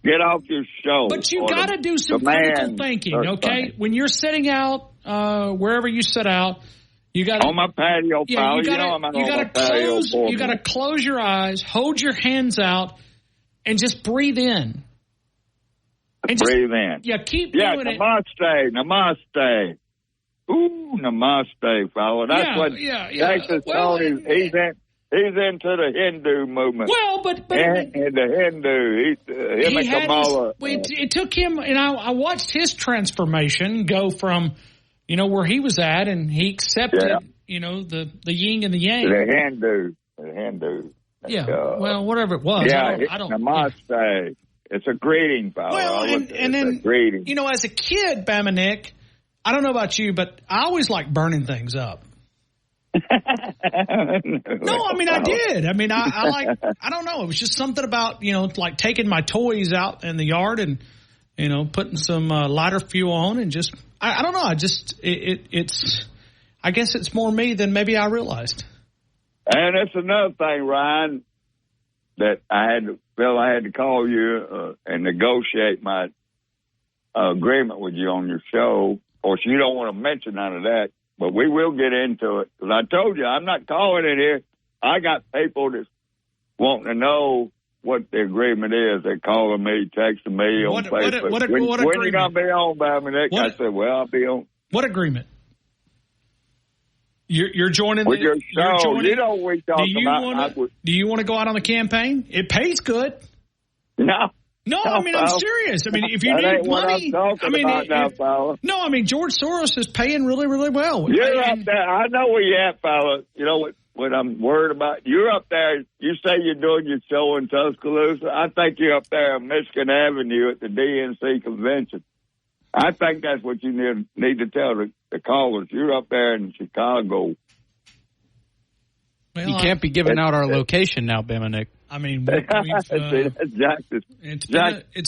get off your show. But you got to do some critical thinking, okay? When you're sitting out, wherever you sit out, you got on my patio, Fowler. You got to close your eyes, hold your hands out, and just breathe in. And breathe in. Yeah, keep doing it. Namaste. Ooh, namaste, fella. That's what Texas Tony, he's into the Hindu movement. Well, but and the Hindu, him and Kamala. It took him, and I watched his transformation go from, you know, where he was at, and he accepted, you know, the yin and the yang. The Hindu. Yeah, well, whatever it was. Yeah, I don't namaste. Yeah. It's a greeting, fella. Well, and then, greeting. You know, as a kid, Bama Nick, I don't know about you, but I always liked burning things up. No, I mean, I did. I mean, I don't know. It was just something about, you know, like taking my toys out in the yard and, you know, putting some lighter fuel on and just, I don't know. It's, I guess it's more me than maybe I realized. And it's another thing, Ryan, that I had to call you and negotiate my agreement with you on your show. Of course, you don't want to mention none of that, but we will get into it. Because I told you, I'm not calling it here. I got people that's wanting to know what the agreement is. They're calling me, texting me on Facebook. When are you going to be on, Bama Nick? I said, well, I'll be on. What agreement? You're joining with your show. You know what we talk about. Do you want to go out on the campaign? It pays good. No. No, I mean, I'm serious. I mean, if you need money, I mean, George Soros is paying really, really well. You're up there. I know where you're at, fella. You know what I'm worried about? You're up there. You say you're doing your show in Tuscaloosa. I think you're up there on Michigan Avenue at the DNC convention. I think that's what you need to tell the callers. You're up there in Chicago. Well, you can't be giving out our location now, Bama Nick. I mean, it's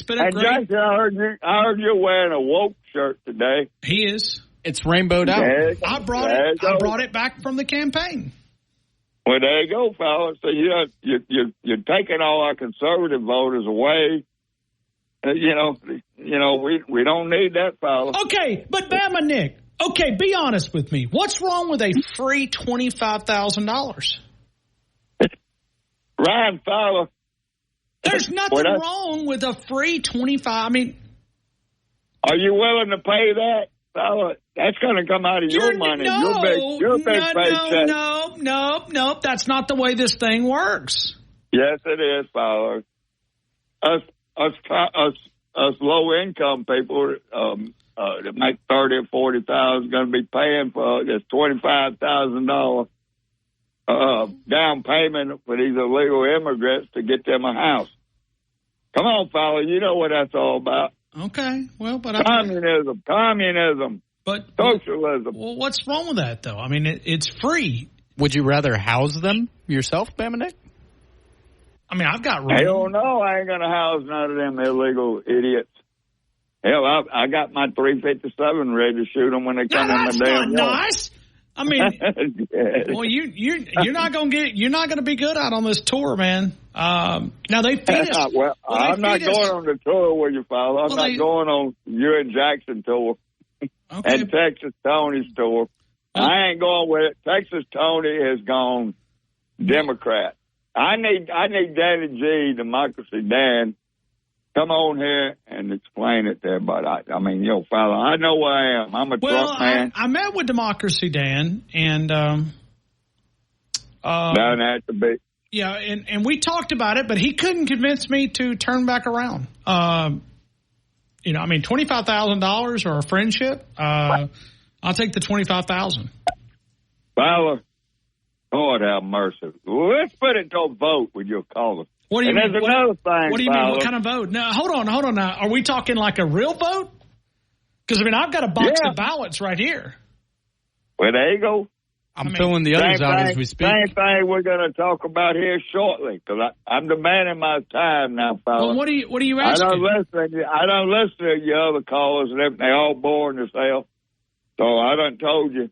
been a great. Jackson, I heard you're wearing a woke shirt today. He is. It's rainbowed out. I brought it back from the campaign. Well, there you go, fellas. So you're taking all our conservative voters away. We don't need that, fella. Okay, but Bama Nick. Okay, be honest with me. What's wrong with a free $25,000? Ryan Fowler. There's nothing wrong with a free 25. I mean, are you willing to pay that, Fowler? That's going to come out of your money. Your big paycheck. No. That's not the way this thing works. Yes, it is, Fowler. Us low income people that make $30,000 or $40,000 going to be paying for this $25,000 down payment for these illegal immigrants to get them a house. Come on, fella, you know what that's all about. Okay, well, but communism, but socialism. Well, what's wrong with that, though? I mean, it's free. Would you rather house them yourself, Bama Nick? I mean, I've got room. Hell no, I ain't going to house none of them illegal idiots. Hell, I got my 357 ready to shoot them when they come in my damn yard. Nice. I mean, well, you're not going to be good out on this tour, man. Now they feed us. I'm not going on the tour with you, fella. I'm not going on you and Jackson tour. and Texas Tony store. I ain't going with it. Texas Tony has gone Democrat. I need Danny G, Democracy Dan, come on here and explain it to everybody. I mean, fella, I know where I am. I'm a Trump man. I met with Democracy Dan and down at the beach. Yeah, and we talked about it, but he couldn't convince me to turn back around. $25,000 or a friendship. I'll take the $25,000. Fowler, Lord have mercy. Let's put it to a vote with your caller. What do you mean? Another thing, what do you mean? What kind of vote? Now, hold on now. Are we talking like a real vote? Because, I've got a box of ballots right here. Well, there you go. I'm filling the others out as we speak. Same thing we're going to talk about here shortly, because I'm demanding my time now, fella. Well, what are you asking? I don't listen to your other callers, and everything. They all boring themselves. So I done told you,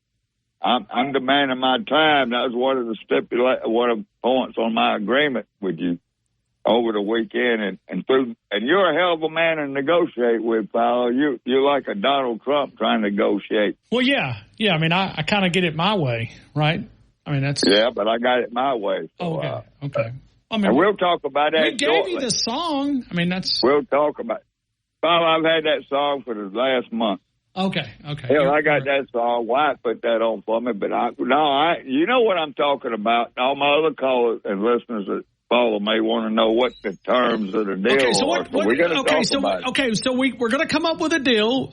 I'm demanding my time. That was one of the points on my agreement with you over the weekend, and you're a hell of a man to negotiate with, pal. You're like a Donald Trump trying to negotiate. Well, yeah. I kind of get it my way, right? That's but I got it my way. So, okay. And we'll talk about that. We gave you the song. That's. We'll talk about it. Pal, I've had that song for the last month. Okay. Hell, I got that song. White put that on for me, but you know what I'm talking about. All my other callers and listeners that follow may want to know what the terms of the deal are. So we're going to talk about it. Okay, so we're going to come up with a deal.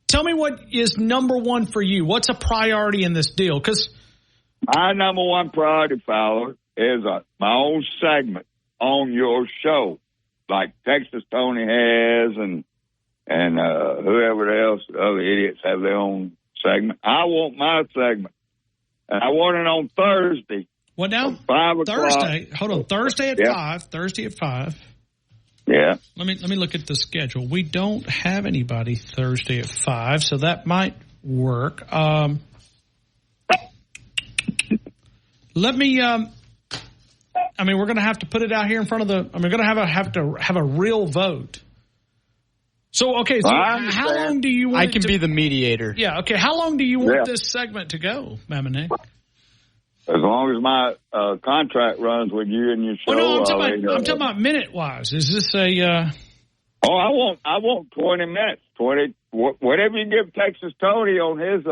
Tell me what is number one for you. What's a priority in this deal? Because my number one priority, Fowler, is my own segment on your show, like Texas Tony has and whoever else, the other idiots have their own segment. I want my segment. And I want it on Thursday. What now? 5 o'clock. Thursday. Hold on. Thursday at 5. Thursday at 5. Yeah. Let me look at the schedule. We don't have anybody Thursday at 5, so that might work. Let me. We're going to have to put it out here in front of the. We're going to have a real vote. So how long do you want? I can be the mediator. Yeah. Okay. How long do you want this segment to go, Bamanek? As long as my contract runs with you and your show. Well, no, I'm talking about minute wise. Is this a? I want 20 minutes. 20. Whatever you give Texas Tony on his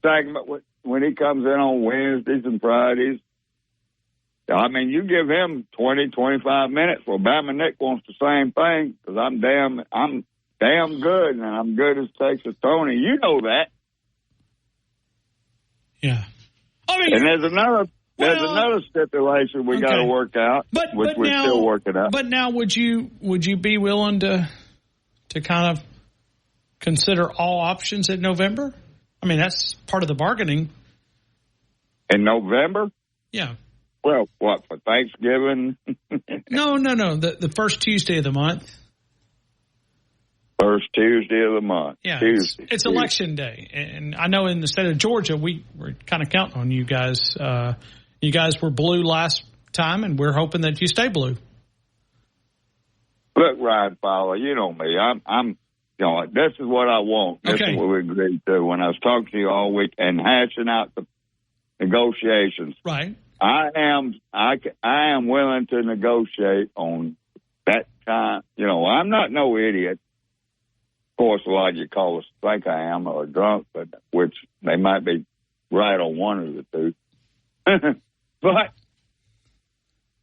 segment when he comes in on Wednesdays and Fridays. You give him 20, 25 minutes. Well, Bamanek wants the same thing because I'm damn good, and I'm good as Texas Tony. You know that. Yeah. And there's another stipulation we got to work out, which we're still working out. But now, would you be willing to kind of consider all options in November? That's part of the bargaining. In November? Yeah. Well, what, for Thanksgiving? No. The first Tuesday of the month. First Tuesday of the month. Yeah, Tuesday. It's election day. And I know in the state of Georgia, we're kind of counting on you guys. You guys were blue last time, and we're hoping that you stay blue. Look, Ryan Fowler, you know me. I'm this is what I want. This is what we agreed to when I was talking to you all week and hashing out the negotiations. Right. I am willing to negotiate on that time. I'm not no idiot. Of course, a lot of you callers think I am or drunk, but which they might be right on one of the two. But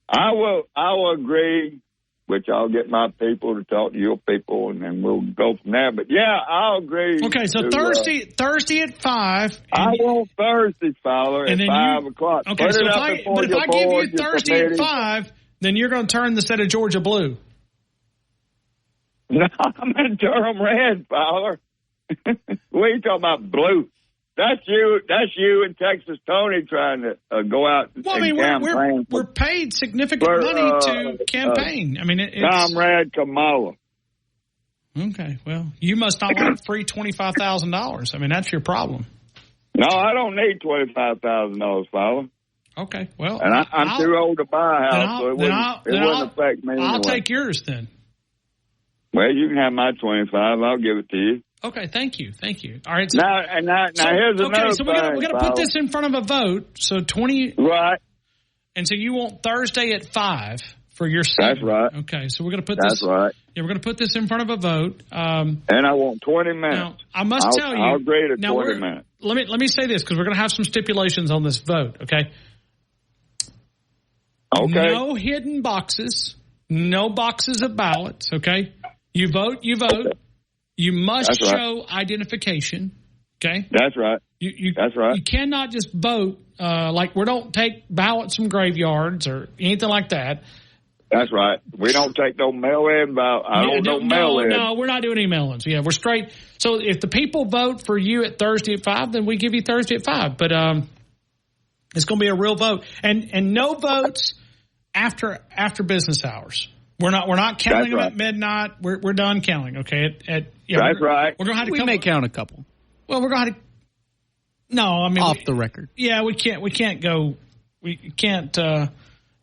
I will agree, which I'll get my people to talk to your people, and then we'll go from there. But yeah, I'll agree. Okay, so Thursday at 5. I want Thursday, Fowler, at 5 o'clock. Okay, so if I give you Thursday at 5, then you're going to turn the state of Georgia blue. No, I'm in Durham red, Fowler. What are you talking about, blue? That's you and Texas Tony trying to go out and campaign. We're paid significant money to campaign. It's Comrade Kamala. Okay, well, you must not want free $25,000. That's your problem. No, I don't need $25,000, Fowler. Okay, well, and I'm too old to buy a house, so it wouldn't affect me. I'll take yours then. Well, you can have my 25. I'll give it to you. Okay, thank you. All right. So, now here's another so thing. we're gonna put this in front of a vote. So 20. Right. And so you want Thursday at 5 for your segment. That's right. Okay, so we're gonna put this. That's right. Yeah, we're gonna put this in front of a vote. And I want 20 minutes. Now, I must tell you. I'll agree to 20 minutes. Let me say this because we're gonna have some stipulations on this vote. Okay. Okay. No hidden boxes. No boxes of ballots. Okay. You vote. Okay. You must show identification. Okay. That's right. That's right. You cannot just vote like we don't take ballots from graveyards or anything like that. That's right. We don't take no mail-in ballot. Mail-in. No, we're not doing any mail-ins. Yeah, we're straight. So if the people vote for you at Thursday at 5, then we give you Thursday at 5. But it's going to be a real vote, and no votes after business hours. We're not counting them at midnight. We're done counting. Okay. That's right. We're going to have to. We may count a couple. Well, we're going to. No, I mean off the record. Yeah, we can't go. We can't.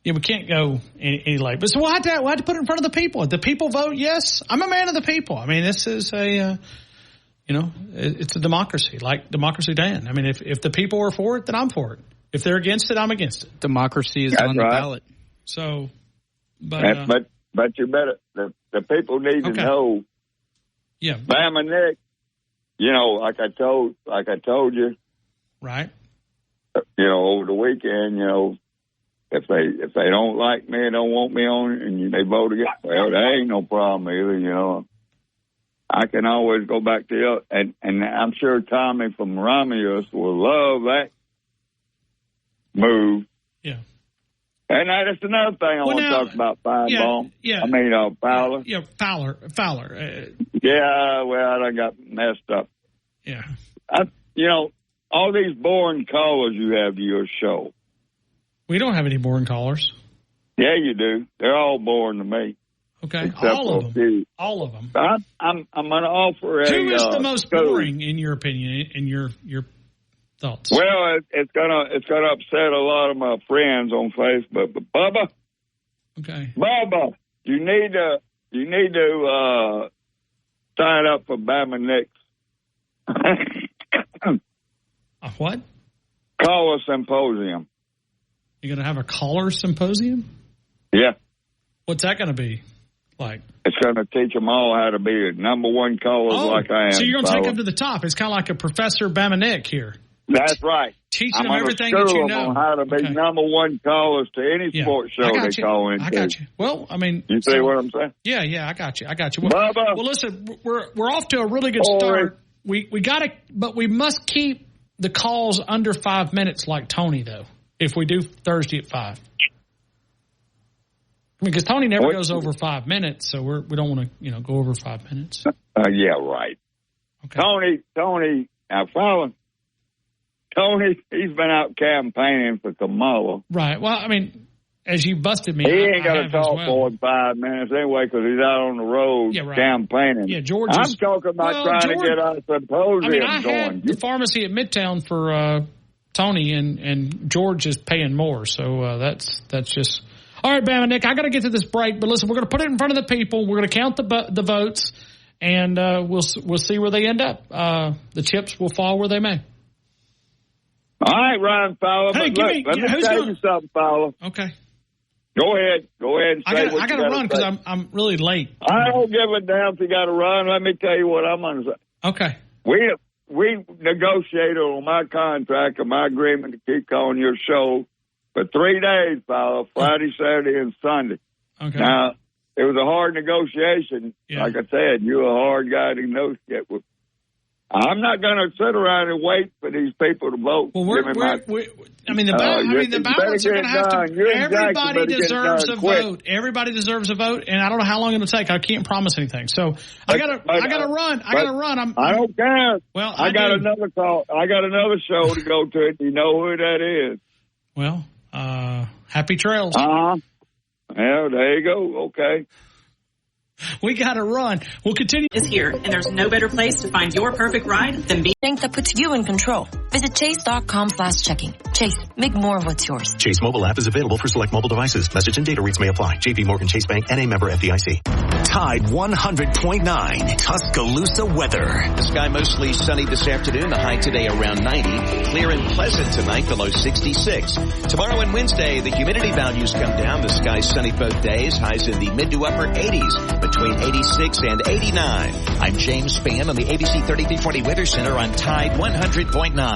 We can't go any late. But so we'll have to put it in front of the people. If the people vote yes, I'm a man of the people. I mean, this is it's a democracy, like Democracy Dan. I mean, if the people are for it, then I'm for it. If they're against it, I'm against it. Democracy is on the ballot. So, but you better the people need to know. Yeah, Bama Nick. Like I told you. Right. Over the weekend, if they don't like me and don't want me on it and they vote against, well, there ain't no problem either, I can always go back to it. And I'm sure Tommy from Romulus will love that move. Yeah. And that's another thing I want to talk about, Feinbaum. Yeah. I mean, Fowler. Yeah, Fowler. Yeah, well, I done got messed up. Yeah. All these boring callers you have to your show. We don't have any boring callers. Yeah, you do. They're all boring to me. Okay, all of them. All of them. I'm going to offer Who is the most boring, in your opinion, in your thoughts? Well, it's gonna upset a lot of my friends on Facebook. But Bubba, okay, Bubba, you need to sign up for Bama Nick's. What? Caller symposium. You're going to have a caller symposium? Yeah. What's that going to be like? It's going to teach them all how to be number one callers like I am. So you're going to take them to the top. It's kind of like a Professor Bama Nick here. That's right. Teaching them everything that you know. On how to be number one callers to any sports show they call into. I got you. Well, I mean, you see what I'm saying? Yeah, I got you. Well, listen, we're off to a really good start. We got to, but we must keep the calls under 5 minutes, like Tony, though. If we do Thursday at 5, because Tony never goes over 5 minutes, so we don't want to go over 5 minutes. Yeah, right. Okay. Tony, now following. Tony, he's been out campaigning for Kamala. Right. Well, I mean, as you busted me, he ain't got to talk more than 5 minutes anyway because he's out on the road campaigning. Yeah, George. I'm talking about trying to get a symposium I going. Had the pharmacy at Midtown for Tony, and George is paying more, so that's just all right. Bama Nick, I got to get to this break, but listen, we're going to put it in front of the people. We're going to count the votes, and we'll see where they end up. The chips will fall where they may. All right, Ryan Fowler. Hey, let me tell you something, Fowler. Okay. Go ahead. And say I got to run because I'm really late. I don't give a damn if you got to run. Let me tell you what I'm going to say. Okay. We negotiated on my contract and my agreement to keep calling your show for 3 days, Fowler, Friday, Saturday, and Sunday. Okay. Now, it was a hard negotiation. Yeah. Like I said, you're a hard guy to negotiate with. I'm not going to sit around and wait for these people to vote. Well, the ballots are going to have to. Everybody deserves a vote. Everybody deserves a vote, and I don't know how long it'll take. I can't promise anything. So I got to run. I don't care. Well, I got another call. I got another show to go to. You know who that is? Well, Happy Trails. Yeah, there you go. Okay. We got to run. We'll continue. Is here, and there's no better place to find your perfect ride than that puts you in control. Visit chase.com/checking. Chase, make more of what's yours. Chase mobile app is available for select mobile devices. Message and data rates may apply. JP Morgan Chase Bank, N.A. member FDIC. Tide 100.9 Tuscaloosa weather. The sky mostly sunny this afternoon. The high today around 90. Clear and pleasant tonight, the low 66. Tomorrow and Wednesday, the humidity values come down. The sky sunny both days. Highs in the mid to upper 80s, between 86 and 89. I'm James Spann on the ABC 3320 Weather Center on Tide 100.9.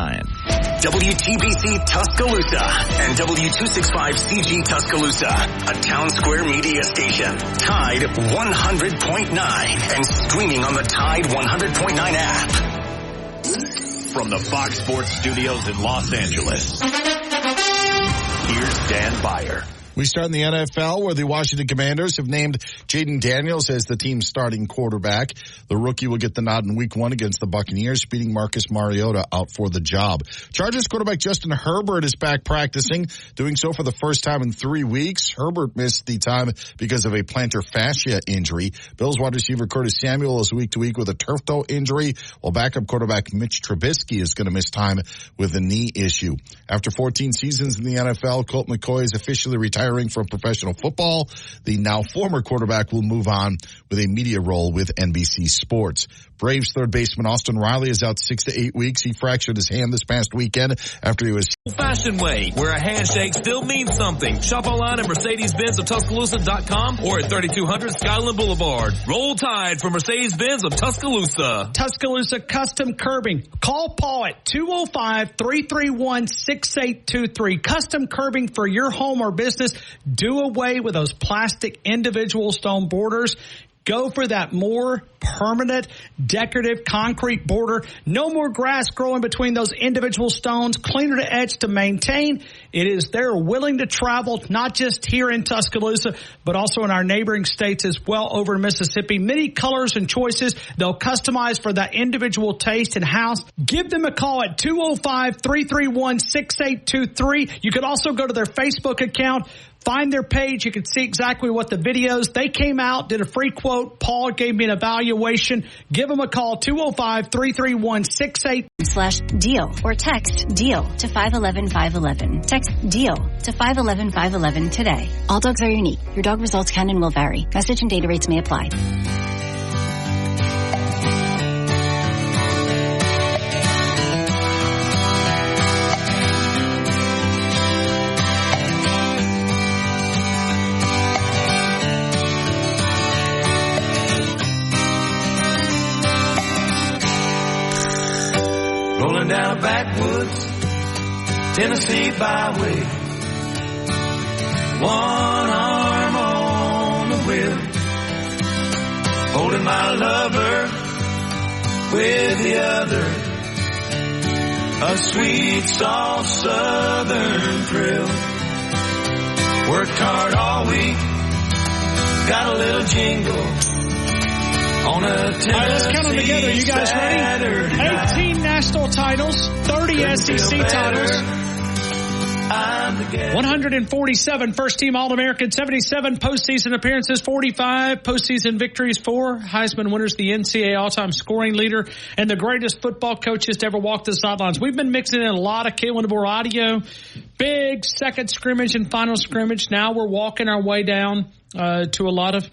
WTBC Tuscaloosa and W265CG Tuscaloosa, a Town Square media station. Tide 100.9 and streaming on the Tide 100.9 app. From the Fox Sports Studios in Los Angeles, here's Dan Beyer. We start in the NFL, where the Washington Commanders have named Jaden Daniels as the team's starting quarterback. The rookie will get the nod in Week 1 against the Buccaneers, beating Marcus Mariota out for the job. Chargers quarterback Justin Herbert is back practicing, doing so for the first time in 3 weeks. Herbert missed the time because of a plantar fascia injury. Bills wide receiver Curtis Samuel is week to week with a turf toe injury, while backup quarterback Mitch Trubisky is going to miss time with a knee issue. After 14 seasons in the NFL, Colt McCoy is officially retiring from professional football. The now former quarterback will move on with a media role with NBC Sports. Braves third baseman Austin Riley is out 6 to 8 weeks. He fractured his hand this past weekend after he was Fashion way, where a handshake still means something. Shop online at Mercedes-Benz of Tuscaloosa.com or at 3200 Skyland Boulevard. Roll Tide for Mercedes-Benz of Tuscaloosa. Tuscaloosa Custom Curbing. Call Paul at 205-331-6823. Custom curbing for your home or business. Do away with those plastic individual stone borders. Go for that more permanent, decorative concrete border. No more grass growing between those individual stones. Cleaner to edge to maintain. They're willing to travel, not just here in Tuscaloosa, but also in our neighboring states as well over in Mississippi. Many colors and choices. They'll customize for that individual taste and house. Give them a call at 205-331-6823. You could also go to their Facebook account. Find their page. You can see exactly what the videos. They came out, did a free quote. Paul gave me an evaluation. Give them a call, 205-331-68/deal or text DEAL to 511-511. Text DEAL to 511-511 today. All dogs are unique. Your dog results can and will vary. Message and data rates may apply. Rolling down a backwoods Tennessee byway, one arm on the wheel, holding my lover with the other, a sweet soft southern thrill. Worked hard all week, got a little jingle on a Tennessee. All right, let's count them together. You guys ready? 18 national titles, 30 SEC titles, 147 first-team All-American, 77 postseason appearances, 45 postseason victories, 4 Heisman winners, the NCAA all-time scoring leader, and the greatest football coaches to ever walk the sidelines. We've been mixing in a lot of Kalen DeBoer audio, big second scrimmage and final scrimmage. Now we're walking our way down to a lot of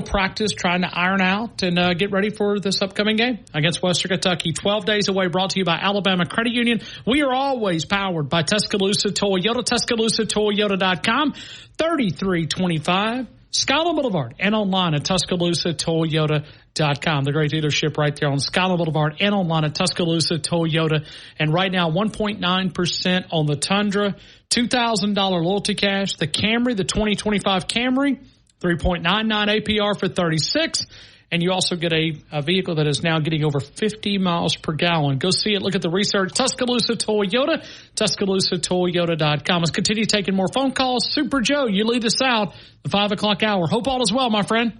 practice, trying to iron out and get ready for this upcoming game against Western Kentucky. 12 days away, brought to you by Alabama Credit Union. We are always powered by Tuscaloosa Toyota, TuscaloosaToyota.com, 3325 Skyland Boulevard, and online at TuscaloosaToyota.com. The great dealership right there on Skyland Boulevard and online at Tuscaloosa Toyota. And right now, 1.9% on the Tundra, $2,000 loyalty cash. The Camry, the 2025 Camry, 3.99 APR for 36, and you also get a vehicle that is now getting over 50 miles per gallon. Go see it. Look at the research. Tuscaloosa Toyota, TuscaloosaToyota.com. Let's continue taking more phone calls. Super Joe, you lead us out the 5 o'clock hour. Hope all is well, my friend.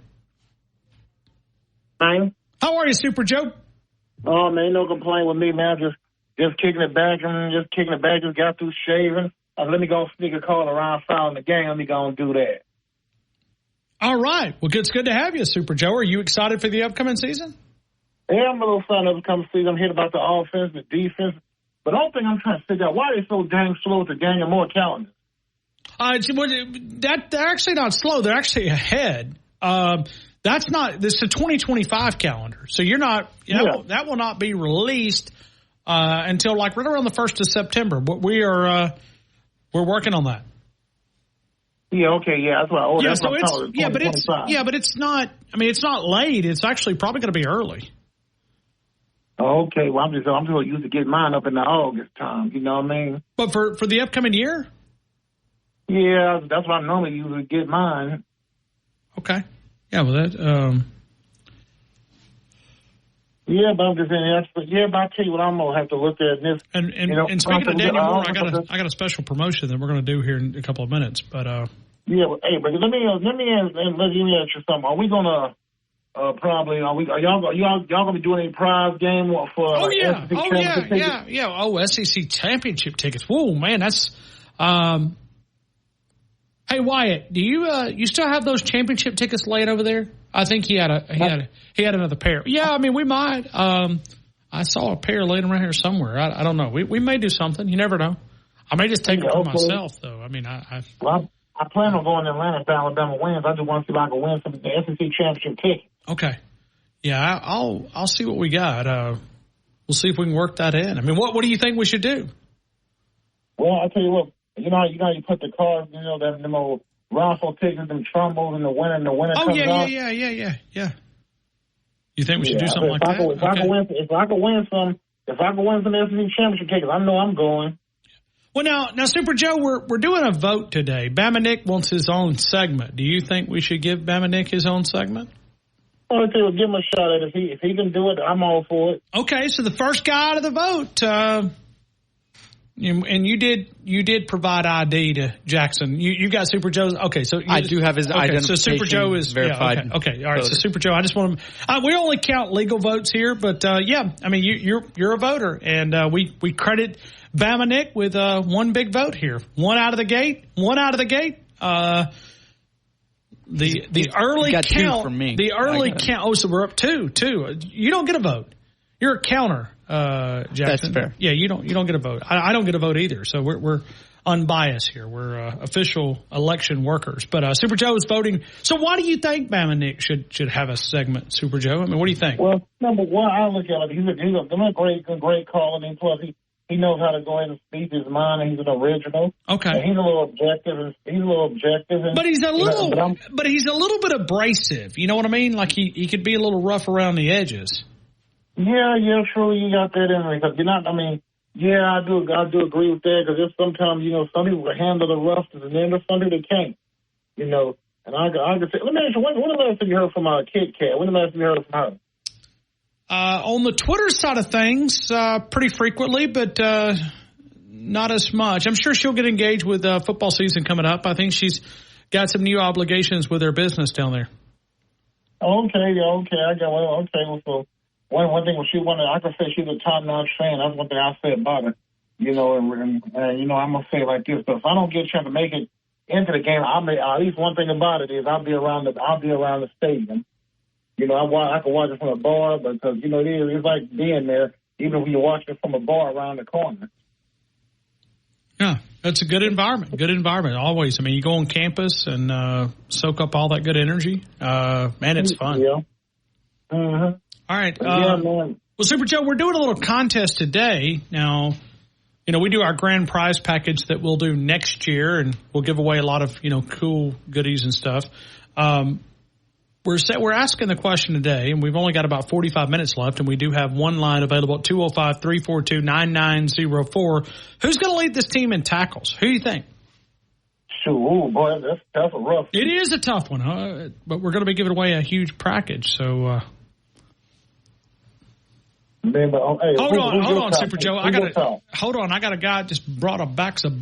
Fine. How are you, Super Joe? Oh, man, no complaint with me, man. Just kicking it back just got through shaving. Let me go sneak a call around following the game. Let me go and do that. All right. Well, it's good to have you, Super Joe. Are you excited for the upcoming season? Yeah, I'm a little excited for the upcoming season. I'm here about the offense, the defense. But the only thing I'm trying to figure out, why are they so dang slow to gaining more calendars? They're actually not slow. They're actually ahead. This is a 2025 calendar. So you're not, that will not be released until like right around the 1st of September. But we're working on that. Yeah, okay, yeah, that's what but it's not, I mean, it's not late. It's actually probably going to be early. Okay, well, I'm just used to get mine up in the August time, you know what I mean? But for the upcoming year? Yeah, that's what I normally usually get mine. Okay. Yeah, well, that, yeah, but I'm just saying, but I'll tell you what I'm going to have to look at this. And speaking of Daniel Moore, I got a special promotion that we're going to do here in a couple of minutes, but, yeah, well, hey, but let me ask you something. Are we going to, probably, are y'all going to be doing any prize game for SEC championship tickets? Yeah. SEC championship tickets. Whoa, man, that's, hey, Wyatt, do you still have those championship tickets laid over there? I think he had another pair. Yeah, I mean, we might. I saw a pair laying around here somewhere. I don't know. We may do something. You never know. I may just take it for myself, though. I mean, I plan on going to Atlanta if Alabama wins. I just want to see if I can win some of the SEC championship tickets. Okay. Yeah, I'll see what we got. We'll see if we can work that in. I mean, what do you think we should do? Well, I'll tell you what. You know, you put the cards, them old raffle tickets, them trumbles, and the winner comes out. Yeah. You think we should do something like that? If I can win some SEC championship tickets, I know I'm going. Well, now, Super Joe, we're doing a vote today. Bama Nick wants his own segment. Do you think we should give Bama Nick his own segment? Well, give him a shot at it. If he can do it, I'm all for it. Okay, so the first guy out of the vote, and you did provide ID to Jackson. You got Super Joe's. Okay, so I do have his identification. So Super Joe is verified. Yeah, okay, all right. Voter. So Super Joe, I just want to. We only count legal votes here, but yeah, I mean you're a voter, and we credit Bama Nick with one big vote here. One out of the gate. The early count from me. The early count. Oh, so we're up two. You don't get a vote. You're a counter, Jackson. That's fair. Yeah, you don't get a vote. I don't get a vote either. So we're unbiased here. We're official election workers. But Super Joe is voting. So why do you think Bama Nick should have a segment, Super Joe? I mean, what do you think? Well, number one, I look at it. He's a great caller, and plus he knows how to go ahead and speak his mind, and he's an original. Okay. And he's a little objective. But he's a little bit abrasive. You know what I mean? Like he could be a little rough around the edges. Yeah, true. You got that in there. Because I do agree with that. Because sometimes, some people can handle the roughness, and then there's some people that can't. And I can say, let me ask you, when the last time you heard from Kit Kat? When the last time you heard from her? On the Twitter side of things, pretty frequently, but not as much. I'm sure she'll get engaged with football season coming up. I think she's got some new obligations with her business down there. Okay. So one thing she wanted, I could say she's a top-notch fan. That's one thing I say about her. And I'm gonna say it like this: but if I don't get a chance to make it into the game, at least one thing about it is I'll be around the stadium. I can watch it from a bar, because it's like being there, even when you're watching it from a bar around the corner. Yeah, that's a good environment. Good environment always. I mean, you go on campus and soak up all that good energy. Man, it's fun. Yeah. Mm-hmm. All right. Man. Well, Super Joe, we're doing a little contest today. Now, we do our grand prize package that we'll do next year, and we'll give away a lot of, cool goodies and stuff. We're asking the question today, and we've only got about 45 minutes left, and we do have one line available at 205-342-9904. Who's going to lead this team in tackles? Who do you think? Sure, boy, that's a rough. It is a tough one, but we're going to be giving away a huge package, so. Hold on, Super Joe. I got a guy just brought a box of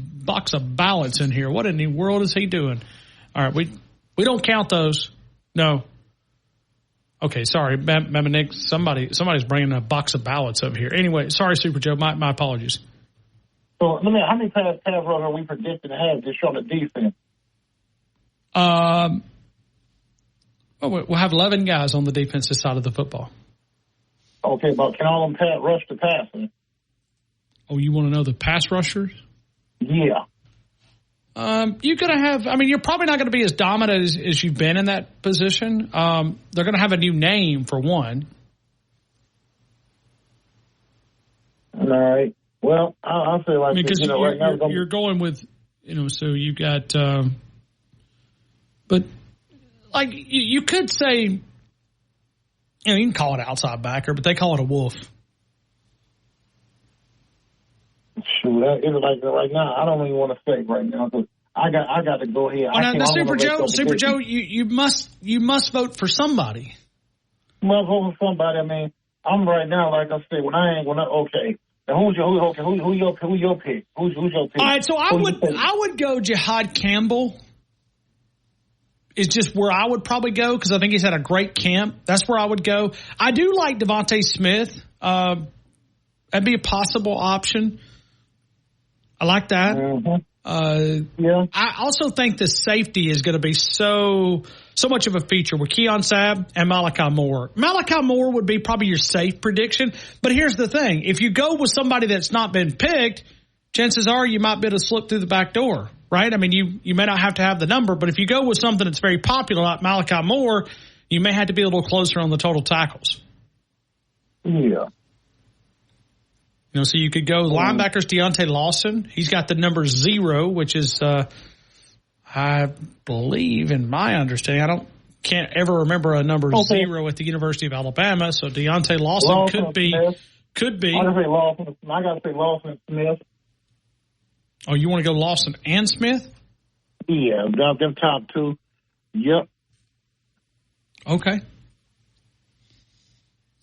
ballots in here. What in the world is he doing? All right, we don't count those. No. Okay, sorry, Bama Nick. Somebody's bringing a box of ballots up here. Anyway, sorry, Super Joe. My apologies. So how many pass rushers are we predicting to have this on the defense? We'll have 11 guys on the defensive side of the football. Okay, but can all of them rush the passer? Oh, you want to know the pass rushers? Yeah. You're going to have, you're probably not going to be as dominant as you've been in that position. They're going to have a new name for one. All right. Well, I'll say like because right now you're going with, so you got, but like you could say, you can call it outside backer, but they call it a wolf. Shoot, it's like right now. I don't even want to say right now because I got to go ahead. Super Joe, you must vote for somebody. Must vote for somebody. I'm right now, like I said, okay. Now who's your pick? Who's your pick? All right, so I would go Jihad Campbell. Is just where I would probably go because I think he's had a great camp. That's where I would go. I do like Devontae Smith. That'd be a possible option. I like that. Yeah. I also think the safety is going to be so much of a feature with Keon Sabb and Malachi Moore. Malachi Moore would be probably your safe prediction. But here's the thing. If you go with somebody that's not been picked, chances are you might be able to slip through the back door, right? You may not have to have the number, but if you go with something that's very popular like Malachi Moore, you may have to be a little closer on the total tackles. Yeah. So you could go linebackers Deontay Lawson. He's got the number 0, which is, I believe, in my understanding, can't ever remember a number 0 at the University of Alabama. So Deontay Lawson could be. I gotta say Lawson. I gotta say Lawson Smith. Oh, you want to go Lawson and Smith? Yeah, them top two. Yep. Okay.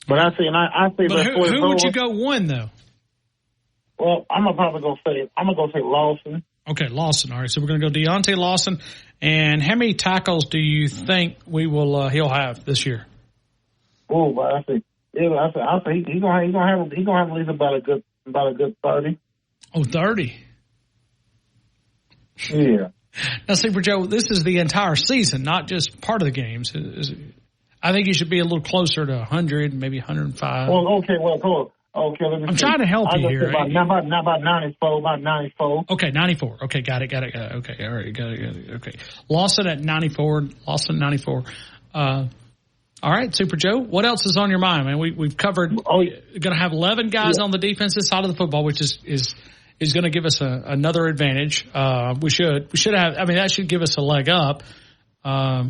But I say. But who would you go one though? Well, I'm gonna go say Lawson. Okay, Lawson. All right, so we're gonna go Deontay Lawson. And how many tackles do you think he'll have this year? Oh, but I say he's gonna have at least about a good 30. Oh, 30. Yeah. Now, Super Joe, this is the entire season, not just part of the games. I think you should be a little closer to 100, maybe 105. Well, okay, cool. Okay, let me I'm trying to help you here. About 94. Okay, 94. Okay, got it. Okay, all right, got it. Okay. Lawson at 94. Lawson 94. All right, Super Joe, what else is on your mind, man? We've covered going to have 11 guys on the defensive side of the football, which is going to give us another advantage. We should have, that should give us a leg up. But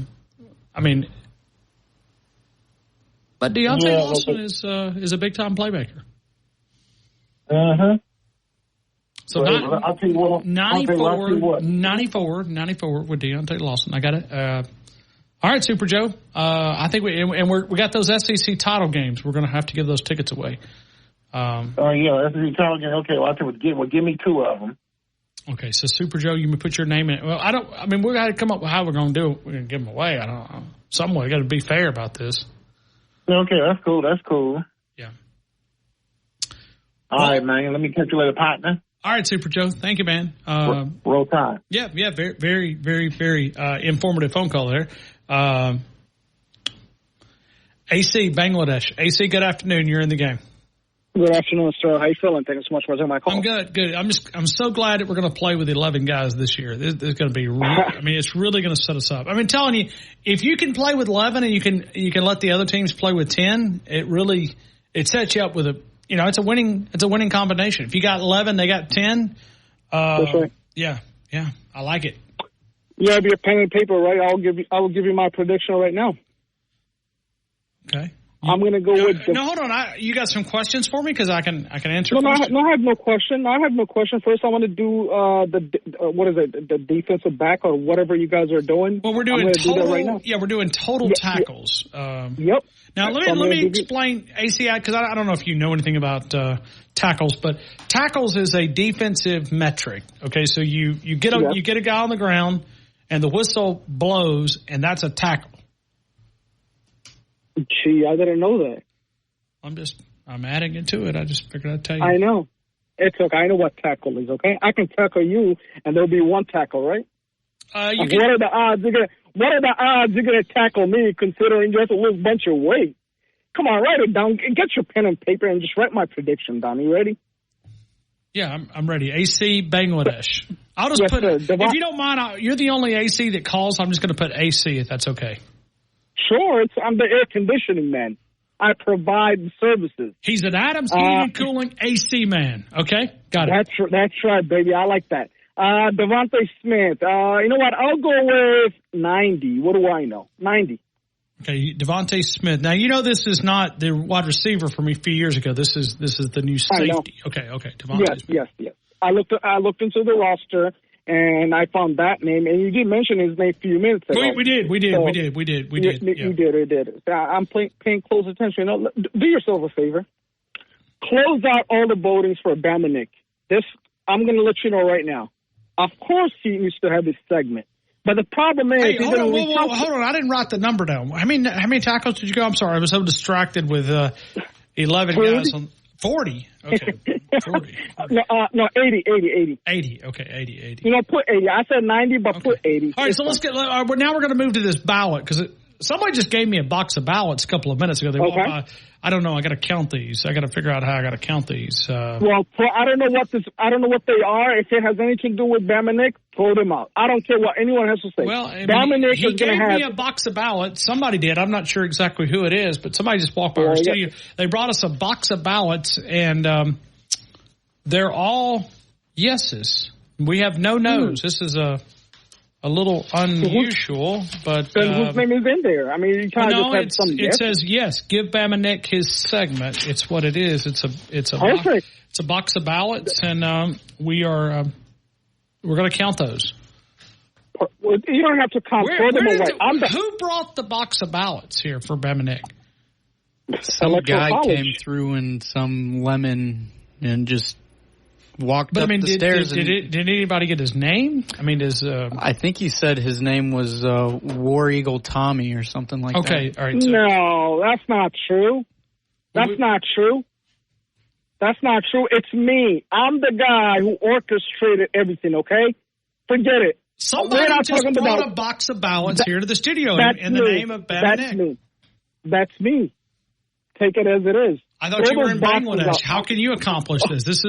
Deontay Lawson is a big time playmaker. So I'll tell you what, 94 with Deontay Lawson. I got it. All right, Super Joe. I think we got those SEC title games. We're going to have to give those tickets away. SEC title game. Okay, well, give me 2 of them. Okay, so Super Joe, you may put your name in. Well, we're going to come up with how we're going to do it. We're going to give them away. I don't know. Some way, got to be fair about this. Okay, that's cool. Yeah. All right, man. Let me catch you later, partner. All right, Super Joe. Thank you, man. Roll Tide. Yeah. Very, very, very, very informative phone call there. AC, Bangladesh. AC, good afternoon. You're in the game. Good afternoon, sir. How you feeling? Thank you so much for taking my call. I'm good. I'm so glad that we're going to play with 11 guys this year. This is going to be it's really going to set us up. Telling you, if you can play with 11 and you can let the other teams play with 10, it sets you up with it's a winning combination. If you got 11, they got 10. That's right. Yeah, I like it. You have your pen and paper, right? I will give you my prediction right now. Okay. I'm going to go with. No, hold on. You got some questions for me because I can answer. No, I have no question. First, I want to do the defensive back or whatever you guys are doing. Well, we're doing total. Right now. Yeah, we're doing total tackles. Yep. Now let me explain ACI because I don't know if you know anything about tackles, but tackles is a defensive metric. Okay, so you get a guy on the ground and the whistle blows and that's a tackle. Gee, I didn't know that. I'm adding it to it. I just figured I'd tell you. I know. It's okay. I know what tackle is, okay? I can tackle you, and there'll be one tackle, right? What are the odds you're gonna tackle me considering just a little bunch of weight? Come on, write it down. Get your pen and paper and just write my prediction down. You ready? Yeah, I'm ready. AC Bangladesh. I'll just put it. If you don't mind, you're the only AC that calls. I'm just going to put AC if that's okay. Sure. I'm the air conditioning man. I provide services. He's an Adams Heating and Cooling AC man. Okay? Got it. That's right, baby. I like that. Devontae Smith. You know what? I'll go with 90. What do I know? 90. Okay, Devontae Smith. Now, you know this is not the wide receiver from a few years ago. This is the new safety. Okay. Devontae Smith. Yes. I looked into the roster, and I found that name. And you did mention his name a few minutes ago. We did. You did. I'm paying close attention. Do yourself a favor. Close out all the votings for Bama Nick. I'm going to let you know right now. Of course, he used to have this segment. But the problem is, hold on. I didn't write the number down. How many tackles did you go? I'm sorry, I was so distracted with 11 guys on 40. Okay, 40. No, 80. 80. Okay, 80. You know, put 80. I said 90, but put 80. All right, so let's get. Now we're going to move to this ballot because somebody just gave me a box of ballots a couple of minutes ago. I don't know. I got to count these. I got to figure out how I got to count these. Well, I don't know what they are. If it has anything to do with Bama Nick, throw them out. I don't care what anyone has to say. Well, Bama Nick he gave me a box of ballots. Somebody did. I'm not sure exactly who it is, but somebody just walked by our studio. They brought us a box of ballots, and they're all yeses. We have no no's. This is a little unusual, but whose name is in there? I mean, you kind of just have some. It says yes. Give Bama Nick his segment. It's what it is. It's a box of ballots, and we're going to count those. You don't have to count. Who brought the box of ballots here for Bama Nick? Some guy came through in some lemon and just walked up the stairs. Did anybody get his name? I mean, I think he said his name was War Eagle Tommy or something like that. Okay, all right. So. No, that's not true. That's not true. It's me. I'm the guy who orchestrated everything, okay? Forget it. Somebody just brought a box of ballots here to the studio in the name of Bama Nick. That's me. Take it as it is. I thought you were in Bangladesh. How can you accomplish this?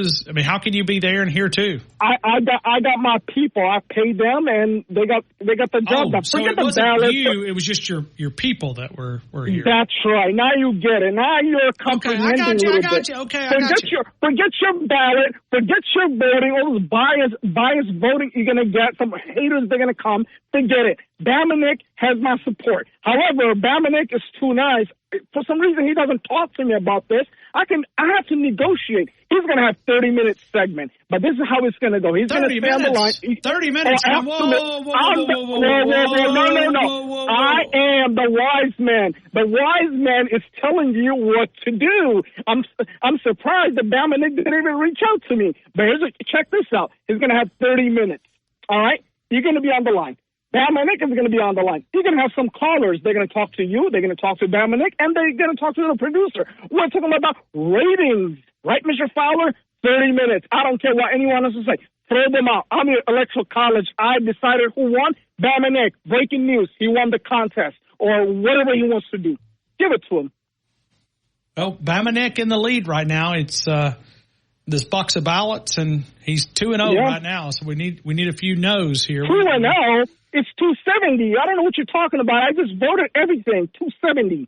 How can you be there and here too? I got my people. I paid them, and they got the job done. So it wasn't you. It was just your people that were here. That's right. Now you get it. Now you're comprehending I got you. Okay, forget your ballot. Forget your voting. All this bias voting you're gonna get. Some haters they're gonna come. Forget it. Bama Nick has my support. However, Bama Nick is too nice. For some reason, he doesn't talk to me about this. I have to negotiate. He's going to have 30-minute segment, but this is how it's going to go. He's going to stay on the line. 30 minutes. Whoa. I am the wise man. The wise man is telling you what to do. I'm surprised that Bama Nick didn't even reach out to me. But check this out. He's going to have 30 minutes. All right? You're going to be on the line. Bama Nick is going to be on the line. You're going to have some callers. They're going to talk to you. They're going to talk to Bama Nick, and they're going to talk to the producer. We're talking about ratings. Right, Mr. Fowler? 30 minutes. I don't care what anyone else will say. Throw them out. I'm at Electoral College. I decided who won. Bama Nick. Breaking news. He won the contest or whatever he wants to do. Give it to him. Well, Bama Nick in the lead right now. It's this box of ballots, and he's 2-0 right now. So we need a few no's here. 2-0. It's 270. I don't know what you're talking about. I just voted everything. 270.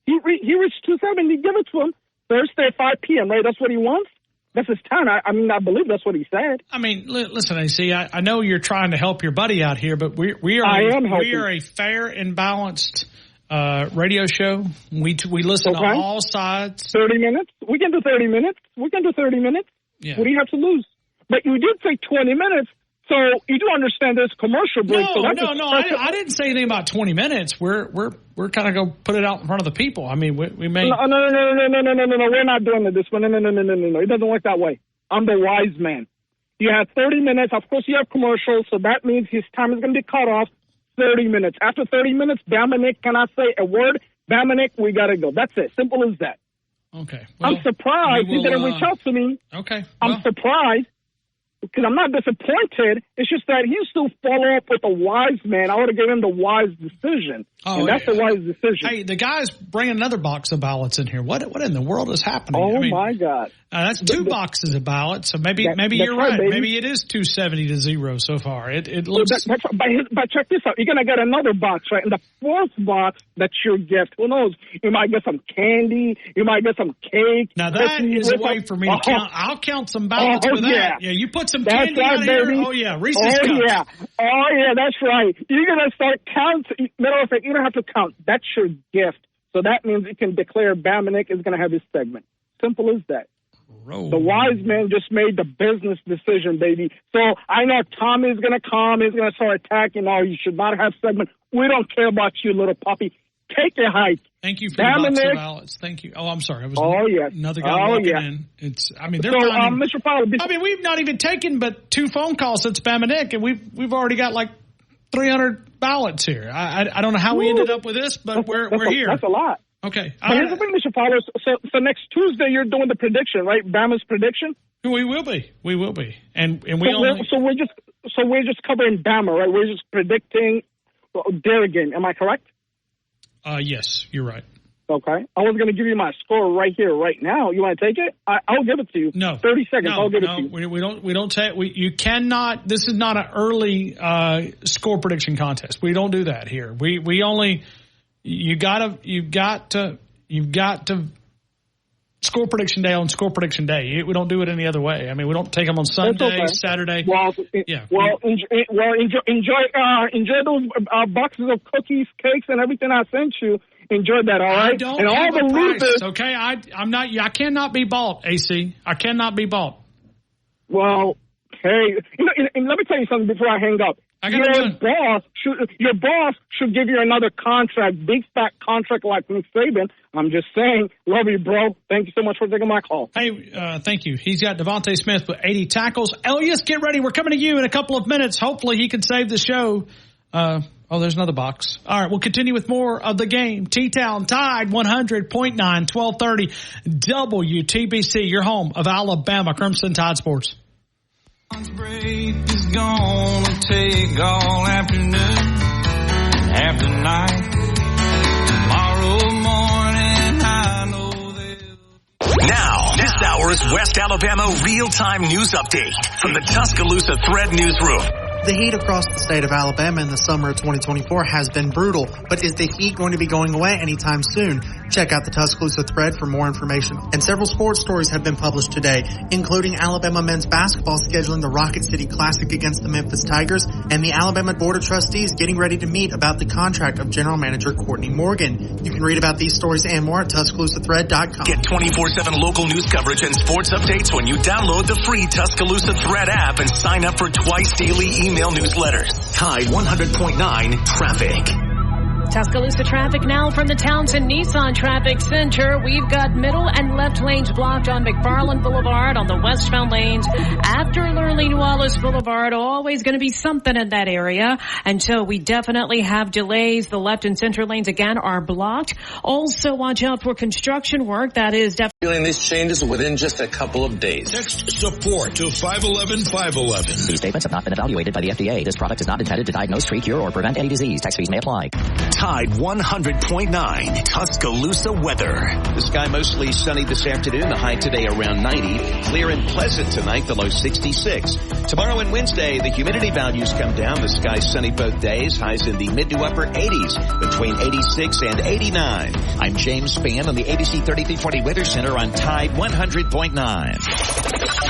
He reached 270. Give it to him. Thursday at 5 p.m., right? That's what he wants? That's his town. I believe that's what he said. I mean, listen, AC, I know you're trying to help your buddy out here, but we are a fair and balanced radio show. We listen to all sides. 30 minutes? We can do 30 minutes. Yeah. What do you have to lose? But you did say 20 minutes. So you do understand there's commercial break. No. I didn't say anything about 20 minutes. We're kind of going to put it out in front of the people. I mean, we may. No. We're not doing it this way. No. It doesn't work that way. I'm the wise man. You have 30 minutes. Of course, you have commercials, so that means his time is going to be cut off. 30 minutes. After 30 minutes, Bama Nick cannot say a word. Bama Nick, we got to go. That's it. Simple as that. Okay. Well, I'm surprised he didn't reach out to me. Okay. I'm surprised. because I'm not disappointed. It's just that he used to follow up with a wise man. I would have given him the wise decision. And that's the wise decision. Hey, the guy's bringing another box of ballots in here. What in the world is happening? Oh, my God. That's two boxes of ballots, so maybe you're right. Baby. Maybe it is 270-0 so far. It looks... But check this out. You're going to get another box, right? And the fourth box, that's your gift. Who knows? You might get some candy. You might get some cake. Now, that is a way for me to count. I'll count some ballots for that. Yeah, you put some candy out here. Oh, yeah. Reese's Cups. Yeah. Oh, yeah, that's right. You're going to start counting. Matter of fact, you don't have to count. That's your gift. So that means you can declare Bamanek is going to have his segment. Simple as that. The wise man just made the business decision, baby. So I know Tommy's going to come. He's going to start attacking. Oh, you should not have segment. We don't care about you, little puppy. Take your hike. Thank you for the box of ballots. Thank you. Oh, I'm sorry. Another guy walking in. They're Mr. Fowler. We've not even taken but 2 phone calls since Bamanek, and we've already got like 300 ballots here. I don't know how we ended up with this, but we're here. That's a lot. Okay. But here's the thing, Mr. Fowler. So next Tuesday you're doing the prediction, right? Bama's prediction. We will be. And we're just covering Bama, right? We're just predicting their game. Am I correct? Yes, you're right. Okay. I was going to give you my score right here, right now. You want to take it? I'll give it to you. No. 30 seconds. I'll give it to you. We don't take. You cannot. This is not an early score prediction contest. We don't do that here. We only. You've got to score prediction day on score prediction day. We don't do it any other way. I mean, we don't take them on Sunday, Saturday. Enjoy those boxes of cookies, cakes, and everything I sent you. Enjoy that, all right? I don't have a price, okay? I'm not. I cannot be bought, AC. I cannot be bought. Well, hey, and let me tell you something before I hang up. Your boss should give you another contract, big fat contract like Nick Saban. I'm just saying, love you, bro. Thank you so much for taking my call. Hey, thank you. He's got Devontae Smith with 80 tackles. Elias, get ready. We're coming to you in a couple of minutes. Hopefully he can save the show. There's another box. All right, we'll continue with more of the game. T-Town Tide 100.9, 1230 WTBC, your home of Alabama Crimson Tide Sports. Break is gonna take all afternoon, half the night. Tomorrow morning, I know Now, this hour's West Alabama real-time news update from the Tuscaloosa Thread Newsroom. The heat across the state of Alabama in the summer of 2024 has been brutal, but is the heat going to be going away anytime soon? Check out the Tuscaloosa Thread for more information. And several sports stories have been published today, including Alabama men's basketball scheduling the Rocket City Classic against the Memphis Tigers, and the Alabama Board of Trustees getting ready to meet about the contract of General Manager Courtney Morgan. You can read about these stories and more at TuscaloosaThread.com. Get 24/7 local news coverage and sports updates when you download the free Tuscaloosa Thread app and sign up for twice daily email newsletters. Tide 100.9 Traffic. Tuscaloosa traffic now from the Townsend Nissan Traffic Center. We've got middle and left lanes blocked on McFarland Boulevard on the westbound lanes. After Lurleen Wallace Boulevard, always going to be something in that area. And so we definitely have delays. The left and center lanes again are blocked. Also watch out for construction work. That is definitely feeling these changes within just a couple of days. Text support to 511-511. These statements have not been evaluated by the FDA. This product is not intended to diagnose, treat, cure, or prevent any disease. Tax fees may apply. Tide 100.9 Tuscaloosa weather. The sky mostly sunny this afternoon. The high today around 90. Clear and pleasant tonight. The low 66. Tomorrow and Wednesday, the humidity values come down. The sky sunny both days. Highs in the mid to upper 80s, between 86 and 89. I'm James Spann on the ABC 3340 Weather Center on Tide 100.9.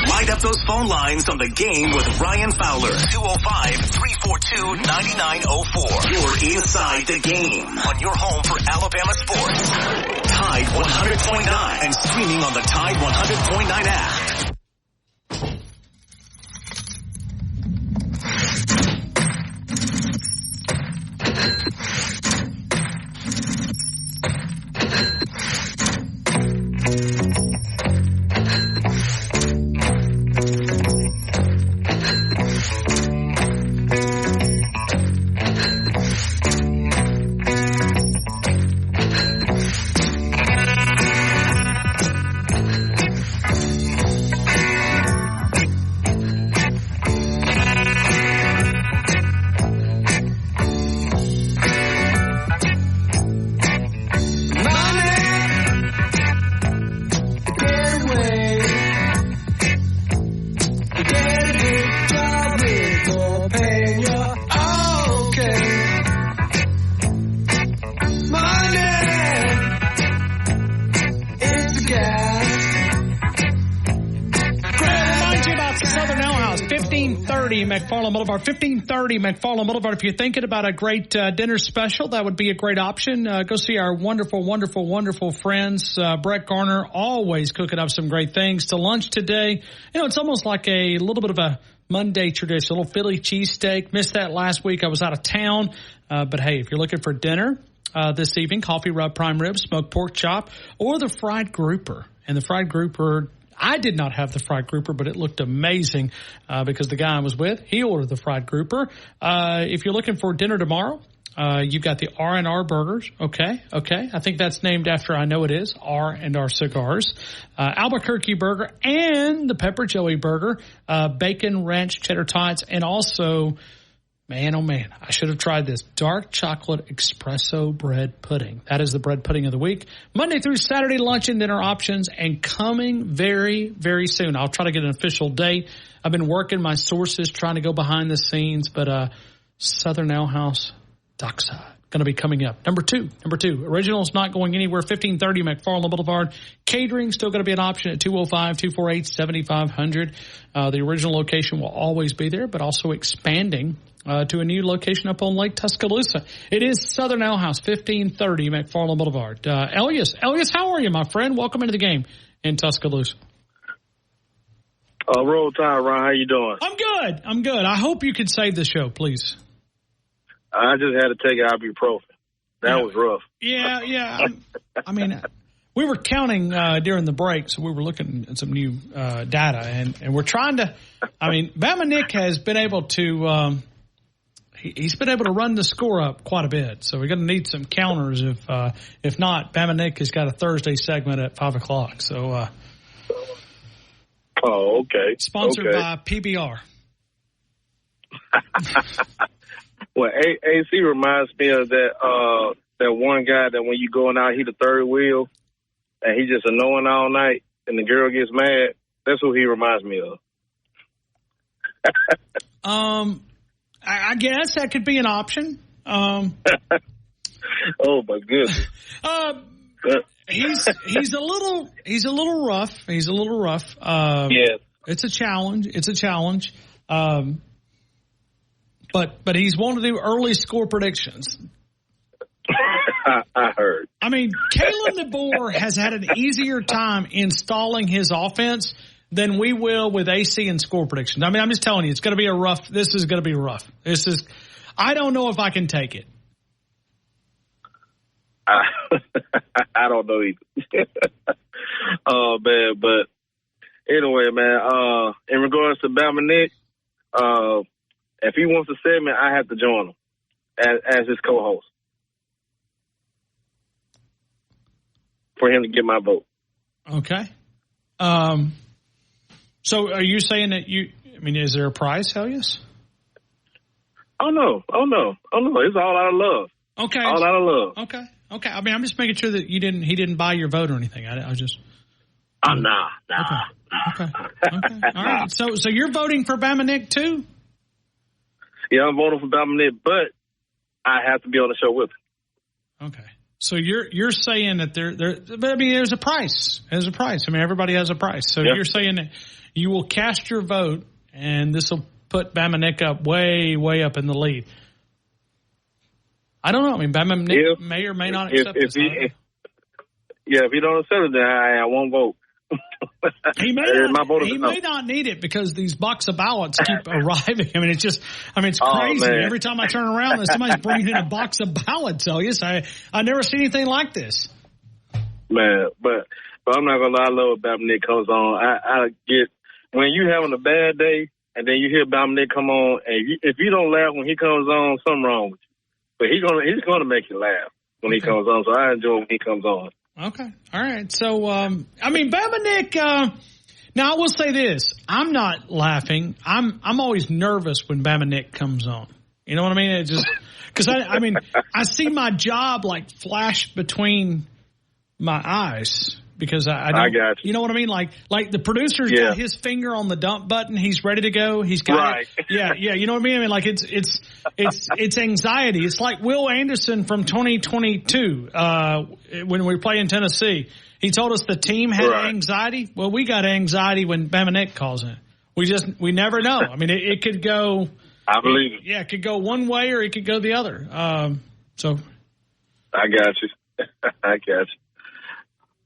Light up those phone lines on the game with Ryan Fowler. 205-342-9904. You're inside the game on your home for Alabama sports. Tide 100.9 and streaming on the Tide 100.9 app. gas. Remind you about Southern Ale House, 1530 McFarland Boulevard. 1530 McFarland Boulevard. If you're thinking about a great dinner special, that would be a great option. Go see our wonderful, wonderful, wonderful friends. Brett Garner, always cooking up some great things. To lunch today, it's almost like a little bit of a Monday tradition, a little Philly cheesesteak. Missed that last week. I was out of town. But hey, if you're looking for dinner this evening, coffee rub prime rib, smoked pork chop, or the fried grouper. And the fried grouper, I did not have the fried grouper, but it looked amazing because the guy I was with, he ordered the fried grouper. If you're looking for dinner tomorrow, you've got the R&R burgers. Okay. I think that's named after, I know it is, R&R cigars. Albuquerque burger and the pepper joey burger, bacon, ranch, cheddar tots, and also, man, oh man, I should have tried this dark chocolate espresso bread pudding. That is the bread pudding of the week. Monday through Saturday, lunch and dinner options, and coming very, very soon. I'll try to get an official date. I've been working my sources, trying to go behind the scenes, but Southern Ale House, Dockside, going to be coming up. Number two, Original's not going anywhere, 1530 McFarland Boulevard. Catering still going to be an option at 205-248-7500. The original location will always be there, but also expanding to a new location up on Lake Tuscaloosa. It is Southern Ale House, 1530 McFarland Boulevard. Elias, how are you, my friend? Welcome into the game in Tuscaloosa. Roll Tide, Ron. How you doing? I'm good. I hope you could save the show, please. I just had to take ibuprofen. That was rough. Yeah. I mean, we were counting during the break, so we were looking at some new data, and we're trying to. I mean, Bama Nick has been able to. He's been able to run the score up quite a bit, so we're going to need some counters. If not, Bama Nick has got a Thursday segment at 5:00. So. Oh, okay. Sponsored by PBR. Well, AC reminds me of that one guy that when you going out, he the third wheel, and he just annoying all night, and the girl gets mad. That's who he reminds me of. I guess that could be an option. Oh my goodness. He's a little rough. He's a little rough. Yeah. It's a challenge. But he's one to do early score predictions. I heard. I mean, Kalen DeBoer has had an easier time installing his offense than we will with AC and score predictions. I mean, I'm just telling you, it's going to be this is going to be rough. I don't know if I can take it. I don't know either. Oh, man, but anyway, man, in regards to Bama Nick, if he wants a segment, I have to join him as his co-host for him to get my vote. Okay. So are you saying that is there a prize, Elias? Oh, no. It's all out of love. Okay. All out of love. Okay. I mean, I'm just making sure that he didn't buy your vote or anything. I was just. Nah. Okay. All right. So you're voting for Bama Nick too? Yeah, I'm voting for Bama Nick, but I have to be on the show with him. Okay. So you're saying that there's a price. There's a price. I mean, everybody has a price. So You're saying that you will cast your vote, and this will put Bama Nick up way, way up in the lead. I don't know. I mean, Bama Nick may or may not accept this. If he don't accept it, then I won't vote. He may not need it because these box of ballots keep arriving. I mean, it's crazy. Every time I turn around, somebody's bringing in a box of ballots. Elias, I never see anything like this. Man, but I'm not gonna lie. I love when Bama Nick comes on. I get when you having a bad day and then you hear Bama Nick come on, and if you don't laugh when he comes on, something wrong with you. But he's gonna make you laugh when he comes on. So I enjoy when he comes on. Okay. All right. So, Bama Nick, now I will say this. I'm not laughing. I'm always nervous when Bama Nick comes on. You know what I mean? It just, cause I see my job like flash between my eyes because I don't, got you know what I mean? Like the producer's got his finger on the dump button. He's ready to go. He's got it. Yeah. You know what I mean? I mean, like it's anxiety. It's like Will Anderson from 2022 when we play in Tennessee. He told us the team had anxiety. Well, we got anxiety when Bama Nick calls in. We never know. I mean, it could go. I believe it. Yeah, it could go one way or it could go the other. So. I got you. I got you.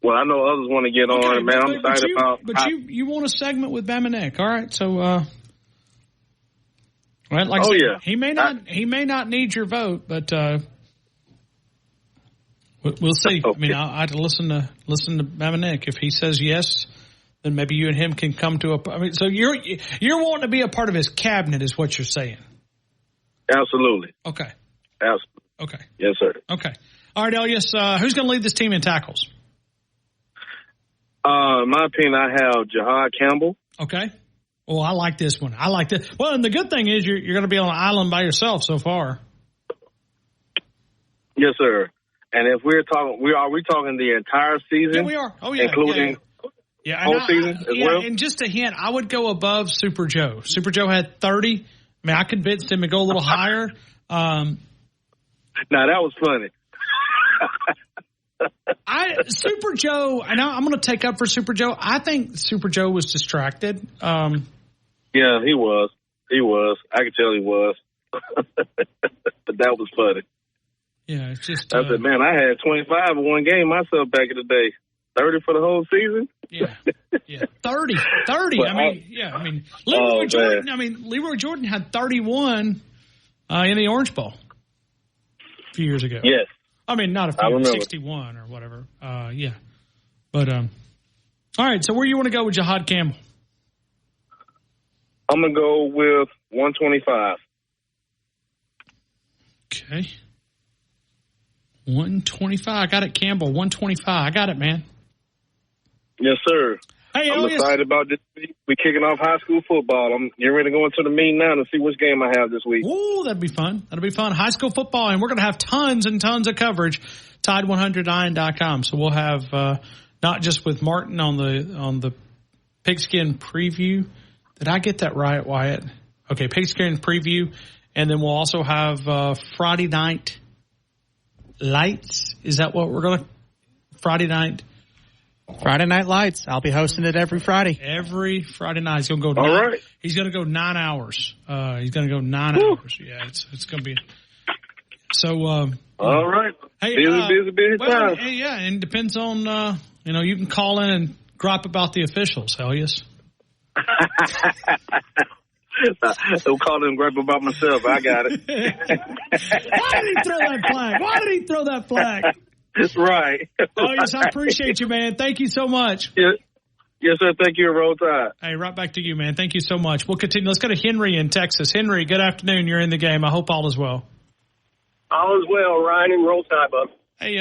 Well, I know others want to get on, man. I'm excited about. But you want a segment with Bama Nick, all right? So, well, like I said, he may not need your vote, but we'll see. Okay. I mean, I have to listen to Bama Nick. If he says yes, then maybe you and him can come to a. I mean, so you're wanting to be a part of his cabinet, is what you're saying? Absolutely. Okay. Absolutely. Okay. Yes, sir. Okay. All right, Elias. Who's going to lead this team in tackles? In my opinion, I have Jahad Campbell. Okay. Well, I like this one. I like this. Well, and the good thing is you're going to be on an island by yourself so far. Yes, sir. And if we're talking, are we talking the entire season? Yeah, we are. Oh, yeah. Including whole season as well? And just a hint, I would go above Super Joe. Super Joe had 30. I mean, I convinced him to go a little higher. Now, that was funny. Super Joe, I know I'm going to take up for Super Joe. I think Super Joe was distracted. Yeah, he was. He was. I could tell he was. But that was funny. Yeah, it's just. I said, man, I had 25 in one game myself back in the day. 30 for the whole season? Yeah. 30. Well, I mean, Leroy Jordan. I mean, Leroy Jordan had 31 in the Orange Bowl a few years ago. Yes. I mean, not a few, 61 or whatever. Yeah. But, all right, so where you want to go with Jahad Campbell? I'm going to go with 125. Okay. 125. I got it, Campbell. 125. I got it, man. Yes, sir. Hey, I'm excited about this week. We're kicking off high school football. I'm getting ready to go into the meet now to see which game I have this week. Ooh, that'd be fun. That'll be fun. High school football, and we're going to have tons and tons of coverage. Tide100.com. So we'll have not just with Martin on the Pigskin preview. Did I get that right, Wyatt? Okay, Pigskin preview, and then we'll also have Friday night lights. Is that what we're going to? Friday night lights. I'll be hosting it every Friday. Every Friday night. He's going to go. All right. He's going to go 9 hours. He's going to go 9 hours. Yeah, it's going to be. So. All right. Hey, busy time. Hey, yeah, and depends on you can call in and grop about the officials, Elias. Don't call in and gripe about myself. I got it. Why did he throw that flag? That's right. Oh, yes, I appreciate you, man. Thank you so much. Yes, sir. Thank you. Roll Tide. Hey, right back to you, man. Thank you so much. We'll continue. Let's go to Henry in Texas. Henry, good afternoon. You're in the game. I hope all is well. All is well, Ryan, and Roll Tide, bub. Hey,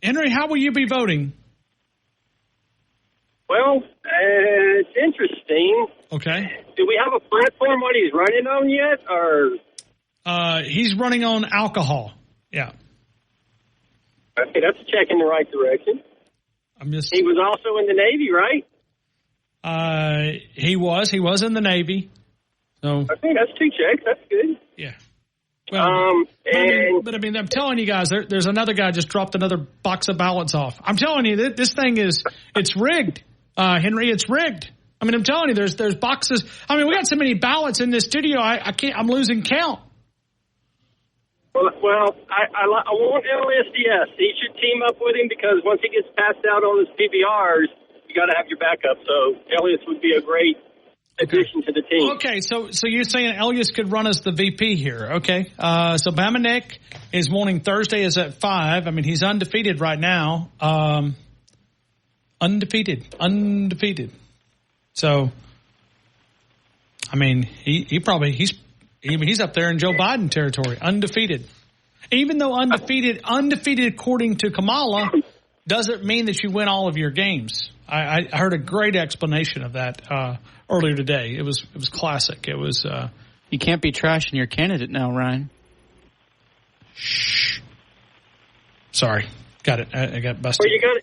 Henry, how will you be voting? Well, it's interesting. Okay. Do we have a platform what he's running on yet, or? He's running on alcohol. Yeah. Okay, that's a check in the right direction. He was also in the Navy, right? He was in the Navy. So. Okay, that's 2 checks. That's good. Yeah. Well, but I mean, I'm telling you guys, there's another guy just dropped another box of ballots off. I'm telling you, this thing it's rigged, Henry. It's rigged. I mean, I'm telling you, there's boxes. I mean, we got so many ballots in this studio. I can't. I'm losing count. Well, I want LSDS. He should team up with him because once he gets passed out on his PBRs, you got to have your backup. So Elias would be a great addition to the team. Okay, so you're saying Elias could run as the VP here. Okay. So Bama Nick is wanting Thursday is at 5. I mean, he's undefeated right now. Undefeated. So, I mean, he's up there in Joe Biden territory, undefeated. Even though undefeated according to Kamala doesn't mean that you win all of your games. I heard a great explanation of that earlier today. It was classic. It was you can't be trashing your candidate now, Ryan. Shh. Sorry, got it. I got busted. Well,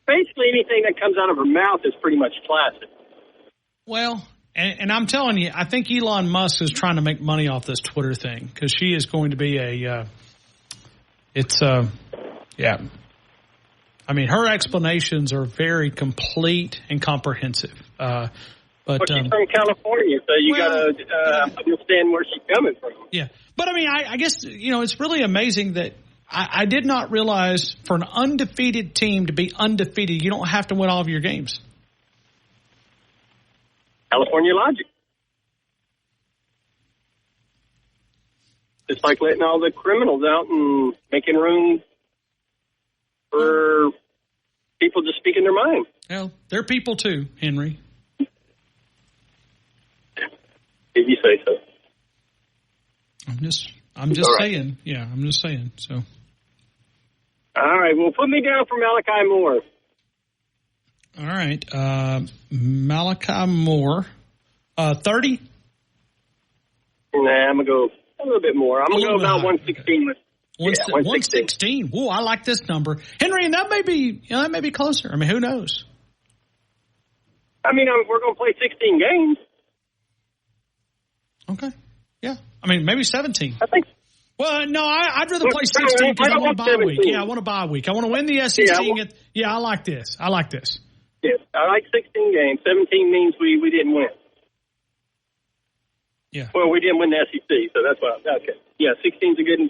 basically anything that comes out of her mouth is pretty much classic. Well, and I'm telling you, I think Elon Musk is trying to make money off this Twitter thing because she is going to be yeah. I mean, her explanations are very complete and comprehensive. But she's from California, so you got to understand where she's coming from. Yeah. But, I mean, I guess, it's really amazing that I did not realize for an undefeated team to be undefeated, you don't have to win all of your games. California logic. It's like letting all the criminals out and making room for people just speaking their mind. Well, they're people too, Henry. If you say so. I'm just saying. Yeah, I'm just saying. So. All right. Well, put me down for Malachi Moore. All right. Malachi Moore. 30? Nah, I'm going to go a little bit more. I'm going to go about 116. 116. Whoa, I like this number. Henry, and that may be closer. I mean, who knows? I mean, we're going to play 16 games. Okay. Yeah. I mean, maybe 17. I think. Well, no, I'd rather play 16 because I want to buy a week. Yeah, I want to buy a week. I want to win the SEC. I like this. I like this. Yeah, I like 16 games. 17 means we didn't win. Yeah. Well, we didn't win the SEC, so that's why. Okay. Yeah, 16's a good one.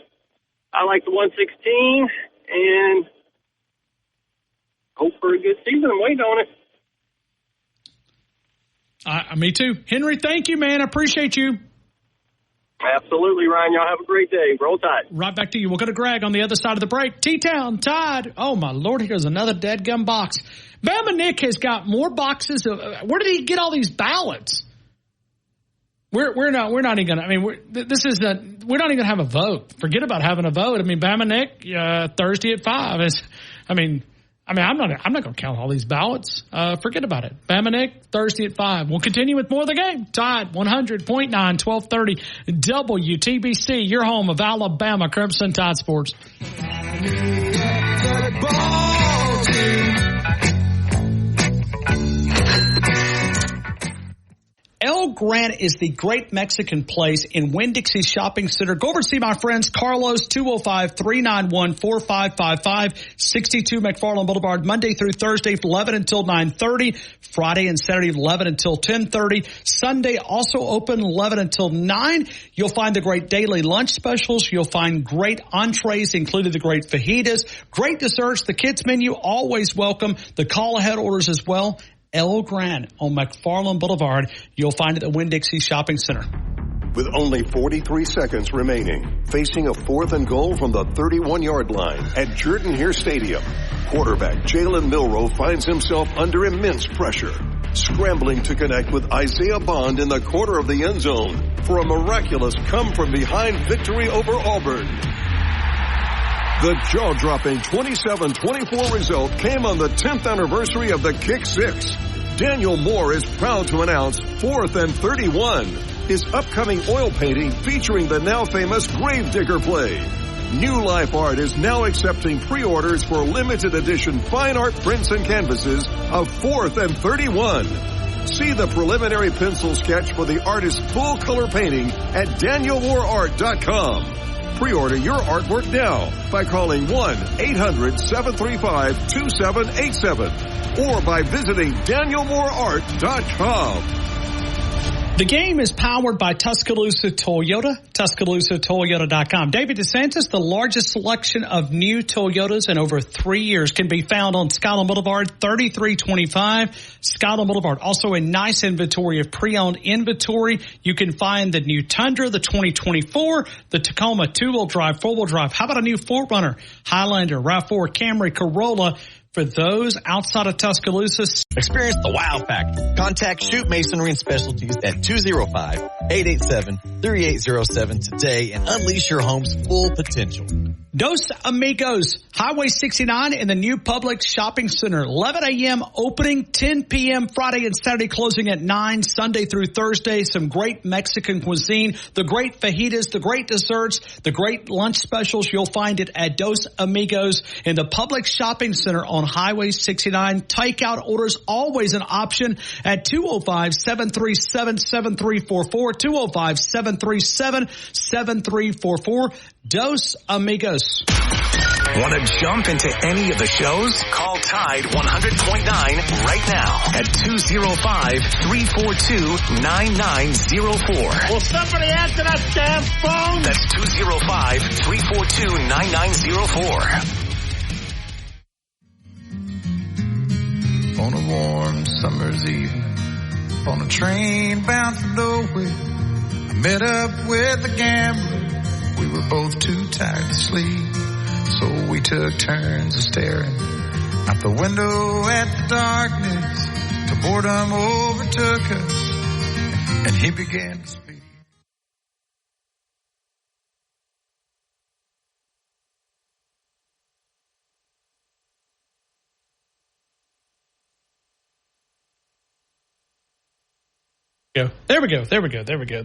I like the 116 and hope for a good season. I'm waiting on it. Me too. Henry, thank you, man. I appreciate you. Absolutely, Ryan. Y'all have a great day. Roll Tide. Right back to you. We'll go to Greg on the other side of the break. T-Town, Tide. Oh, my Lord, here's another dead gum box. Bama Nick has got more boxes of where did he get all these ballots? We're not even gonna. I mean, we're not even gonna have a vote. Forget about having a vote. I mean, Bama Nick Thursday at 5 is. I mean, I'm not gonna count all these ballots. Forget about it. Bama Nick Thursday at 5. We'll continue with more of the game. Tide 100.9 1230 WTBC. Your home of Alabama Crimson Tide Sports. El Grant is the great Mexican place in Winn-Dixie Shopping Center. Go over and see my friends Carlos, 205-391-4555, 62 McFarland Boulevard, Monday through Thursday, 11 until 9:30, Friday and Saturday, 11 until 10:30, Sunday also open 11 until 9. You'll find the great daily lunch specials. You'll find great entrees, including the great fajitas, great desserts. The kids menu, always welcome. The call-ahead orders as well. El Gran on McFarland Boulevard. You'll find it at Winn-Dixie Shopping Center. With only 43 seconds remaining, facing a 4th and goal from the 31-yard line at Jordan-Hare Stadium, quarterback Jalen Milroe finds himself under immense pressure, scrambling to connect with Isaiah Bond in the corner of the end zone for a miraculous come-from-behind victory over Auburn. The jaw-dropping 27-24 result came on the 10th anniversary of the Kick Six. Daniel Moore is proud to announce 4th and 31, his upcoming oil painting featuring the now famous Gravedigger play. New Life Art is now accepting pre-orders for limited edition fine art prints and canvases of 4th and 31. See the preliminary pencil sketch for the artist's full color painting at DanielMooreArt.com. Pre-order your artwork now by calling 1-800-735-2787 or by visiting DanielMooreArt.com. The game is powered by Tuscaloosa Toyota, TuscaloosaToyota.com. David DeSantis, the largest selection of new Toyotas in over 3 years, can be found on Skyline Boulevard, 3325 Skyline Boulevard. Also a nice inventory of pre-owned inventory. You can find the new Tundra, the 2024, the Tacoma 2-wheel drive, 4-wheel drive. How about a new 4Runner, Highlander, RAV4, Camry, Corolla? For those outside of Tuscaloosa, experience the wow factor. Contact Shoot Masonry and Specialties at 205-887-3807 today and unleash your home's full potential. Dos Amigos, Highway 69 in the new Publix Shopping Center. 11 a.m. opening, 10 p.m. Friday and Saturday closing at 9, Sunday through Thursday. Some great Mexican cuisine, the great fajitas, the great desserts, the great lunch specials. You'll find it at Dos Amigos in the Publix Shopping Center on Highway 69. Takeout orders always an option at 205-737-7344, 205-737-7344. Dos Amigos. Want to jump into any of the shows? Call Tide 100.9 right now at 205-342-9904. Will somebody answer that damn phone? That's 205-342-9904. On a warm summer's evening, on a train bound for nowhere, I met up with a gambler. We were both too tired to sleep, so we took turns of staring out the window at the darkness till boredom overtook us and he began to speak. There we go.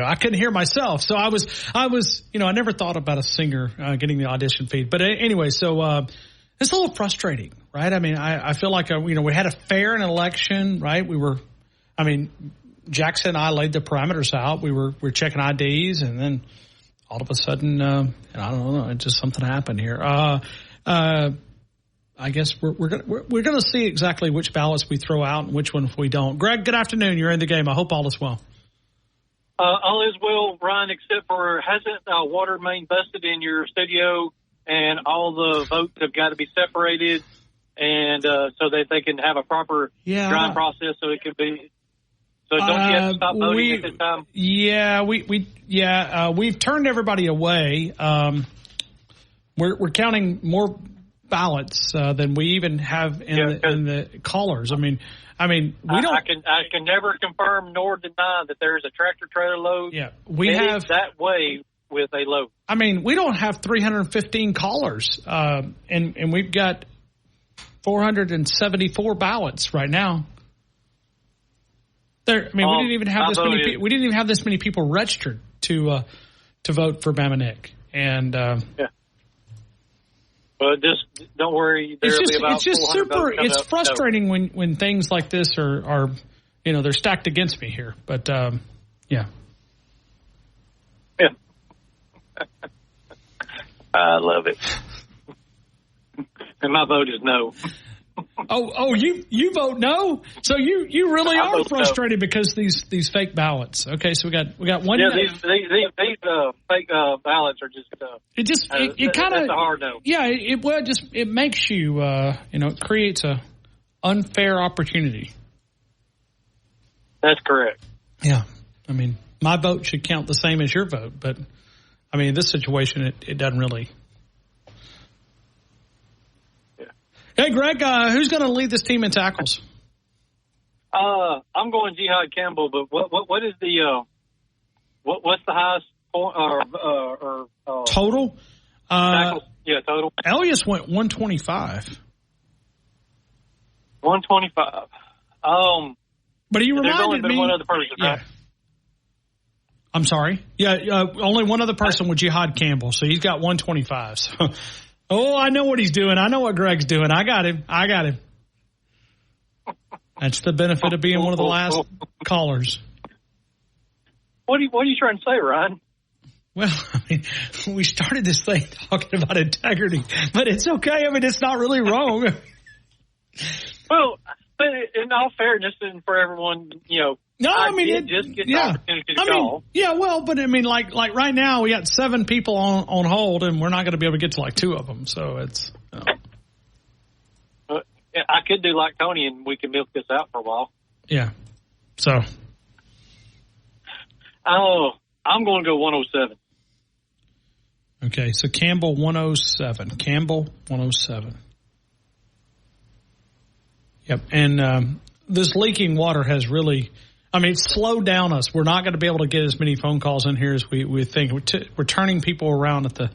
I couldn't hear myself. So I was, I never thought about a singer getting the audition feed. But anyway, so it's a little frustrating, right? I mean, I feel like, we had a fair election, right? Jackson and I laid the parameters out. We were checking IDs, and then all of a sudden, I don't know, just something happened here. I guess we're going to see exactly which ballots we throw out and which ones we don't. Greg, good afternoon. You're in the game. I hope all is well. All is well, Ryan, except for hasn't water main busted in your studio, and all the votes have got to be separated, and so that they can have a proper drying process, so it could be. So don't you have to stop voting at this time? Yeah, we've turned everybody away. We're counting more ballots than we even have in the callers. I mean, we don't. I can never confirm nor deny that there's a tractor trailer load. Yeah, we have that way with a load. I mean, we don't have 315 callers, and we've got 474 ballots right now. We didn't even have this many. We didn't even have this many people registered to vote for Bama Nick, and But just don't worry. It's just super. It's frustrating when things like this are they're stacked against me here. But yeah. I love it. And my vote is no. Oh, you vote no? So you really are frustrated because these fake ballots. Okay, so we got one. Yeah, these fake ballots are just. It's a hard no. Yeah, it makes you it creates a unfair opportunity. That's correct. Yeah, I mean my vote should count the same as your vote, but I mean in this situation it doesn't really. Hey, Greg, who's going to lead this team in tackles? I'm going Jihad Campbell, but what is the what's the highest point or total? Tackles? Yeah, total. Elias went 125. 125. But he reminded there's only been me. One other person, right? I'm sorry. Yeah, only one other person with Jihad Campbell, so he's got 125. So. Oh, I know what he's doing. I know what Greg's doing. I got him. That's the benefit of being one of the last callers. What are you trying to say, Ryan? Well, we started this thing talking about integrity, but it's okay. I mean, it's not really wrong. Well, but in all fairness, and for everyone, No, I mean, just get the opportunity to call. But I mean, like right now, we got 7 people on hold, and we're not going to be able to get to like 2 of them. So it's. I could do like Tony, and we can milk this out for a while. Yeah. So. Oh, I'm going to go 107. Okay, so Campbell 107. Campbell 107. Yep, and this leaking water has really. I mean, it's slowed down us. We're not going to be able to get as many phone calls in here as we think. We're turning people around at the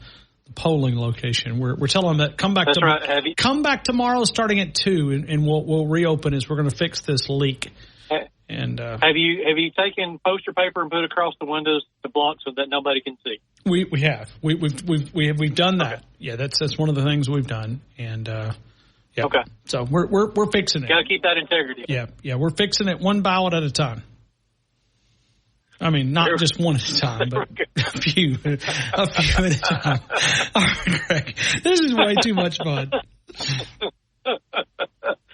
polling location. We're telling them that come back. Come back tomorrow, starting at 2, and we'll reopen as we're going to fix this leak. And have you taken poster paper and put it across the windows to block so that nobody can see? We have we've done that. Okay. Yeah, that's one of the things we've done. And yeah. Okay. So we're fixing it. Got to keep that integrity. Yeah, we're fixing it one ballot at a time. I mean, not just one at a time, but a few at a time. All right, Greg, this is way too much fun.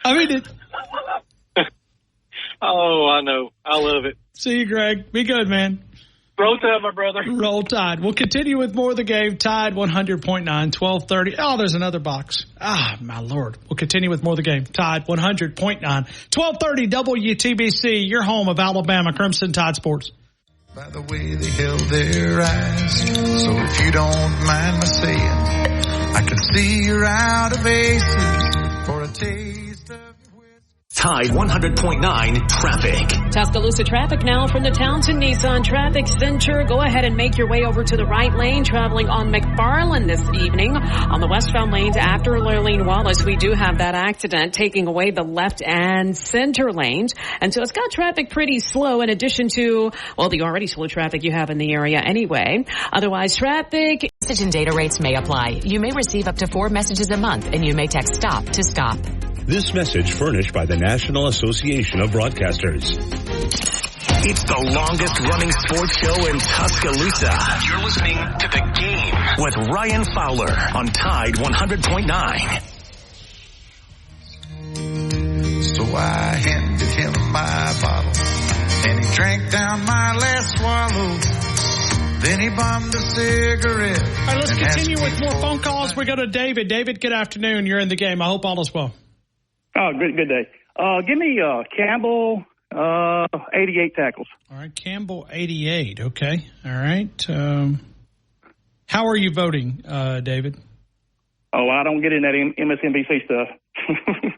I mean, oh, I know. I love it. See you, Greg. Be good, man. Roll Tide, my brother. Roll Tide. We'll continue with more of the game. Tide 100.9, 1230. Oh, there's another box. Ah, my Lord. We'll continue with more of the game. Tide 100.9, 1230 WTBC, your home of Alabama Crimson Tide Sports. By the way they held their eyes, so if you don't mind my saying, I can see you're out of aces for a taste of Tide 100.9 traffic. Tuscaloosa traffic now from the Townsend Nissan Traffic Center. Go ahead and make your way over to the right lane, traveling on McFarland this evening. On the westbound lanes after Lurleen Wallace, we do have that accident taking away the left and center lanes. And so it's got traffic pretty slow in addition to, well, the already slow traffic you have in the area anyway. Otherwise, traffic. Message and data rates may apply. You may receive up to 4 messages a month, and you may text STOP to STOP. This message furnished by the National Association of Broadcasters. It's the longest running sports show in Tuscaloosa. You're listening to The Game with Ryan Fowler on Tide 100.9. So I handed him my bottle, and he drank down my last swallow. Then he bummed a cigarette. All right, let's continue with more phone calls. We go to David. David, good afternoon. You're in the game. I hope all is well. Oh, good day. Give me Campbell, 88 tackles. All right, Campbell, 88. Okay. All right. How are you voting, David? Oh, I don't get in that MSNBC stuff.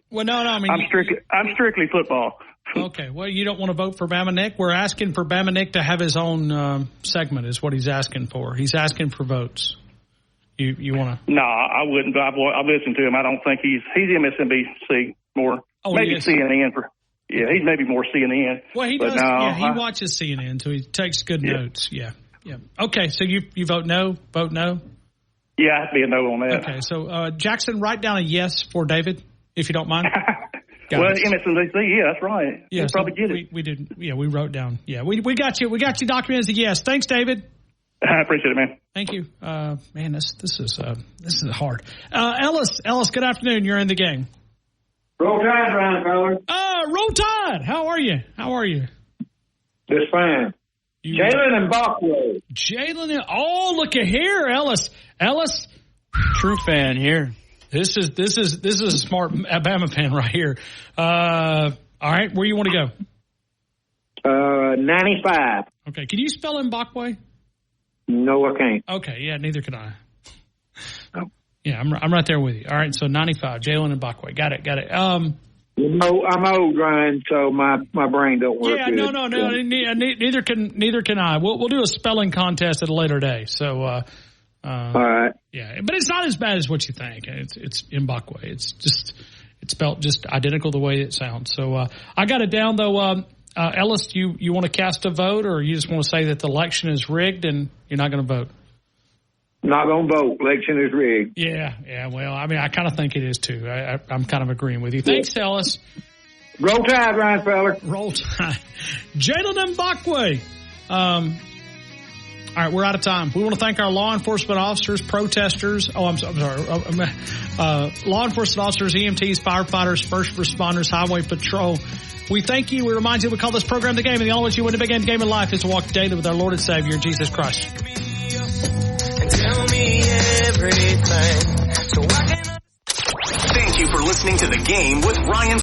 Well, no. I mean, I'm strictly football. Okay. Well, you don't want to vote for Bama Nick? We're asking for Bama Nick to have his own segment is what he's asking for. He's asking for votes. You want to? No, I wouldn't. I've listened to him. I don't think he's MSNBC more. Oh, maybe CNN he's maybe more CNN. Well, he does. No, he watches CNN, so he takes good notes. Yeah. Okay, so you vote no? Vote no? Yeah, I have to be a no on that. Okay, so Jackson, write down a yes for David, if you don't mind. Well, MSNBC, yeah, that's right. Yeah, we'll probably get it. We did. Yeah, we wrote down. Yeah, we got you. We got you documented as a yes. Thanks, David. I appreciate it, man. Thank you. Man, this is hard. Ellis, good afternoon. You're in the game. Roll Tide, Ryan Fowler. Roll Tide. How are you? Just fine. Jalen and Bachway. Oh, look at here, Ellis. True fan here. This is a smart Alabama fan right here. All right, where you want to go? 95. Okay, can you spell Mbakwe? No, I can't. Okay, yeah, neither can I. Oh. Yeah, I'm right there with you. All right, so 95, Jalen Mbakwe. Got it. I'm old, Ryan, so my brain don't work. Yeah, good. no. Neither can I. We'll do a spelling contest at a later day. So, all right. Yeah, but it's not as bad as what you think. It's Mbakwe. It's spelled just identical the way it sounds. So I got it down though. Ellis, you want to cast a vote, or you just want to say that the election is rigged and you're not going to vote? Not going to vote. Election is rigged. Yeah. Well, I mean, I kind of think it is too. I'm kind of agreeing with you. Thanks, Ellis. Roll Tide, Ryan Feller. Roll Tide. Jalen Mbakwe. All right, we're out of time. We want to thank our law enforcement officers, protesters. Oh, I'm sorry. Law enforcement officers, EMTs, firefighters, first responders, highway patrol. We thank you. We remind you we call this program The Game, and the only way you win the big game in life is to walk daily with our Lord and Savior, Jesus Christ. Tell me everything. Thank you for listening to The Game with Ryan